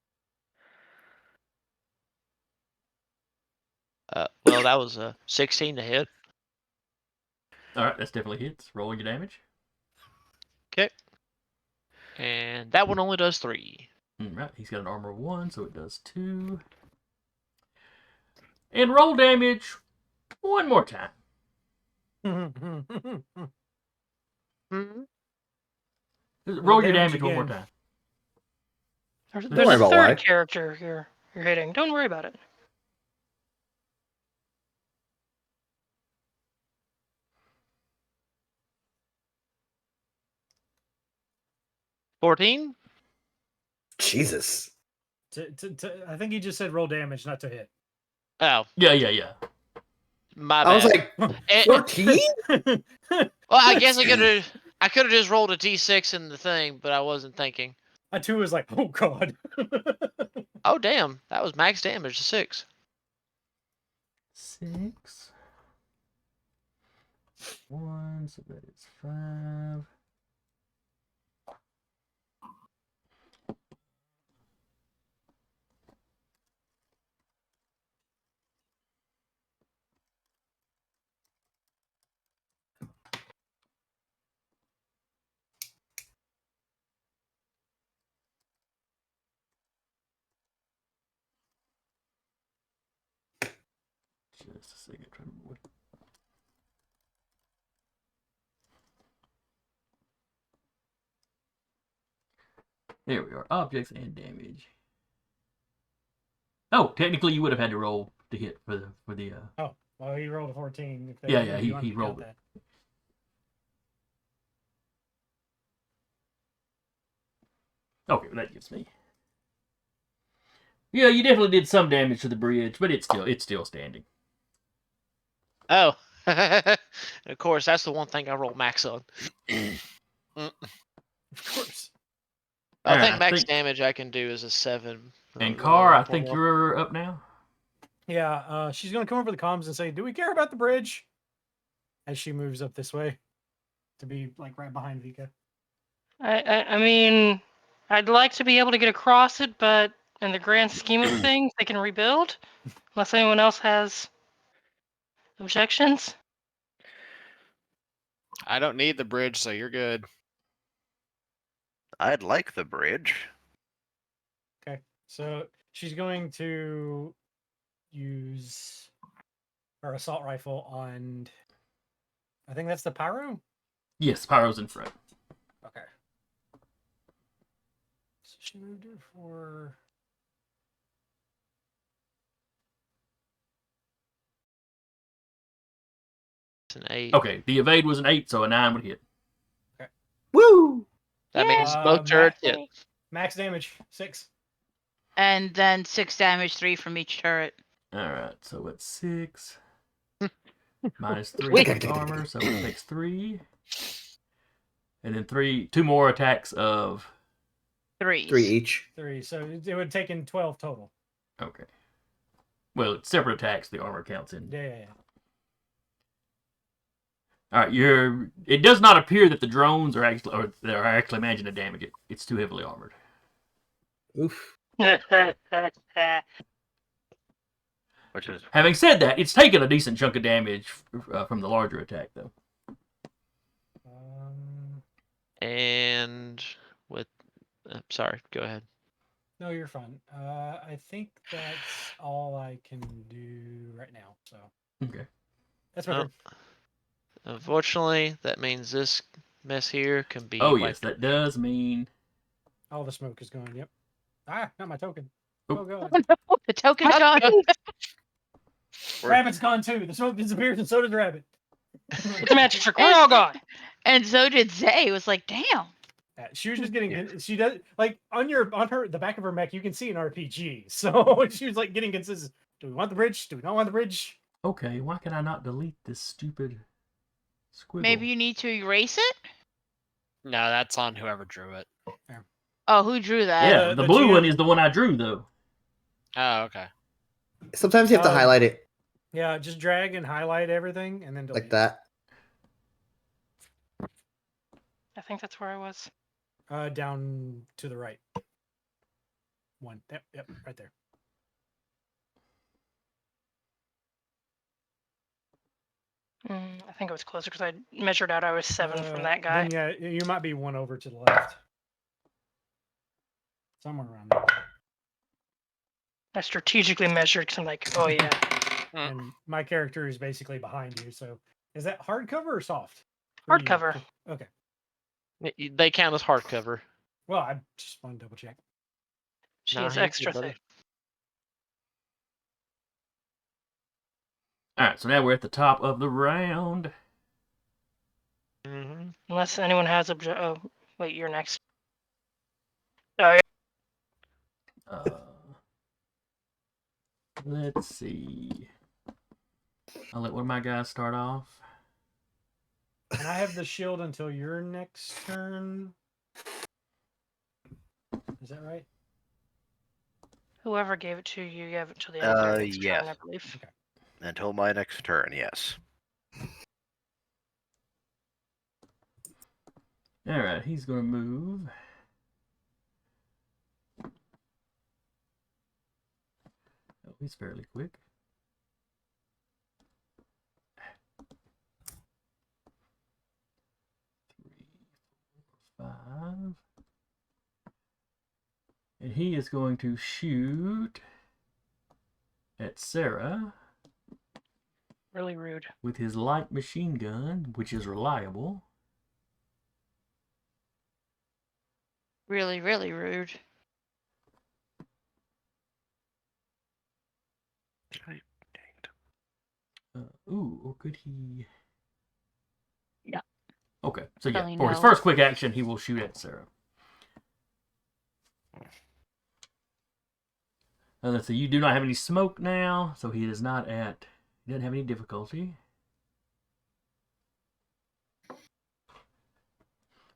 Well, that was a 16 to hit. All right, that's definitely hits. Roll your damage. Okay. And that one only does 3. All right, he's got an armor of 1, so it does 2. And roll damage one more time. Mm-hmm. Roll your damage damage one more again. time. There's Don't a worry about third why. character you're hitting. Don't worry about it. $14? Jesus. I think he just said roll damage, not to hit. Oh, Yeah. my I was bad. like, Eh, 14? well, I guess I could have just rolled a d6 in the thing, but I wasn't thinking. A 2 was like, oh god. Oh damn, that was max damage to 6. 6. 1, so that is 5. Just a second, trying to remember what. There we are. Objects and damage. Oh, technically you would have had to roll to hit for the. Oh, well, he rolled a 14. If Yeah, if you wanted he to count rolled it. that. Okay, well, that gives me. Yeah, you definitely did some damage to the bridge, but it's still standing. Oh. Of course, that's the one thing I roll max on. Of course. I Alright, think I max think- damage I can do is a 7. And Roll Car, I one think more. you're up now. Yeah, she's gonna come over the comms and say, "Do we care about the bridge?" As she moves up this way, to be like right behind Vika. I mean, I'd like to be able to get across it, but in the grand scheme of things, they can rebuild. Unless anyone else has objections. I don't need the bridge, so you're good. I'd like the bridge. Okay, so she's going to use her assault rifle on. I think that's the pyro. Yes, Pyro's in front. Okay. So she moved her for. It's an 8. Okay, the evade was an 8, so a 9 would hit. Woo! That Yeah. means both turrets hit. Max damage 6. And then 6 damage, 3 from each turret. Alright, so it's 6. Minus 3 Wait. for the armor, so it takes 3. And then 2 more attacks of. 3. 3 each. 3. So it would take in 12 total. Okay. Well, it's separate attacks, the armor counts in. Yeah. Alright, it does not appear that the drones are actually managing to damage it. It's too heavily armored. Oof. Which is Having said that, it's taken a decent chunk of damage from the larger attack, though. And with. Sorry, go ahead. No, you're fine. I think that's all I can do right now. So Okay. that's my Oh. turn. Unfortunately, that means this mess here can be Oh, wiped. yes, that does mean. All the smoke is gone. Yep. Not my token. Oh. Oh god. The token's gone. Rabbit's gone too. The smoke disappears and so did Rabbit. It's a magic trick. We're all gone. And so did Zay. It was like, damn. She was just getting. She does like on the back of her mech. You can see an RPG. So she was like getting consistent. Do we want the bridge? Do we not want the bridge? Okay, why can I not delete this stupid squiggle? Maybe you need to erase it? No, that's on whoever drew it. Oh, who drew that? Yeah, the the blue GM one is the one I drew, though. Oh, okay. Sometimes you have to highlight it Yeah, just drag and highlight everything and then delete like that. I think that's where I was. Down to the right. One. Yep, right there. I think it was closer because I measured out I was 7 from that guy. Then yeah, you might be one over to the left. Somewhere around there. I strategically measured because I'm like, oh yeah. And my character is basically behind you. So is that hardcover or soft? For you? Hardcover. Okay. They count as hardcover. Well, I just want to double check. She Nah, is you're good, extra brother. thick. All right, so now we're at the top of the round. Mm-hmm. Unless anyone has oh, wait, you're next. Oh, yeah. Let's see. I'll let one of my guys start off. And I have the shield until your next turn. Is that right? Whoever gave it to you, you gave it to the end of their next yes. turn, I believe. Okay. Until my next turn, yes. All right, he's going to move. Oh, he's fairly quick. 3, 4, 5. And he is going to shoot at Sarah Really rude. with his light machine gun, which is reliable. Really, really rude. Or could he? Yeah. Okay, so yeah, Probably for his no. first quick action, he will shoot at Sarah. Let's see, you do not have any smoke now, so he is not at. He doesn't have any difficulty.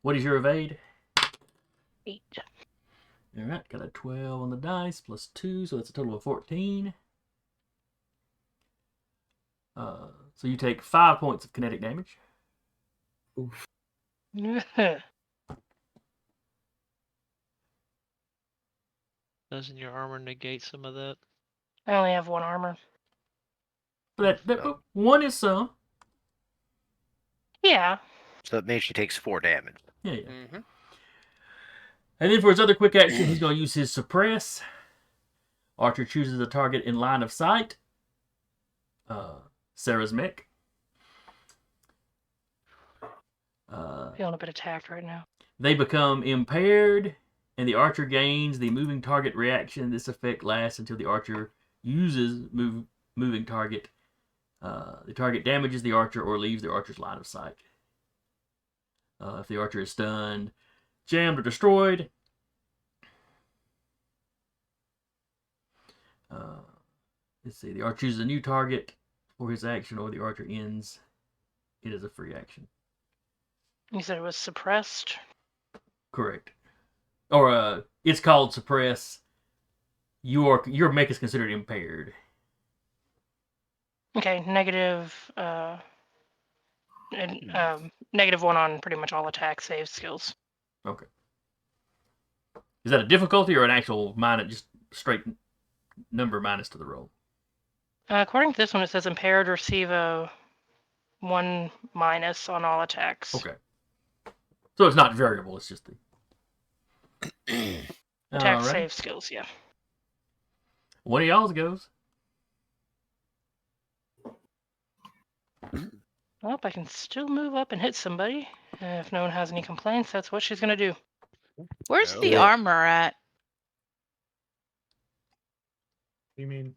What is your evade? 8. All right, got a 12 on the dice plus 2, so that's a total of 14. So you take 5 points of kinetic damage. Oof. Doesn't your armor negate some of that? I only have 1 armor. But that one is some. Yeah. So it means she takes 4 damage. Yeah. Mm-hmm. And then for his other quick action, he's going to use his suppress. Archer chooses a target in line of sight. Sarah's mech. Feeling a bit attacked right now. They become impaired, and the archer gains the moving target reaction. This effect lasts until the archer uses moving target. The target damages the archer or leaves the archer's line of sight. If the archer is stunned, jammed, or destroyed, let's see, the archer chooses a new target for his action, or the archer ends it as a free action. You said it was suppressed? Correct. Or it's called suppress. Your mech is considered impaired. Okay, negative, negative 1 on pretty much all attack save skills. Okay. Is that a difficulty or an actual minus, just straight number minus to the roll? According to this one, it says impaired receive a 1 minus on all attacks. Okay. So it's not variable, it's just the... Attack Alright. save skills, yeah. One of y'all's goes. Well, I can still move up and hit somebody. If no one has any complaints, that's what she's gonna do. Where's Oh. the Yeah. armor at? You mean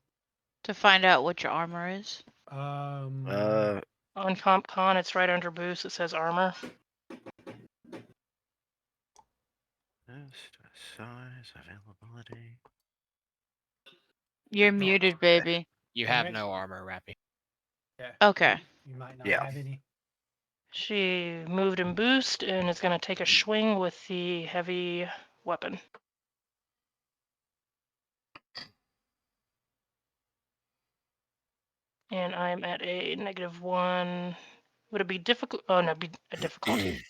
To find out what your armor is. On Comp Con, it's right under boost. It says armor. Size, availability. You're muted, baby. You have Alright. no armor, Rappy. yeah. Okay. You might not Yeah. have any. She moved and boost and is gonna take a swing with the heavy weapon. And I'm at a -1. Would it be difficult? Oh no, it'd be a difficulty.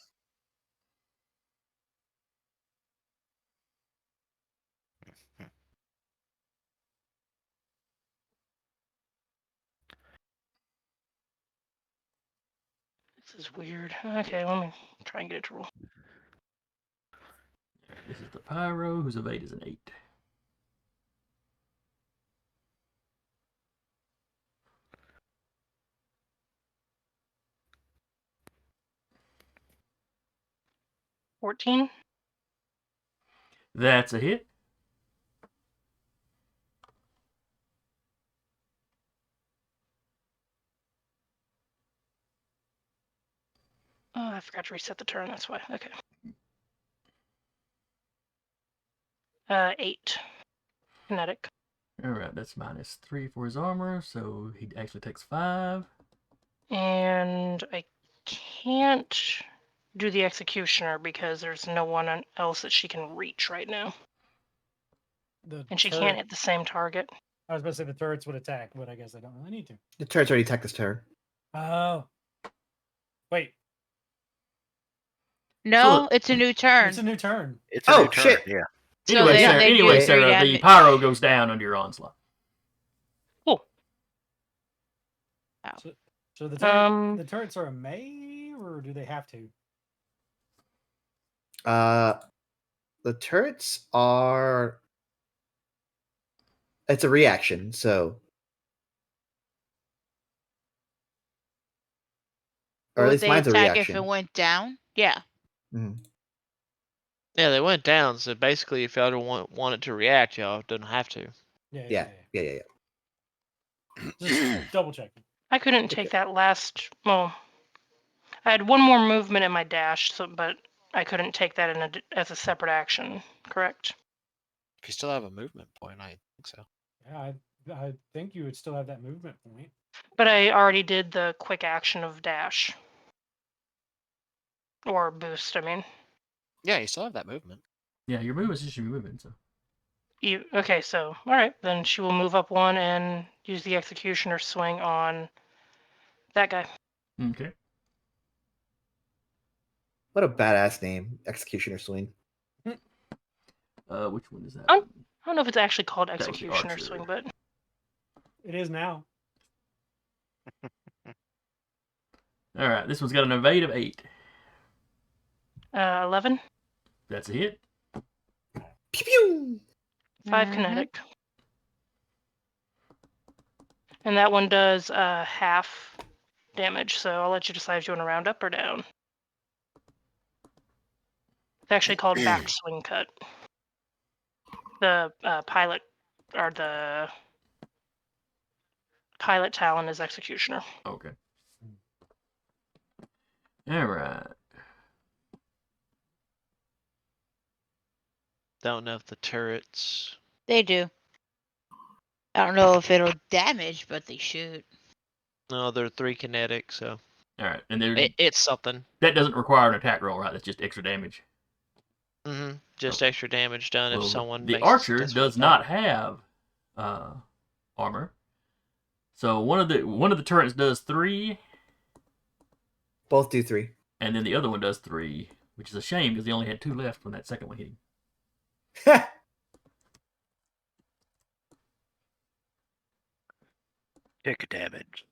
This is weird. Okay, let me try and get it to roll. This is the Pyro, whose evade is an 8. $14. That's a hit. Oh, I forgot to reset the turn. That's why. Okay. 8 kinetic. Alright, that's -3 for his armor, so he actually takes 5. And I can't do the executioner because there's no one else that she can reach right now. The And she turret- can't hit the same target. I was about to say the turrets would attack, but I guess they don't really need to. The turret's already attacked this turret. Oh. Wait, No, it's a new turn. it's a new turn. It's a Oh, new turn. shit. Yeah. So Anyway, they- Sarah, they do anyway, 3 Sarah, the damage. Pyro goes down under your onslaught. So the Um, turrets are a melee, or do they have to? The turrets are. It's a reaction, so. Or at Would least they mine's a attack reaction. if it went down? Yeah. Mhm. Yeah, they went down. So basically, if y'all don't want it to react, y'all don't have to. Yeah. Just double checking. I couldn't take that last. Well, I had one more movement in my dash, but I couldn't take that as a separate action. Correct? If you still have a movement point, I think so. Yeah, I think you would still have that movement point. But I already did the quick action of dash. Or boost, I mean. Yeah, you still have that movement. Yeah, your movement is just your movement, so. Okay, so, alright. Then she will move up 1 and use the executioner swing on that guy. Okay. What a badass name, Executioner Swing. Which one is that? Oh. one? I don't know if it's actually called was the executioner archer. swing, but It is now. Alright, this one's got an evade of 8. 11, That's a hit. Pew pew! 5 Mhm. kinetic. And that one does half damage, so I'll let you decide if you want to round up or down. It's actually called backswing cut. The pilot, or the pilot talon is executioner. Okay. Alright. Don't know if the turrets. They do. I don't know if it'll damage, but they shoot. No, they're 3 kinetic, so Alright. And there, it's something. that doesn't require an attack roll, right? That's just extra damage. Just Okay. extra damage done if Well, someone the makes a archer successful does attack. not have armor. So one of the turrets does 3, Both do 3. and then the other one does 3, which is a shame because he only had 2 left when that second one hit him. Tick damage.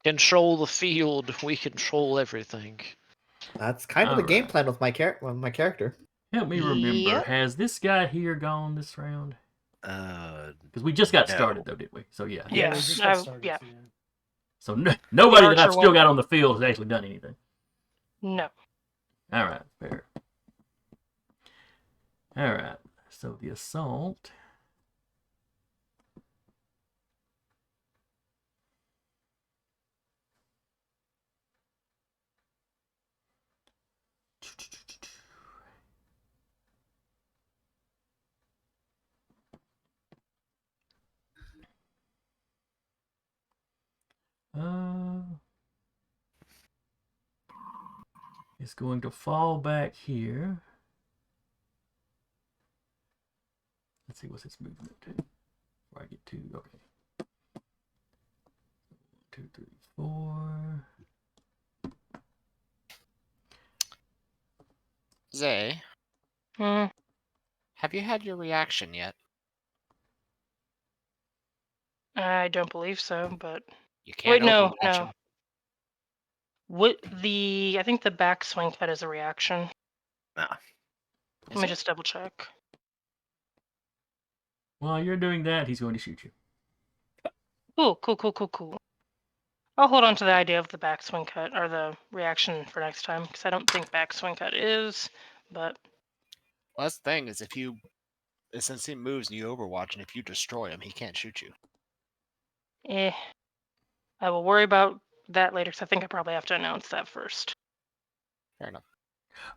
Control the field. We control everything. That's kind of the game Alright. plan with my character. Help me remember. Yep. Has this guy here gone this round? Uh, Because we just got No. started, though, didn't we? So yeah. we Yes, just got I- started, yeah. so yeah. So nobody that archer I've still won't- got on the field has actually done anything. No. All right, fair. All right. So the assault. It's going to fall back here. Let's see, what's its movement? Before I get to, okay. 1, 2, 3, 4. Zay, Hmm. have you had your reaction yet? I don't believe so, but You can't wait, no, overreaction. no. I think the backswing cut is a reaction. Ah. Let me just double check. While you're doing that, he's going to shoot you. Cool. I'll hold on to the idea of the backswing cut or the reaction for next time because I don't think backswing cut is, but Well, that's the thing is since he moves and you Overwatch, and if you destroy him, he can't shoot you. I will worry about that later because I think I probably have to announce that first. Fair enough.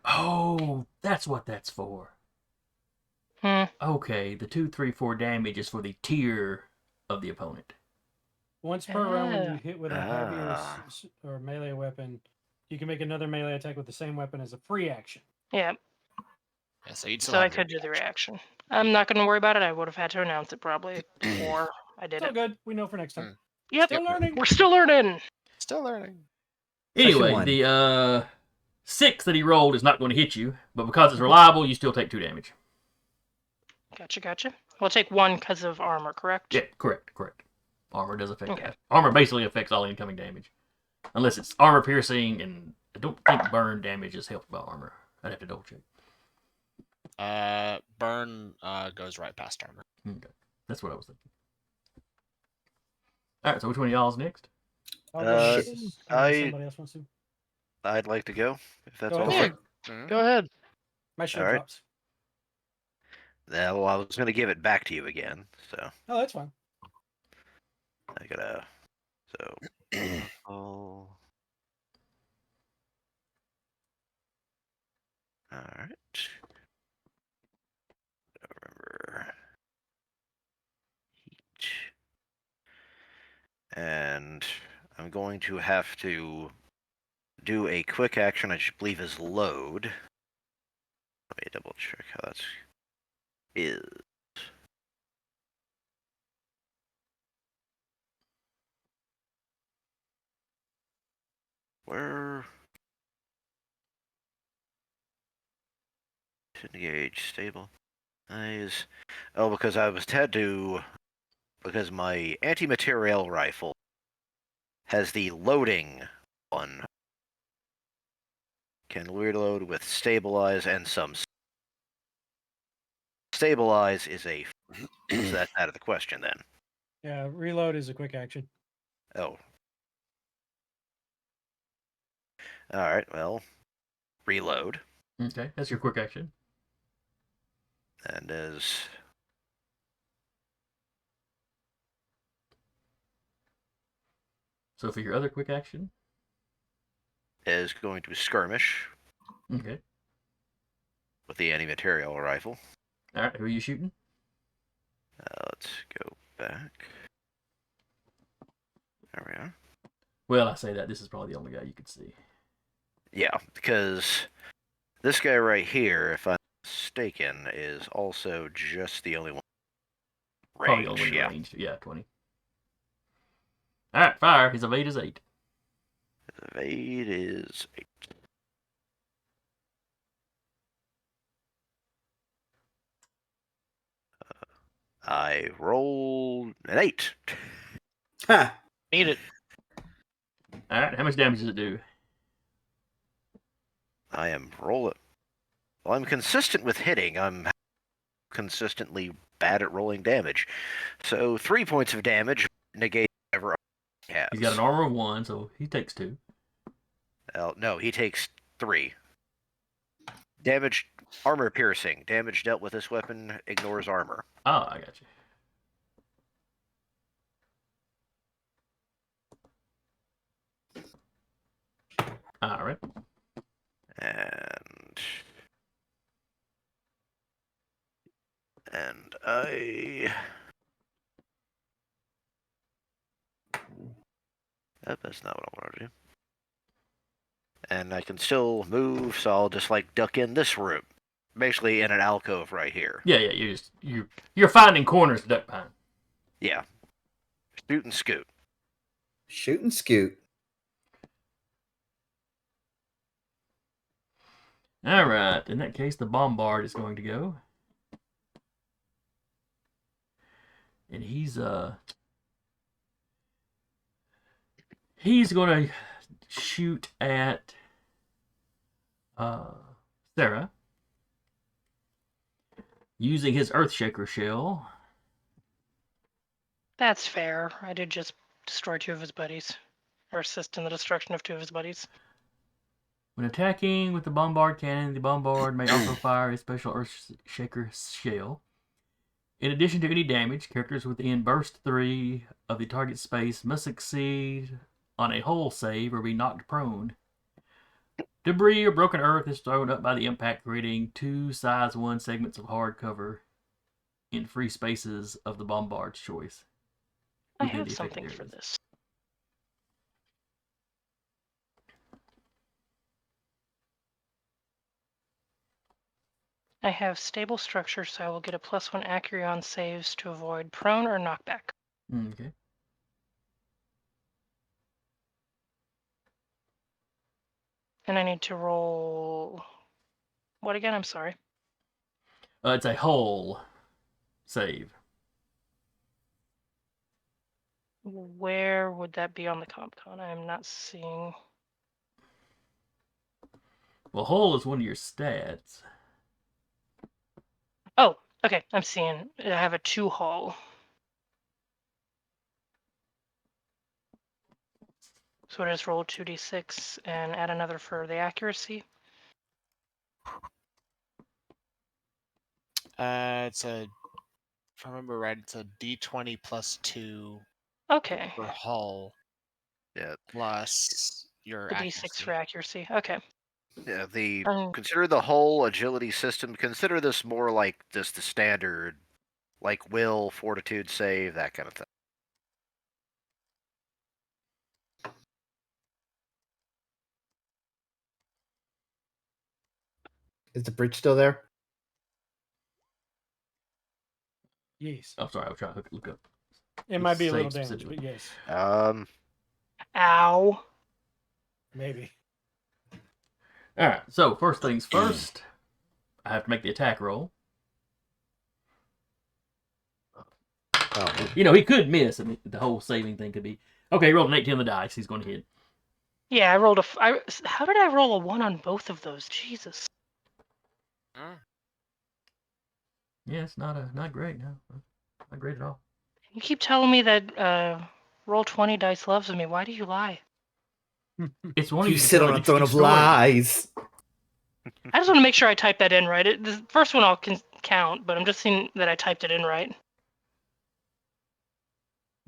Oh, that's what that's for. Hmm. Okay, the 2, 3, 4 damage is for the tier of the opponent. Once per round, when you Ah. hit with a heavier or melee weapon, you can make another melee attack with the same weapon as a free action. Yeah. Yeah, so you'd still So I have your could do the reaction. I'm not going to worry about it. I would have had to announce it probably before I did It's all it. good. We know for next time. Yep. Still learning. We're still learning. Still learning. Anyway, one. the 6 that he rolled is not going to hit you, but because it's reliable, you still take 2 damage. Gotcha. We'll take 1 because of armor, correct? Yeah, correct. Armor does affect Okay. that. Armor basically affects all incoming damage. Unless it's armor piercing, and I don't think burn damage is helped by armor. I'd have to double check. Burn goes right past armor. Okay. That's what I was thinking. Alright, so which one of y'all's next? I'll go Shit. next, unless somebody else wants to. I'd like to go, if that's Go all ahead. right. Mhm. Go ahead. My shit All right. drops. Well, I was going to give it back to you again, so Oh, that's fine. I gotta. So. Oh. Alright. Remember. Heat. And I'm going to have to do a quick action, I just believe is load. Let me double check how that's is. Where? Engage stable. Nice. Oh, because I was had to. Because my anti-material rifle has the loading one. Can reload with stabilize and some. Stabilize is a. So that's out of the question then. Yeah, reload is a quick action. Oh. Alright, well. Reload. Okay, that's your quick action. And as. So for your other quick action, Is going to skirmish okay. with the anti-material rifle. All right, who are you shooting? Let's go back. There we are. Well, I say that this is probably the only guy you could see. Yeah, because this guy right here, if I'm not mistaken, is also just the only one. Probably the only one in range. Yeah, 20. All right, fire. His evade is 8. Evade is 8. I rolled an 8. Ha! Need it. All right, how much damage does it do? I am rolling. Well, I'm consistent with hitting. I'm consistently bad at rolling damage. So 3 points of damage negate whatever he has. He's got an armor of 1, so he takes 2. No, he takes 3. Damage, armor piercing. Damage dealt with this weapon ignores armor. Oh, I got you. All right. And I. That's not what I want to do. And I can still move, so I'll just like duck in this room, basically in an alcove right here. Yeah. You're finding corners to duck behind. Yeah. Shoot and scoot. Shoot and scoot. All right. In that case, the bombard is going to go, and he's going to shoot at Sarah using his Earthshaker shell. That's fair. I did just destroy 2 of his buddies, or assist in the destruction of 2 of his buddies. When attacking with the Bombard cannon, the Bombard may also fire a special Earthshaker shell. In addition to any damage, characters within burst 3 of the target space must succeed on a hull save or be knocked prone. Debris or broken earth is thrown up by the impact, creating 2 size 1 segments of hard cover in free spaces of the Bombard's choice. I within have the affected something for areas. this. I have stable structure, so I will get a +1 accuracy on saves to avoid prone or knockback. Okay. And I need to roll... What again? I'm sorry. It's a hull save. Where would that be on the comp con? I'm not seeing... Well, hull is one of your stats. Oh, okay. I'm seeing. I have a 2 hull. So I just roll 2d6 and add another for the accuracy. It's a, if I remember right, it's a D20 plus 2 Okay. for hull Yeah. plus your The d6 accuracy. for accuracy. Okay. Yeah, the Um, consider the whole agility system. Consider this more like just the standard, like will, fortitude save, that kind of thing. Is the bridge still there? Yes. I'm sorry, I was trying to look up. It might be a Save little damage, specifically. but yes, Ow. maybe. All right. So first things first, I have to make the attack roll. Oh, You know, he could miss, and the whole saving thing could be okay. He rolled an 18 on the dice. He's going to hit. Yeah, I rolled a... How did I roll a 1 on both of those? Jesus. Yeah, it's not great. No, not great at all. You keep telling me that roll 20 dice loves me. Why do you lie? It's one of you these sit on a throne of lies. I just want to make sure I typed that in right. The first one I'll count, but I'm just seeing that I typed it in right.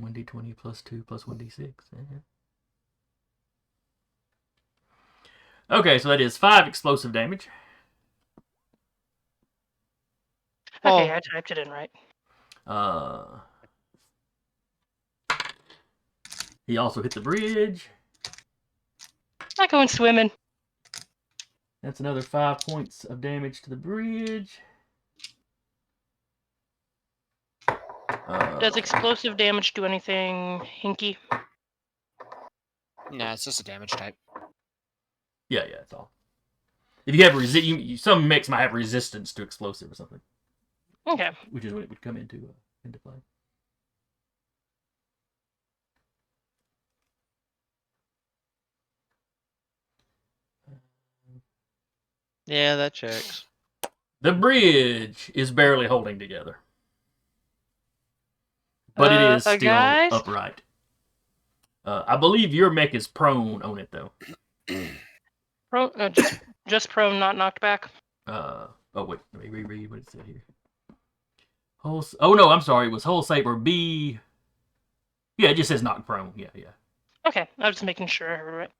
1d20 plus 2 plus 1d6. Yeah. Okay, so that is 5 explosive damage. Okay, Oh. I typed it in right. He also hit the bridge. Not going swimming. That's another 5 points of damage to the bridge. Does explosive damage do anything hinky? No, it's just a damage type. Yeah, that's all. If you have some mix might have resistance to explosive or something, Okay. which is when it would come into play. Yeah, that checks. The bridge is barely holding together, but it is still guys? upright. I believe your mech is prone on it though. Just prone, not knocked back. Oh wait, let me reread what it said here. Oh no, I'm sorry. It was whole save or B. Yeah, it just says knocked prone. Yeah. Okay, I was just making sure I heard it.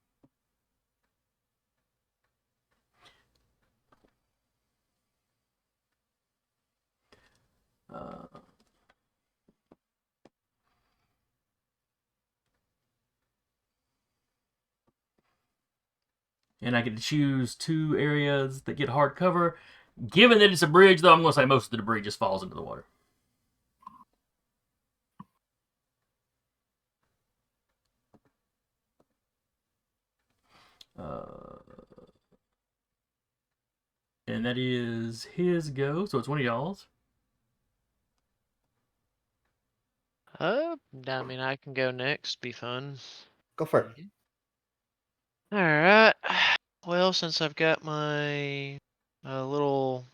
And I get to choose 2 areas that get hard cover. Given that it's a bridge, though, I'm going to say most of the debris just falls into the water. And that is his go, so it's one of y'all's. I mean, I can go next. Be fun. Go for it. All right. Well, since I've got my little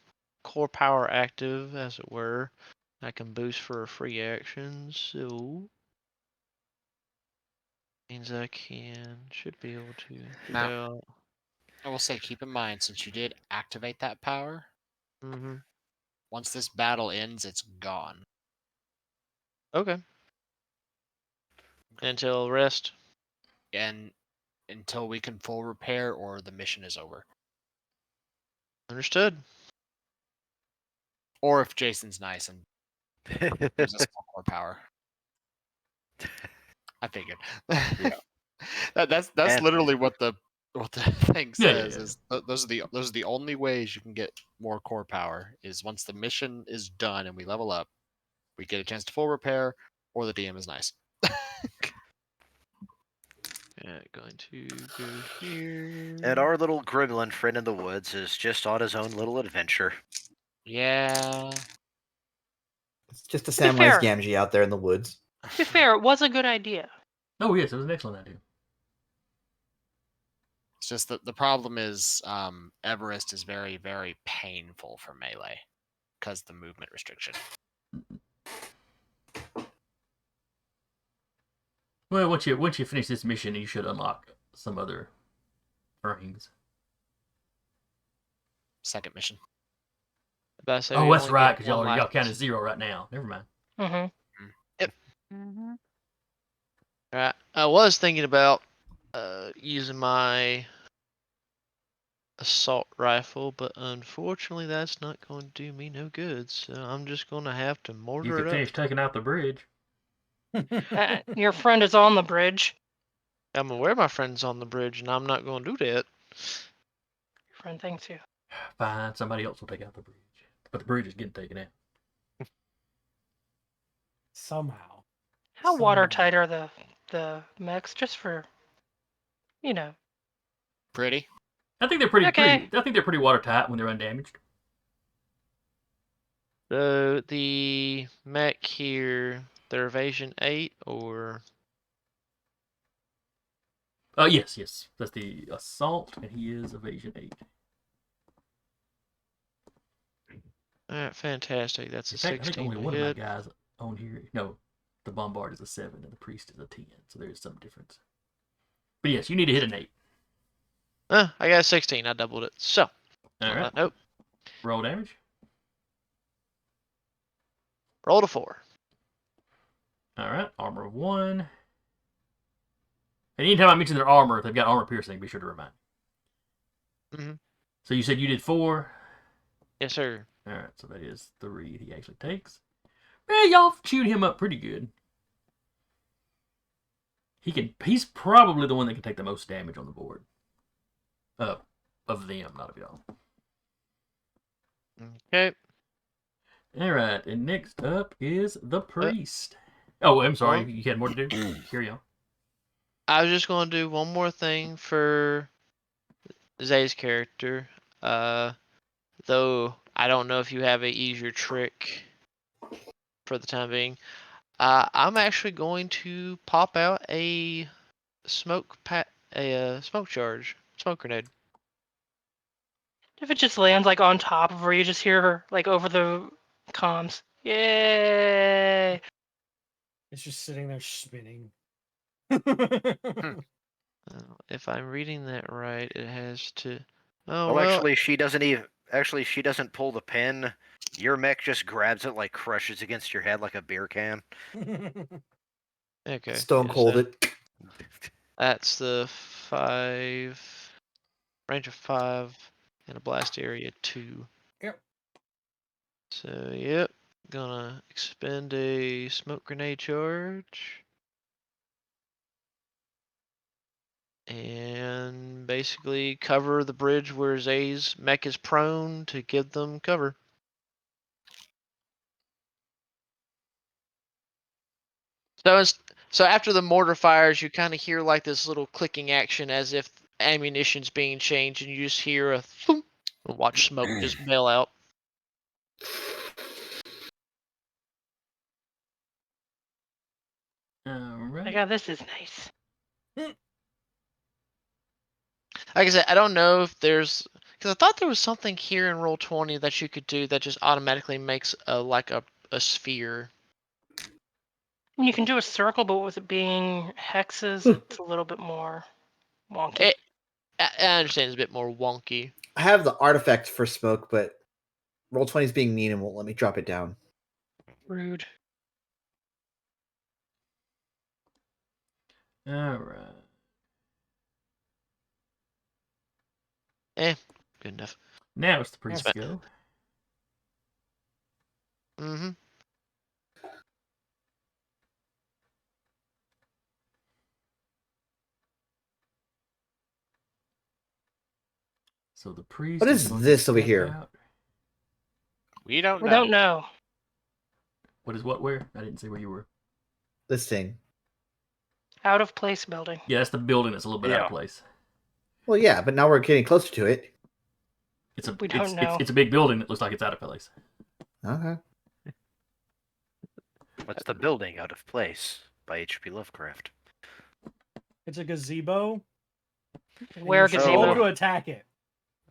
core power active, as it were, I can boost for a free action. So means I should be able to do Now- I will say, keep in mind, since you did activate that power, Mm-hmm. once this battle ends, it's gone. Okay. Until rest. And until we can full repair or the mission is over. Understood. Or if Jason's nice and gives us more power. I figured. Yeah. That's And- literally what the thing Yeah, says. yeah. Is those are the only ways you can get more core power. Is once the mission is done and we level up, we get a chance to full repair, or the DM is nice. Going to go here. And our little gremlin friend in the woods is just on his own little adventure. Yeah. It's just a To be Samwise fair. Gamgee out there in the woods. To be fair, it was a good idea. Oh yes, it was an excellent idea. It's just that the problem is Everest is very, very painful for melee because the movement restriction. Well, once you finish this mission, you should unlock some other rings. Second mission. About to say, Oh, we that's only right, get because y'all one count as license. 0 right now. Never mind. Mm-hmm. Mm-hmm. Right. I was thinking about using my assault rifle, but unfortunately that's not going to do me no good, so I'm just going to have to You mortar could it up. finish taking out the bridge. Your friend is on the bridge. I'm aware my friend's on the bridge, and I'm not going to do that. Your friend thanks you. Fine, somebody else will take out the bridge. But the bridge is getting taken out. Somehow. How Somehow. watertight are the mechs? Just for, you know. Pretty. I think they're pretty. Okay. I think they're pretty watertight when they're undamaged. So the mech here, they're evasion 8 or Yes. That's the assault, and he is evasion 8. alright, fantastic. That's a In fact, I think 16 only to one of my hit. guys on here. No, the bombard is a 7 and the priest is a 10. So there's some difference. But yes, you need to hit an 8. I got a 16. I doubled it. So, All right. nope. Roll damage. Roll a 4. All right. Armor of 1. And anytime I mention their armor, if they've got armor piercing, be sure to remind me. Mhm. So you said you did 4. Yes, sir. All right. So that is 3 he actually takes. Man, y'all chewed him up pretty good. He's probably the one that can take the most damage on the board. Of them, not of y'all. Okay. All right, and next up is the priest. Oh, I'm sorry, Well- you had more to do. Carry on. I was just going to do one more thing for Zay's character. Though I don't know if you have a easier trick for the time being. I'm actually going to pop out a smoke charge, smoke grenade. If it just lands like on top of where you just hear her like over the comms. Yay! It's just sitting there spinning. If I'm reading that right, it has to. Oh, well, actually, she doesn't even. Actually, she doesn't pull the pin. Your mech just grabs it, like crushes against your head like a beer can. okay. Stone yes, cold that- it. That's the 5 range of 5 and a blast area 2. Yep. So yep, gonna expend a smoke grenade charge. And basically cover the bridge where Zay's mech is prone to give them cover. So after the mortar fires, you kind of hear like this little clicking action as if ammunition's being changed, and you just hear a thump, and watch smoke just bail out. All My right. God, this is nice. Like I said, I don't know if there's because I thought there was something here in Roll20 that you could do that just automatically makes a sphere. You can do a circle, but with it being hexes, it's a little bit more wonky. I understand it's a bit more wonky. I have the artifact for smoke, but Roll20 is being mean and won't let me drop it down. Rude. All right. Good enough. Now it's the priest's Yes. go. Mm-hmm. So the priest. What is going to this over step here? out. We don't We know. don't know. What is what? Where? I didn't see where you were. This thing. Out of place building. Yeah, that's the building that's a little bit out of Yeah. place. Well, yeah, but now we're getting closer to it. We don't know. It's a big building that looks like it's out of place. Okay. What's the building out of place by H.P. Lovecraft? It's a gazebo. and Where you're gazebo? supposed to attack it.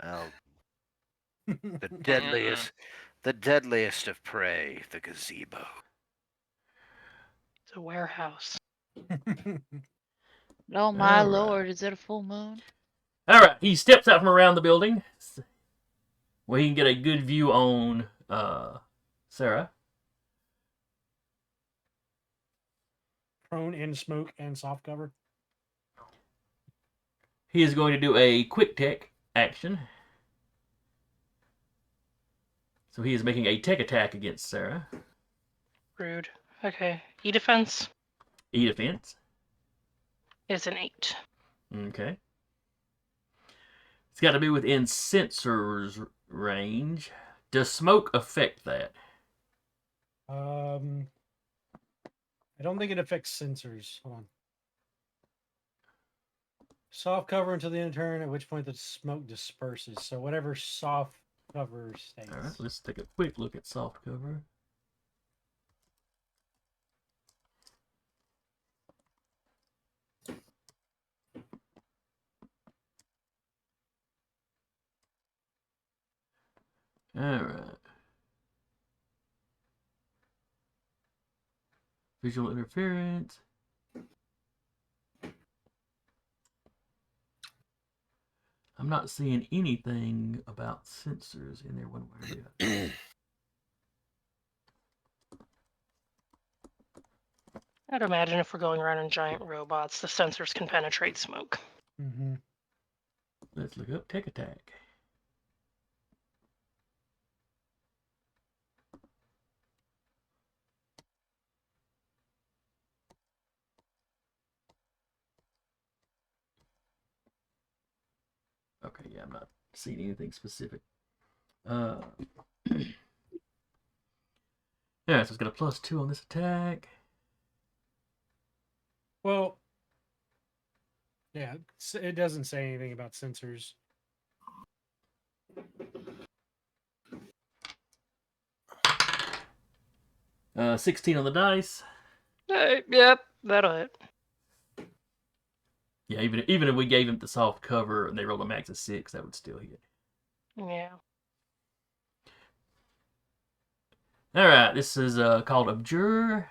Oh, the deadliest of prey, the gazebo. It's a warehouse. Oh my Alright. lord, is it a full moon? All right, he steps out from around the building, where he can get a good view on Sarah. Prone in smoke and soft cover. He is going to do a quick tech action. So he is making a tech attack against Sarah. Rude. Okay. E-defense E-defense. is an 8. Okay. It's got to be within sensor's range. Does smoke affect that? I don't think it affects sensors. Hold on. Soft cover until the end of turn, at which point the smoke disperses. So whatever soft cover stays. All right, let's take a quick look at soft cover. All right. Visual interference. I'm not seeing anything about sensors in there one way or the other. I'd imagine if we're going around in giant robots, the sensors can penetrate smoke. Mm-hmm. Let's look up tech attack. Okay, yeah, I'm not seeing anything specific. Yeah, so it's got a +2 on this attack. Well, yeah, it doesn't say anything about sensors. 16 on the dice. Yep, that'll hit. Yeah, even if we gave him the soft cover and they rolled a max of 6, that would still hit. Yeah. All right, this is called Abjure.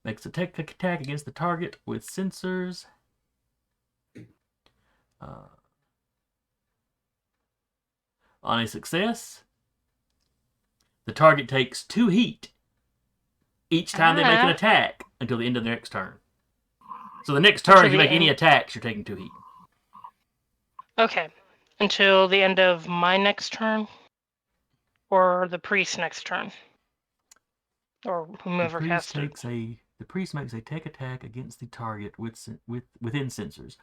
Makes a tech attack against the target with sensors. On a success, the target takes 2 heat each time they make an attack until the end of the next turn. So the next turn, Until if you the make any end- attacks, you're taking 2 heat. Okay. Until the end of my next turn? Or the priest's next turn? Or whomever cast it. The priest makes a tech attack against the target within sensors.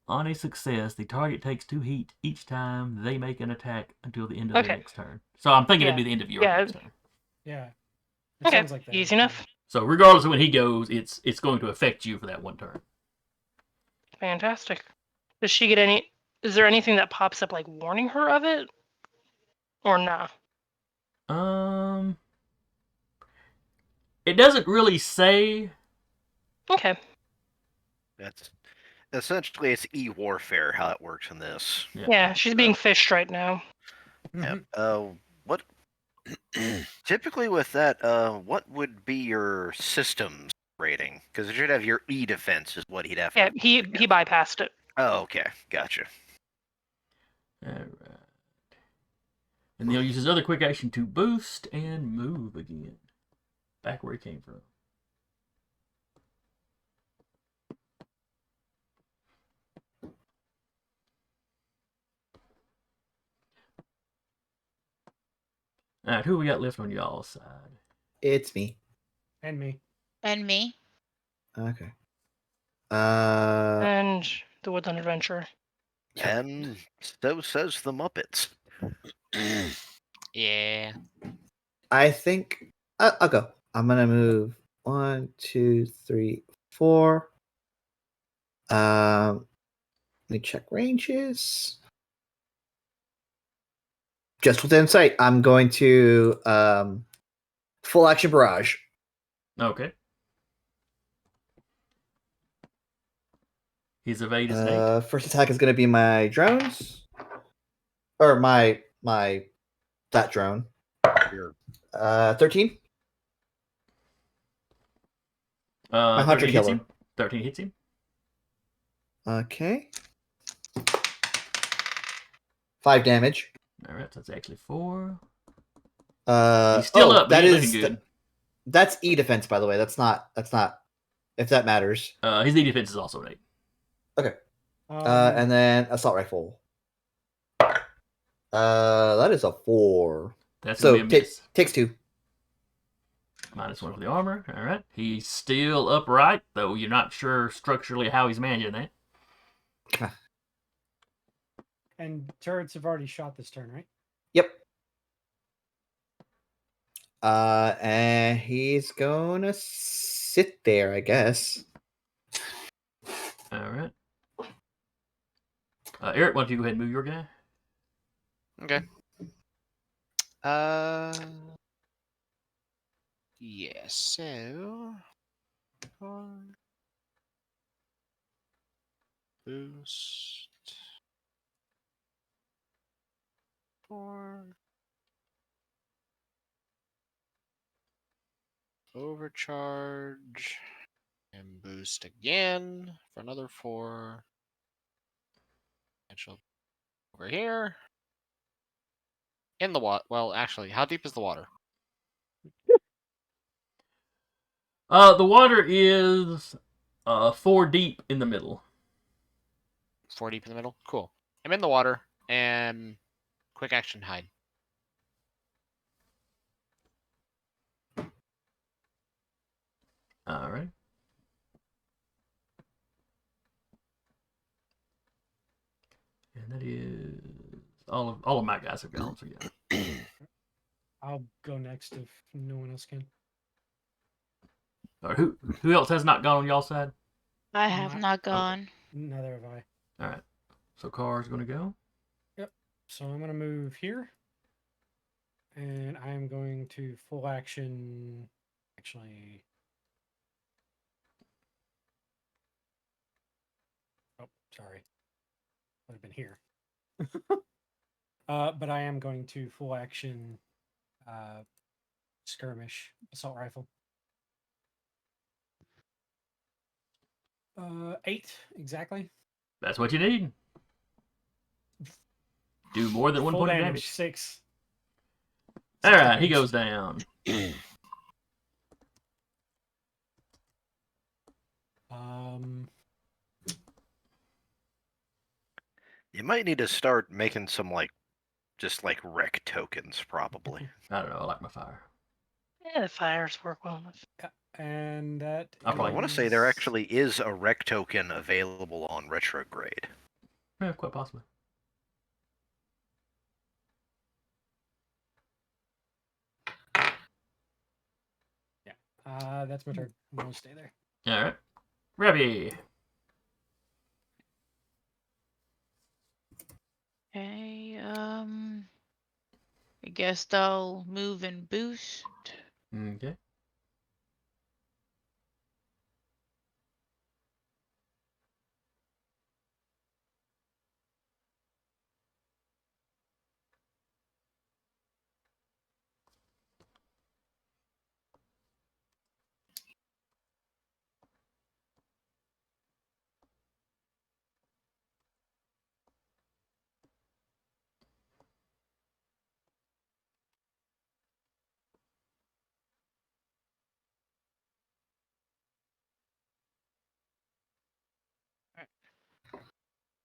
On a success, the target takes 2 heat each time they make an attack until the end of their next turn. So I'm thinking it'd be the end of your next turn. Yeah. It Okay, sounds like that. easy enough. So regardless of when he goes, it's going to affect you for that one turn. Fantastic. Does she get any... Is there anything that pops up, like, warning her of it? Or nah? It doesn't really say. Okay. essentially it's e-warfare how it works in this. Yeah, she's being fished right now. Yeah. Mhm. What typically with that, what would be your systems rating? Because it should have your E defense is what he'd have Yeah, to. he bypassed it. Oh, okay, gotcha. All right. And then he'll use his other quick action to boost and move again. Back where he came from. All right, who we got left on y'all's side? It's me. And me. And me. Okay. And the Woodland Adventure. And so says the Muppets. Yeah. I think I'll go. I'm gonna move 1, 2, 3, 4. Let me check ranges. Just within sight. I'm going to full action barrage. Okay. His evade is an 8. First attack is going to be my drones, or my that drone. Sure. 13. My hunter 13 hits killer. him. 13 hits him. Okay. 5 damage. All right, so that's actually 4. He's He's still up, but that he ain't is looking good. that's E defense, by the way. That's not. If that matters. His E defense is also an 8. And then assault rifle. That is a 4. That's So going to be a miss. takes 2. -1 for the armor. All right. He's still upright, though you're not sure structurally how he's managing that. And turrets have already shot this turn, right? Yep. And he's gonna sit there, I guess. All right. Eric, why don't you go ahead and move your guy? Okay. Yeah, so boost 4 overcharge and boost again for another 4. And she'll over here in the water. Well, actually, how deep is the water? The water is 4 deep in the middle. 4 deep in the middle. Cool. I'm in the water and quick action hide. All right. And that is all of my guys have gone. So yeah. I'll go next if no one else can. All right, who else has not gone on y'all's side? I have Not- not gone. Neither have I. All right. So Carr's going to go. So I'm gonna move here. And I'm going to full action. Actually. Oh, sorry. Would have been here. But I am going to full action skirmish assault rifle. 8 exactly. That's what you need. Do more than 1 Full point of damage, damage. 6. All right, he goes down. You might need to start making some just wreck tokens, probably. I don't know. I like my fire. Yeah, the fires work well enough. And that. I'll I probably want to say there is- actually is a wreck token available on retrograde. Yeah, quite possibly. That's my turn. I'm gonna stay there. All right. Rebby. Okay, I guess I'll move and boost. Okay.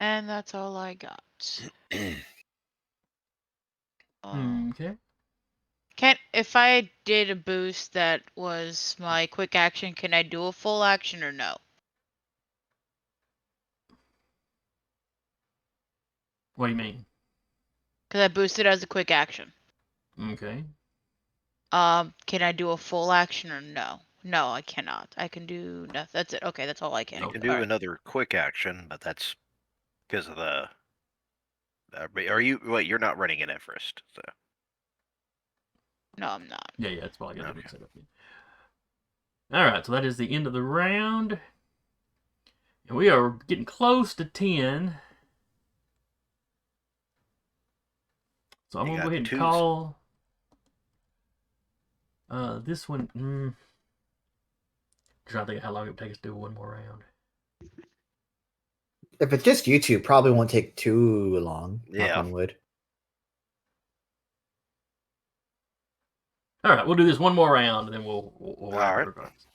And that's all I got. Okay. If I did a boost that was my quick action, can I do a full action or no? What do you mean? Because I boosted as a quick action. Okay. Can I do a full action or no? No, I cannot. I can do nothing. That's it. Okay, that's all I can. You can do Alright. another quick action, but that's because of the. Are you? Wait, you're not running an Everest, so. No, I'm not. Yeah, it's probably got Okay. the set up. All right, so that is the end of the round, and we are getting close to 10. So I'm You gonna go got ahead and twos. call this one. Trying to think of how long it would take us to do one more round. If it's just you two, probably won't take too long. Knock Yeah. on wood. All right, we'll do this one more round, and then we'll wrap All it right. regardless.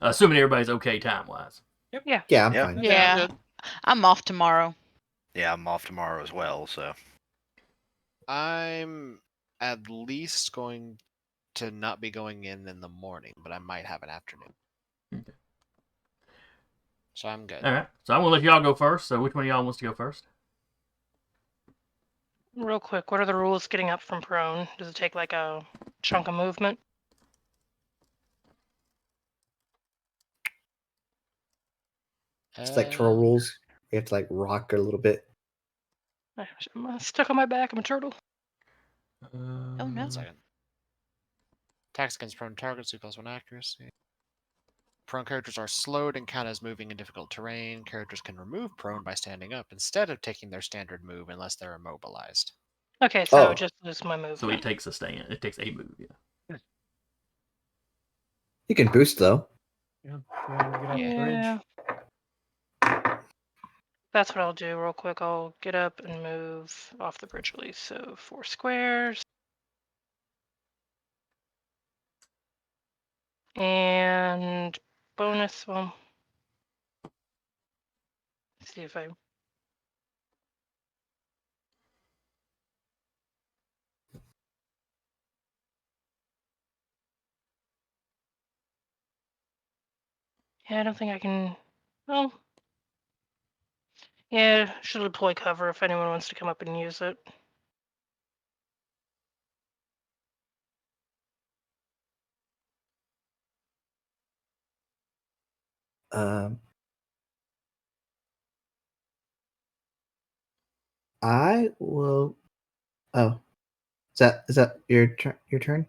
Assuming everybody's okay time wise. Yeah. Yeah, I'm Yeah. fine. Yeah, good. I'm off tomorrow. Yeah, I'm off tomorrow as well, so. I'm at least going to not be going in the morning, but I might have an afternoon. Okay. So I'm good. All right, so I'm gonna let y'all go first. So which one of y'all wants to go first? Real quick, what are the rules getting up from prone? Does it take like a chunk of movement? It's like turtle Uh, rules. You have to like rock a little bit. I'm stuck on my back. I'm a turtle. Oh, no. One second. Attacks against prone targets, 2+1 accuracy. Prone characters are slowed and count as moving in difficult terrain. Characters can remove prone by standing up instead of taking their standard move unless they're immobilized. Okay, so Oh. just lose my movement. So it takes a stand. It takes a move. Yeah. You can boost though. Yeah. You want to get off the Yeah. bridge? That's what I'll do real quick. I'll get up and move off the bridge release. So 4 squares. And bonus, well, see if I. Yeah, I don't think I can. Well, yeah, should deploy cover if anyone wants to come up and use it. I will. Oh, is that your turn? Your turn?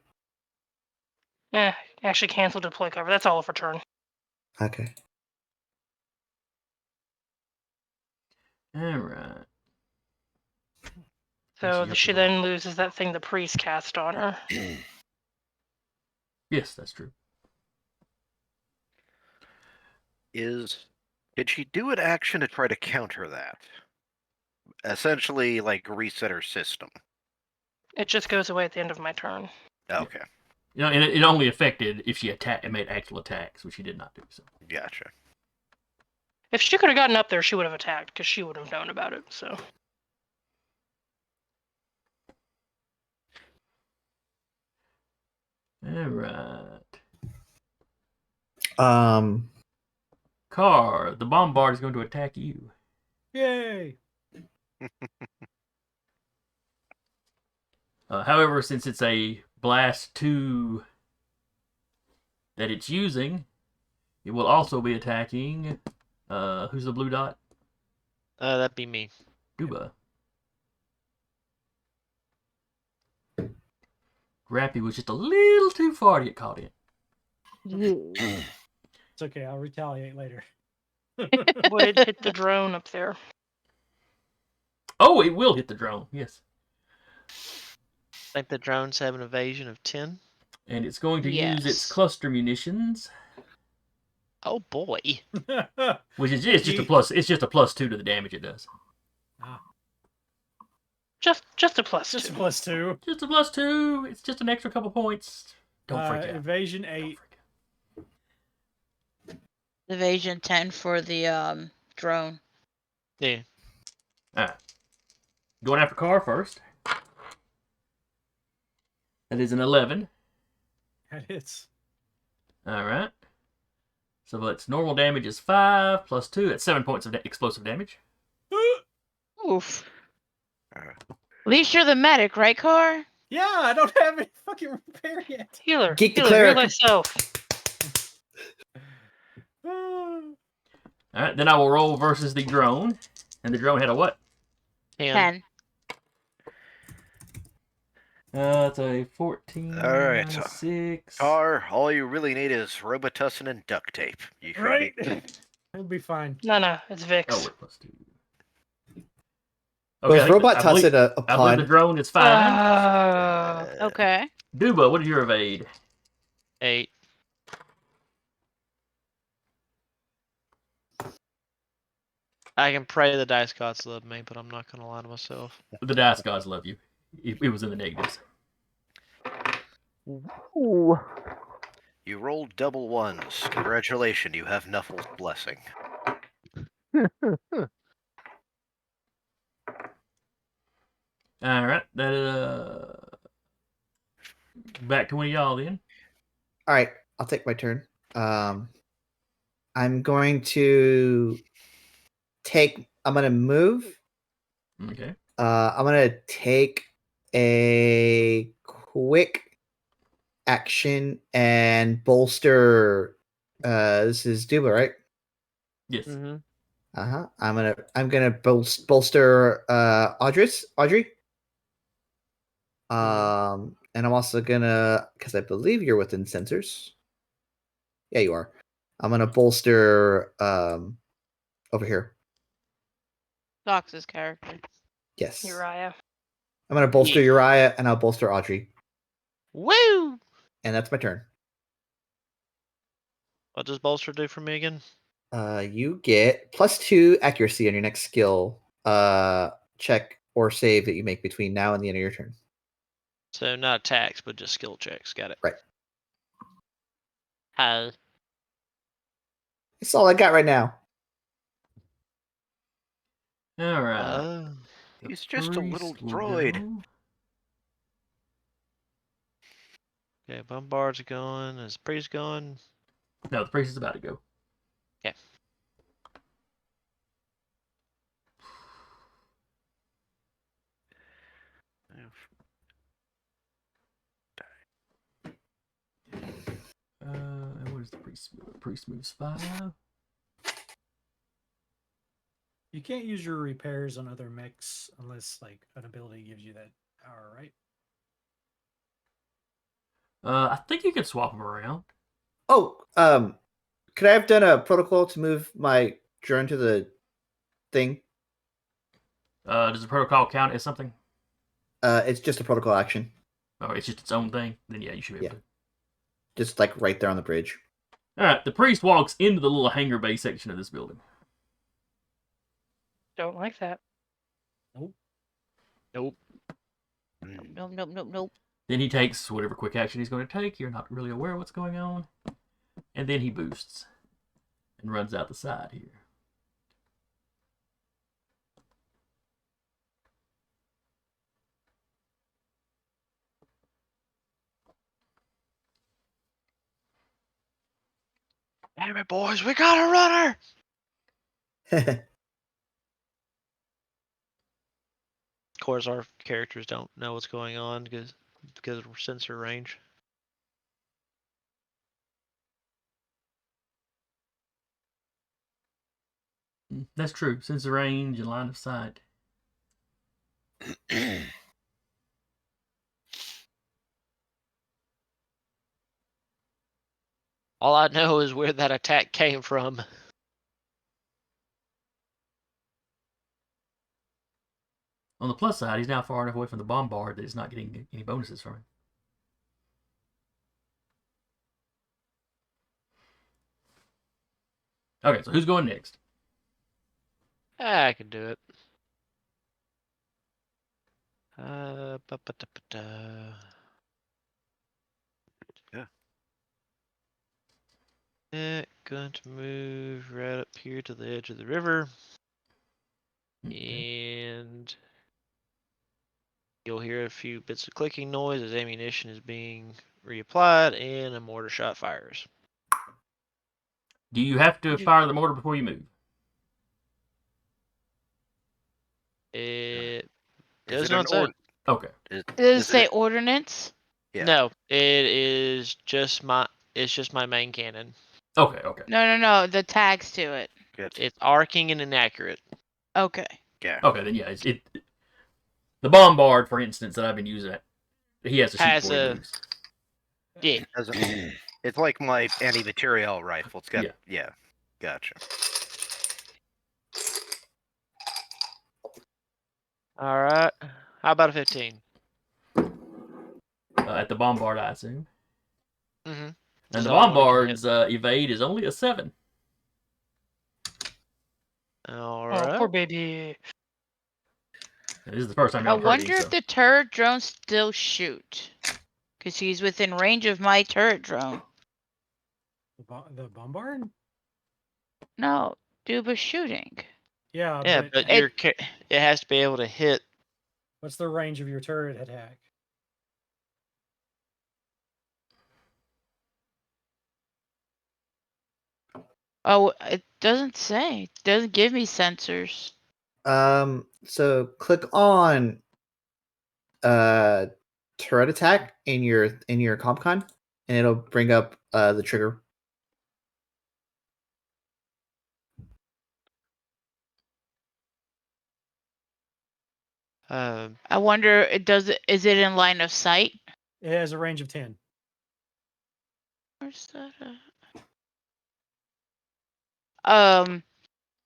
Actually cancel deploy cover. That's all for turn. Okay. All right. So you have she to go. then loses that thing the priest cast on her. Yes, that's true. Did she do an action to try to counter that? Essentially, like reset her system. It just goes away at the end of my turn. Okay, You know, and it only affected if she made actual attacks, which she did not do. So. gotcha. If she could have gotten up there, she would have attacked because she would have known about it. So All right. Car, the bombard is going to attack you. Yay! However, since it's a blast 2 that it's using, it will also be attacking. Who's the blue dot? That'd be me. Duba. Grappy was just a little too far to get caught in. It's okay. I'll retaliate later. would it hit the drone up there? Oh, it will hit the drone. Yes. I think the drones have an evasion of 10. And it's going to use its Yes. cluster munitions, Oh boy. which is it's just a plus. It's just a +2 to the damage it does. Just a plus Just two. +2. Just a +2. It's just an extra couple points. Don't freak out. Evasion 8. Evasion 10 for the drone. Yeah. Alright. Going after Carr first. That is an 11. That hits. Alright. So that's normal damage is 5 plus 2. That's 7 points of explosive damage. Oof. Uh, At least you're the medic, right, Car? Yeah, I don't have any fucking repair yet. Healer. Geek the Healer, heal cleric. thyself. Alright, then I will roll versus the drone. And the drone had a what? 10. It's a 14 All right, minus 6. Tar, all you really need is Robitussin and duct tape. You should Right? be- It'll be fine. No, it's Vix. Oh, wait, plus 2. Was I think robot I believe- tussin a I believe the pun? drone is fine. Okay. Duba, what is your evade? 8. I can pray the dice gods love me, but I'm not gonna lie to myself. The dice gods love you. It was in the negatives. You rolled double ones. Congratulations, you have Nuffle's blessing. Alright, that back to one of y'all then. All right, I'll take my turn. I'm going to I'm going to move. Okay. I'm going to take a quick action and bolster. This is Duba, right? Yes. Mm-hmm. I'm gonna bolster Audrey. And I'm also gonna, because I believe you're within sensors. Yeah, you are. I'm gonna bolster over here. Dox's character. Yes. Uriah. I'm gonna bolster Uriah and I'll bolster Audrey. Woo! And that's my turn. What does bolster do for me again? You get +2 accuracy on your next skill check or save that you make between now and the end of your turn. So not attacks, but just skill checks. Got it. Right. Hi. That's all I got right now. Alright. He's just a little droid. Okay, Bombard's going. Is Priest going? No, the priest is about to go. Okay. And what is the priest move? The priest moves 5. You can't use your repairs on other mechs unless like an ability gives you that power, right? I think you can swap them around. Oh, could I have done a protocol to move my drone to the thing? Does the protocol count as something? It's just a protocol action. Oh, it's just its own thing? Then yeah, you should be able to. Just like right there on the bridge. Alright, the priest walks into the little hangar bay section of this building. Don't like that. Nope. Nope. Then he takes whatever quick action he's going to take. You're not really aware of what's going on. And then he boosts and runs out the side here. Damn it, boys, we got a runner! Of course, our characters don't know what's going on because of sensor range. That's true. Sensor range and line of sight. All I know is where that attack came from. On the plus side, he's now far enough away from the bombard that he's not getting any bonuses from him. Okay, so who's going next? I can do it. going to move right up here to the edge of the river, Okay. and you'll hear a few bits of clicking noise as ammunition is being reapplied and a mortar shot fires. Do you have to fire the mortar before you move? It Is does it an not say. Okay. Is, Does it is say it? ordnance? Yeah. No, it is just my. It's just my main cannon. Okay. Okay. No. The tags to it. Good. It's arcing and inaccurate. Okay. Yeah. Okay. Then yeah, the bombard, for instance, that I've been using, he has to shoot Has before he a moves. yeah. It's like my anti-material rifle. It's got Yeah. yeah. Gotcha. All right. How about a 15? At the bombard, I assume. Mm-hmm. And That's the the only one you can hit. bombard's evade is only a 7. All Oh, right. poor baby. This is the first time I y'all heard him. wonder if the turret drones still shoot. Because he's within range of my turret drone. The bombard? No, Duba's shooting. Yeah, Yeah, but but it has to be able to hit. what's the range of your turret attack? Oh, it doesn't say. It doesn't give me sensors. So click on turret attack in your compcon, and it'll bring up the trigger. I wonder, is it in line of sight? It has a range of 10. Where's that at?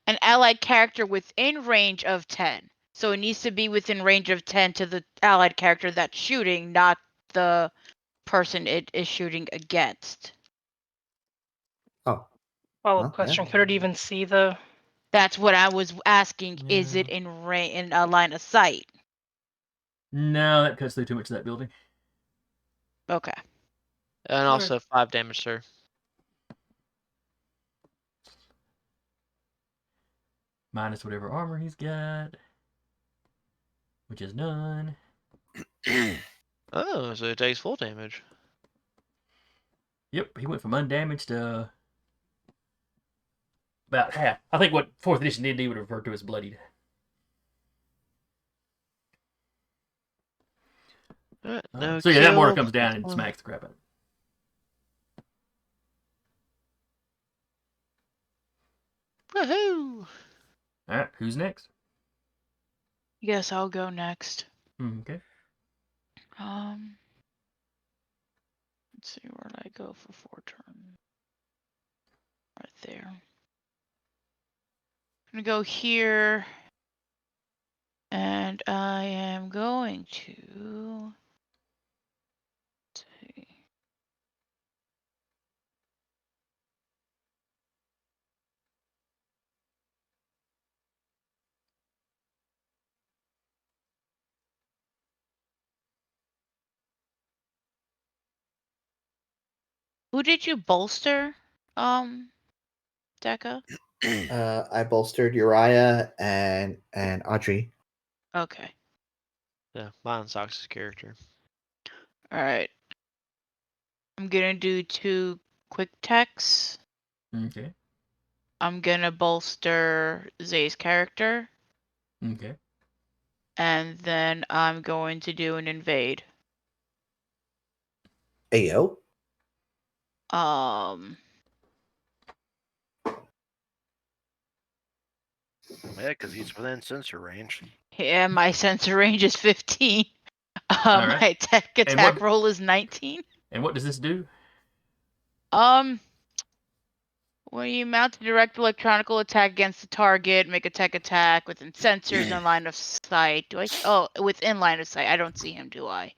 An allied character within range of 10. So it needs to be within range of 10 to the allied character that's shooting, not the person it is shooting against. Oh, Follow-up well, yeah. question: could it even see the? That's what I was asking. Is it Yeah. in a line of sight? No, that cuts through too much of that building. Okay. And also 5 damage, sir. Minus whatever armor he's got, which is none. Oh, so it takes full damage. Yep, he went from undamaged to about half. I think what 4th edition D&D would refer to as bloodied. All right, no So yeah, that mortar kill. comes down and smacks the crap out of it. Woohoo! All right, who's next? Yes, I'll go next. Okay. Let's see, where did I go for 4 turns? Right there. I'm gonna go here. And I am going to see. Who did you bolster, Deca? I bolstered Uriah and Audrey. Okay. Yeah, mine Sox's character. All right. I'm gonna do 2 quick techs. Okay. I'm gonna bolster Zay's character, Okay. and then I'm going to do an invade. Ayo. Yeah, because he's within sensor range. Yeah, my sensor range is 15. All right. My tech And attack what- roll is 19. And what does this do? When you mount a direct electronical attack against the target, make a tech attack within sensors and line of sight. Do I? Oh, within line of sight. I don't see him, do I?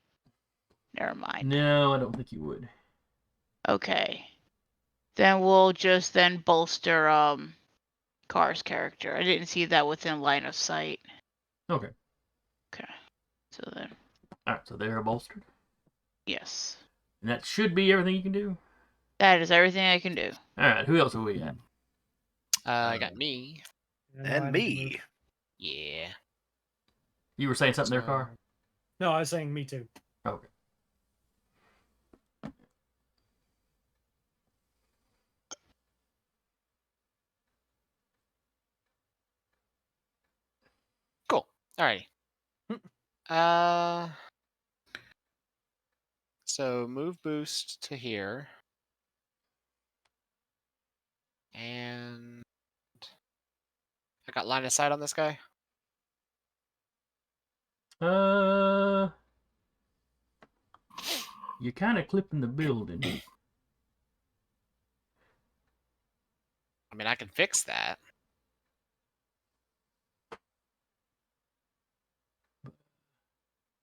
Never mind. No, I don't think you would. Okay. Then we'll just then bolster Car's character. I didn't see that within line of sight. Okay. Okay. So then, All right, so they're bolstered. yes. And that should be everything you can do. That is everything I can do. All right, who else are we at? I got me. Yeah, no, I And need to move. me. Yeah. You were saying something there, Car? So- No, I was saying me too. Okay. Cool. Alrighty. Uh. So move boost to here. And I got line of sight on this guy. You're kind of clipping the building. I mean, I can fix that.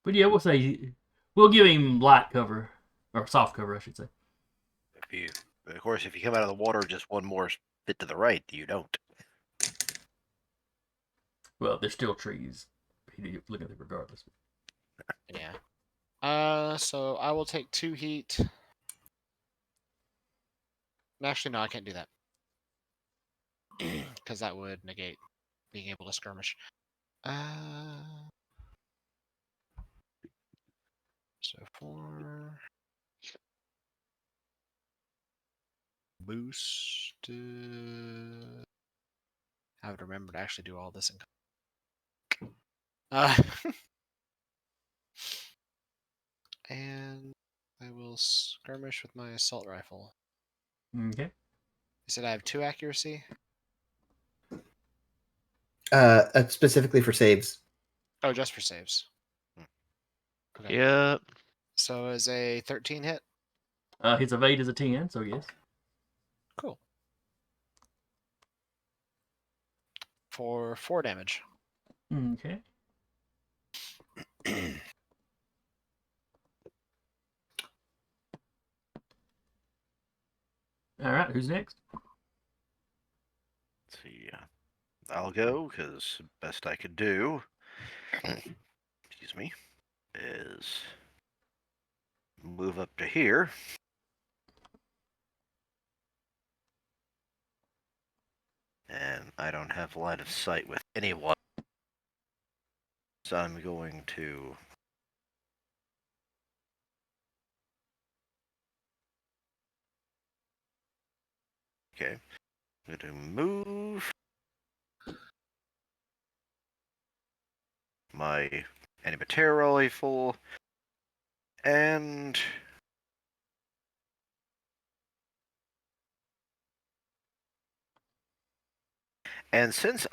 But yeah, we'll say we'll give him light cover or soft cover, I should say. If you, of course, if you come out of the water just one more bit to the right, you don't. Well, there's still trees. He'd look at it regardless. Yeah. So I will take 2 heat. Actually, no, I can't do that. Because that would negate being able to skirmish. So 4 boost. I would remember to actually do all this in. And I will skirmish with my assault rifle. Okay. You said I have 2 accuracy. Specifically for saves. Oh, just for saves. Okay. Yep. So is a 13 hit? His evade is a 10, so yes. Cool. For 4 damage. Okay. All right, who's next? Let's see. I'll go because best I could do. Excuse me. Is move up to here. And I don't have line of sight with anyone. So I'm going to okay. I'm going to move my anti-material rifle and since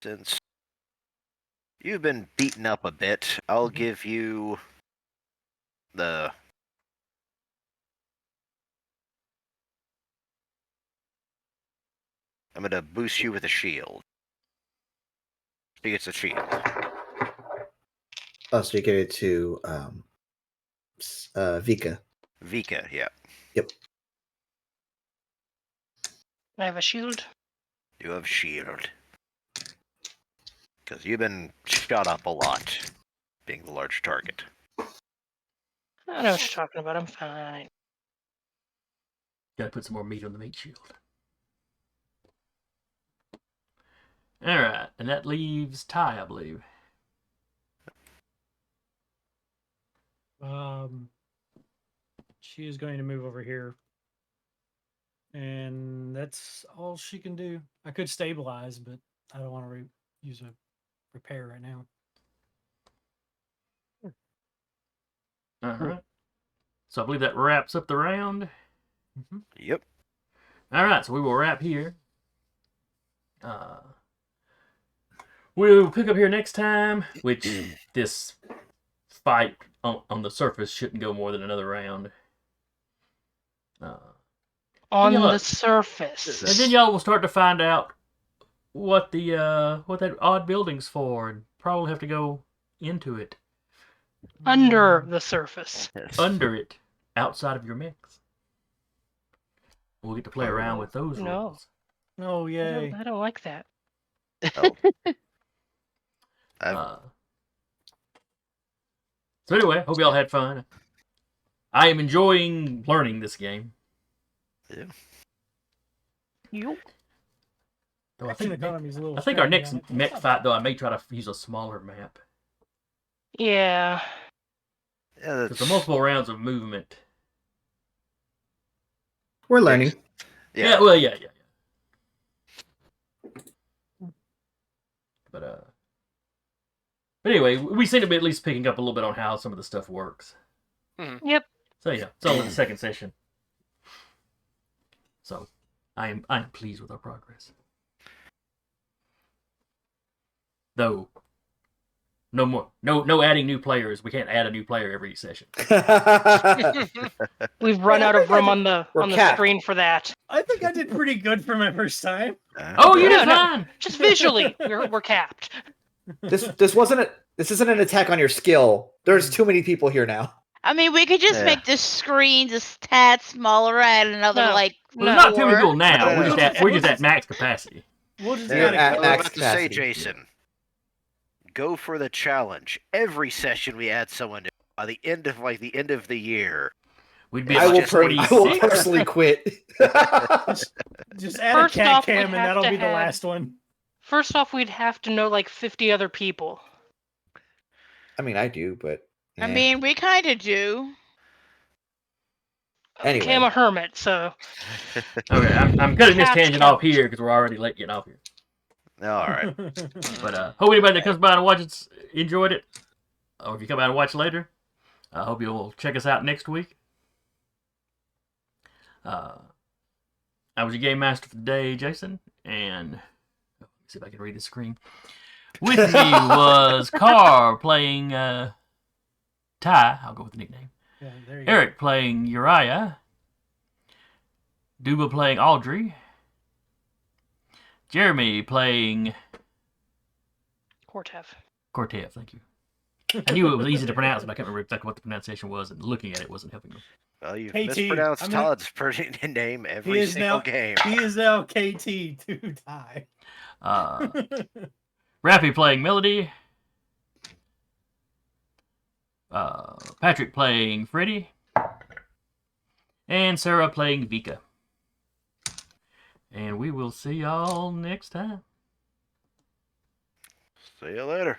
since you've been beaten up a bit, I'll give you the I'm gonna boost you with a shield. He gets a shield. Oh, so you give it to Vika. Vika, yeah. Yep. I have a shield. You have shield. Because you've been shot up a lot, being the large target. I know what you're talking about. I'm fine. Gotta put some more meat on the meat shield. All right, and that leaves Ty, I believe. She is going to move over here. And that's all she can do. I could stabilize, but I don't want to use a repair right now. All right. So I believe that wraps up the round. Yep. All right, so we will wrap here. We'll pick up here next time, which this fight on the surface shouldn't go more than another round. On y'all- the surface. And then y'all will start to find out what the what that odd building's for, and probably have to go into it, Under the surface. Yes. under it, outside of your mix. We'll get to play around with those No. rules. Oh, yay. I don't like that. Oh. So anyway, hope y'all had fun. I am enjoying learning this game. You. Though I Action think economy's a little. I think our strappy next on it, but mech it's not fight bad. though I may try to use a smaller map Yeah. Yeah, because the multiple rounds of movement. We're learning. Yeah. Well, yeah. But anyway, we seem to be at least picking up a little bit on how some of the stuff works. Yep. So yeah, it's only the second session. So I am pleased with our progress. Though no adding new players. We can't add a new player every session. We've run I out of think I room did- on the We're on the capped. screen for that. I think I did pretty good for my first time. Oh, you No, did no. fine. Just visually, we're capped. This isn't an attack on your skill. There's too many people here now. I mean, we could just Yeah. make the screen just tad smaller, add another No. like. Well, there's not too many four. people now. No, We're just no. at we're just at max capacity. We'll just You're add a at I was max about to say, capacity. Jason, go for the challenge. Every session we add someone new. By the end of the year. We'd be I at will, like I will 26. personally quit. Just add First a cat off, we'd cam and have that'll to be the have- last one. First off, we'd have to know like 50 other people. I mean, I do, but I eh. mean, we kind of do. Anyway. Okay, I'm a hermit, so Okay, I'm cutting this Cats tangent count. off here because we're already late getting off here. All right. But hope anybody that comes by and watches enjoyed it. Or if you come out and watch later, I hope you'll check us out next week. I was your game master for the day, Jason, and let me see if I can read the screen. With me was Carr playing Ty. I'll go with the nickname. Yeah, there you go. Eric playing Uriah. Duba playing Audrey. Jeremy playing Cortev. Cortev, thank you. I knew it was easy to pronounce, but I can't remember exactly what the pronunciation was, and looking at it wasn't helping me. Well, you've KT. mispronounced I'm gonna- Todd's name He every is single now- game. He is now KT to die. Rappy playing Melody. Patrick playing Freddy. And Sarah playing Vika. And we will see y'all next time. See you later.